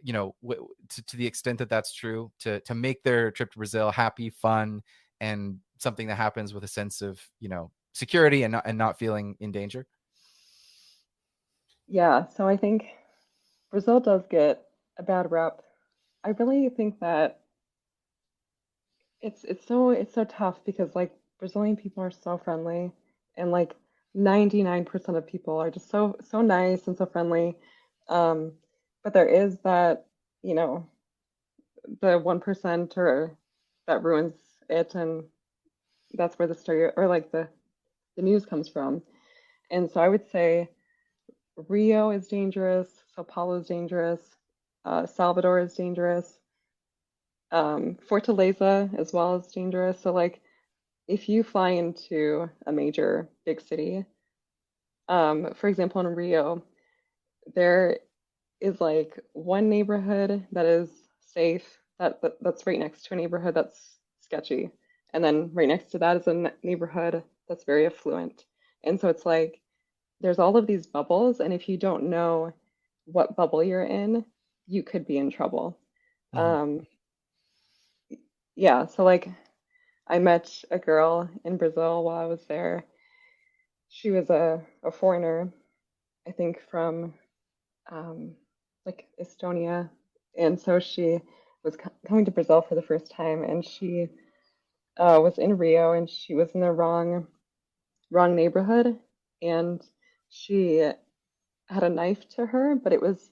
to the extent that that's true, to make their trip to Brazil happy, fun, and something that happens with a sense of security and not feeling in danger? Yeah, so I think Brazil does get a bad rep. I really think that it's so tough because like Brazilian people are so friendly and like 99% of people are just so nice and so friendly. Um, but there is that, you know, the 1% or that ruins it, and that's where the story or like the news comes from. And so I would say Rio is dangerous, Sao Paulo is dangerous, Salvador is dangerous, Fortaleza as well is dangerous. So like if you fly into a major big city, for example, in Rio, there is like one neighborhood that is safe, that's right next to a neighborhood that's sketchy, and then right next to that is a neighborhood that's very affluent. And so it's like there's all of these bubbles, and if you don't know what bubble you're in, you could be in trouble. Mhm. Um, yeah, so like I met a girl in Brazil while I was there. She was a foreigner, I think from um, like Estonia, and so she was coming to Brazil for the first time, and she was in Rio, and she was in the wrong neighborhood, and she had a knife to her, but it was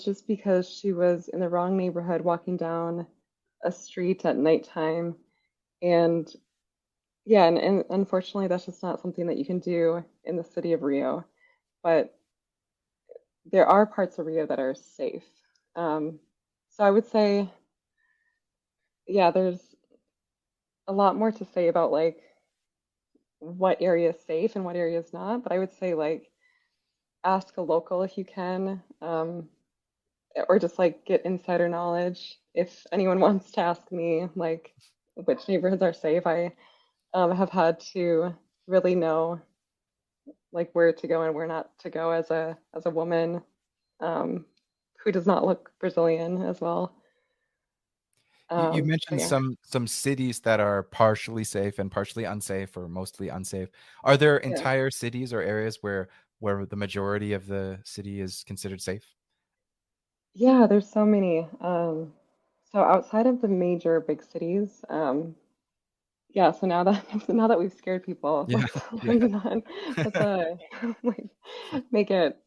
just because she was in the wrong neighborhood, walking down a street at nighttime, and yeah, and unfortunately, that's just not something that you can do in the city of Rio. But there are parts of Rio that are safe. Um, so I would say, yeah, there's a lot more to say about like what area is safe and what area is not. But I would say like ask a local if you can, or just like get insider knowledge. If anyone wants to ask me like which neighborhoods are safe, I have had to really know like where to go and where not to go as a woman um, who does not look Brazilian as well. You So mentioned yeah, some cities that are partially safe and partially unsafe, or mostly unsafe. Are there yeah, entire cities or areas where the majority of the city is considered safe? yeah. There's so many. So outside of the major big cities, yeah. So now that now that we've scared people, Yeah, let's yeah. let's not let's like make it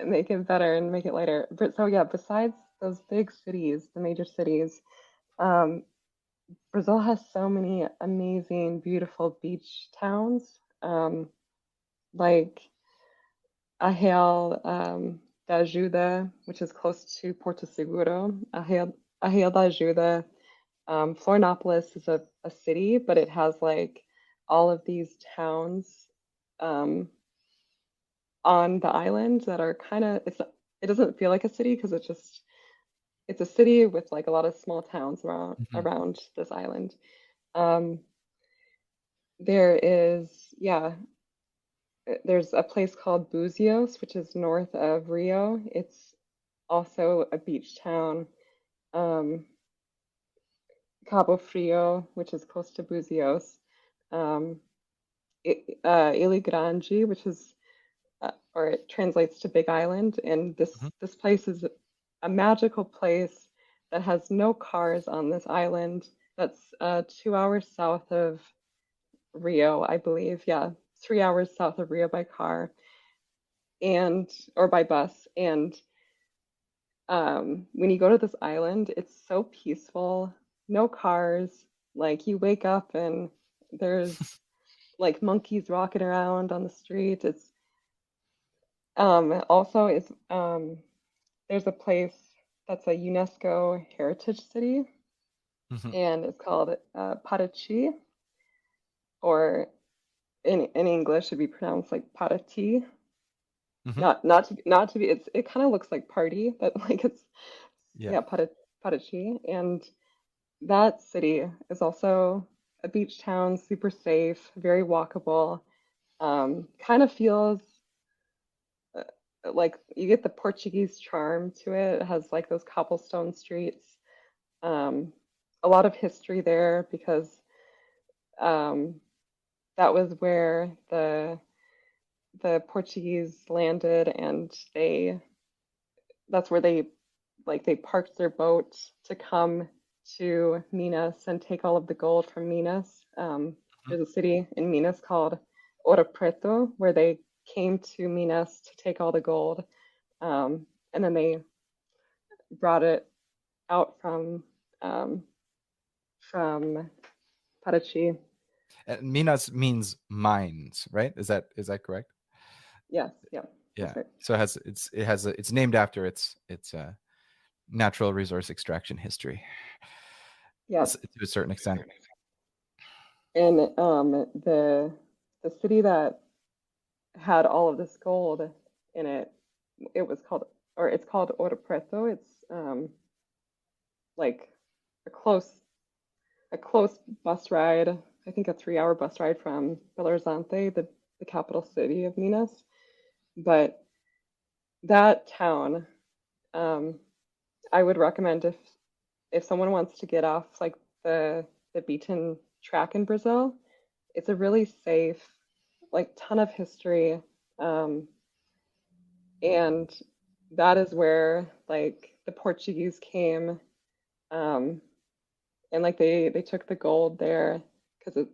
make it better and make it lighter. But so yeah, besides those big cities, the major cities, um, Brazil has so many amazing, beautiful beach towns. Like Arraial da Ajuda, which is close to Porto Seguro. Arraial da Ajuda. Florianopolis is a city, but it has like all of these towns um, on the island that are kind of it doesn't feel like a city because it's a city with like a lot of small towns Mhm. around this island. Um, there is yeah, there's a place called Buzios, which is north of Rio. It's also a beach town. Um, Cabo Frio, which is close to Buzios. Um, Ilha Grande, which is, or it translates to Big Island, and Mhm. this place is a magical place that has no cars on this island. That's 2 hours south of Rio, I believe. Yeah, 3 hours south of Rio by car and or by bus. And when you go to this island, it's so peaceful, no cars. Like you wake up and there's like monkeys rocking around on the street. It's also it's there's a place that's a UNESCO heritage city, Mhm. and it's called Paraty, or in English it'd be pronounced like Paraty. Mhm. Not to be. It kind of looks like party, but like it's Yeah. yeah, Paraty. Parachi, and that city is also a beach town, super safe, very walkable. Kind of feels uh, like you get the Portuguese charm to it. It has like those cobblestone streets. Um, a lot of history there because um, that was where the Portuguese landed, and that's where they parked their boat to come to Minas and take all of the gold from Minas. There's a city in Minas called Ouro Preto where they came to Minas to take all the gold, and then they brought it out um, from Parachi. Minas means mines, right? Is that correct? Yes, yeah, Yeah. that's right. So it's named after its natural resource extraction history Yeah, to a certain extent. and the city that had all of this gold in it, it's called Ouro Preto. It's like a close a close bus ride. I think a 3 hour bus ride from Belo Horizonte, the capital city of Minas. But that town, um, I would recommend if someone wants to get off like the beaten track in Brazil. It's a really safe, like ton of history, um, and that is where like the Portuguese came, um, and like they took the gold there because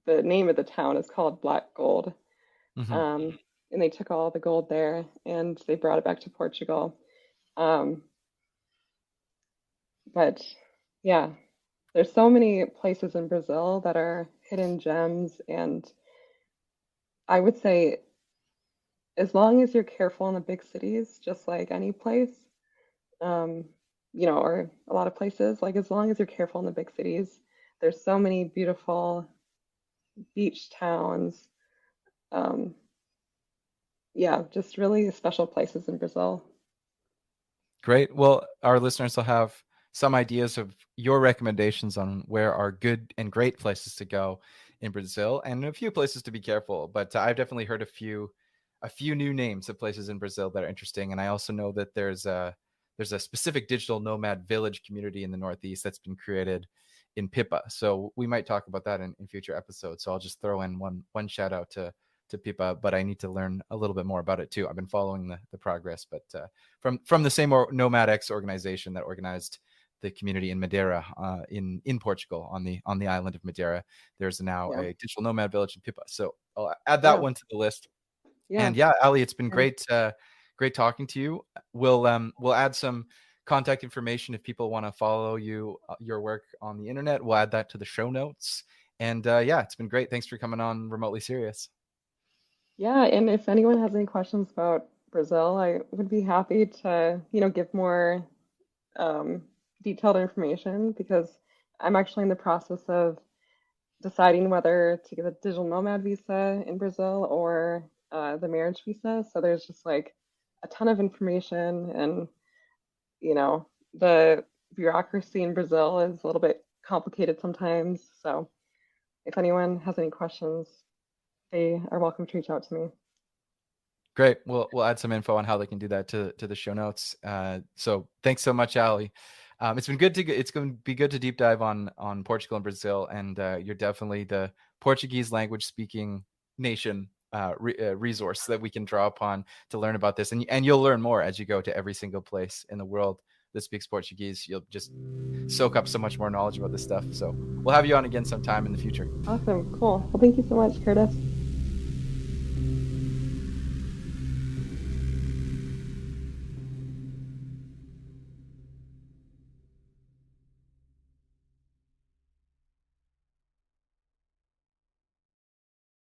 the name of the town is called Black Gold, Hmm. um, and they took all the gold there and they brought it back to Portugal. Um, but yeah, there's so many places in Brazil that are hidden gems, and I would say as long as you're careful in the big cities, just like any place, um, or a lot of places, like as long as you're careful in the big cities, there's so many beautiful beach towns. Um, yeah, just really special places in Brazil. Great. Well, our listeners will have some ideas of your recommendations on where are good and great places to go in Brazil, and a few places to be careful. But I've definitely heard a few new names of places in Brazil that are interesting, and I also know that there's a specific digital nomad village community in the Northeast that's been created in Pipa. So we might talk about that in future episodes. So I'll just throw in one shout out to Pipa, but I need to learn a little bit more about it too. I've been following the progress, but from the same Nomadex organization that organized the community in Madeira, in Portugal, on the island of Madeira. There's now Yeah, a digital nomad village in Pipa, so I'll add that yeah, one to the list. yeah, And yeah, Ali, it's been yeah. great talking to you. We'll add some contact information if people want to follow your work on the internet. We'll add that to the show notes. And yeah, it's been great. Thanks for coming on Remotely Serious. Yeah, and if anyone has any questions about Brazil, I would be happy to, give more um, detailed information because I'm actually in the process of deciding whether to get a digital nomad visa in Brazil or the marriage visa. So there's just like a ton of information, and the bureaucracy in Brazil is a little bit complicated sometimes. So if anyone has any questions, they are welcome to reach out to me. Great. We'll add some info on how they can do that to the show notes. So thanks so much, Ali. It's going to be good to deep dive on Portugal and Brazil, and you're definitely the Portuguese language speaking nation resource that we can draw upon to learn about this, and you'll learn more as you go to every single place in the world that speaks Portuguese. You'll just soak up so much more knowledge about this stuff. So we'll have you on again sometime in the future. Awesome. Cool. Well, thank you so much, Curtis.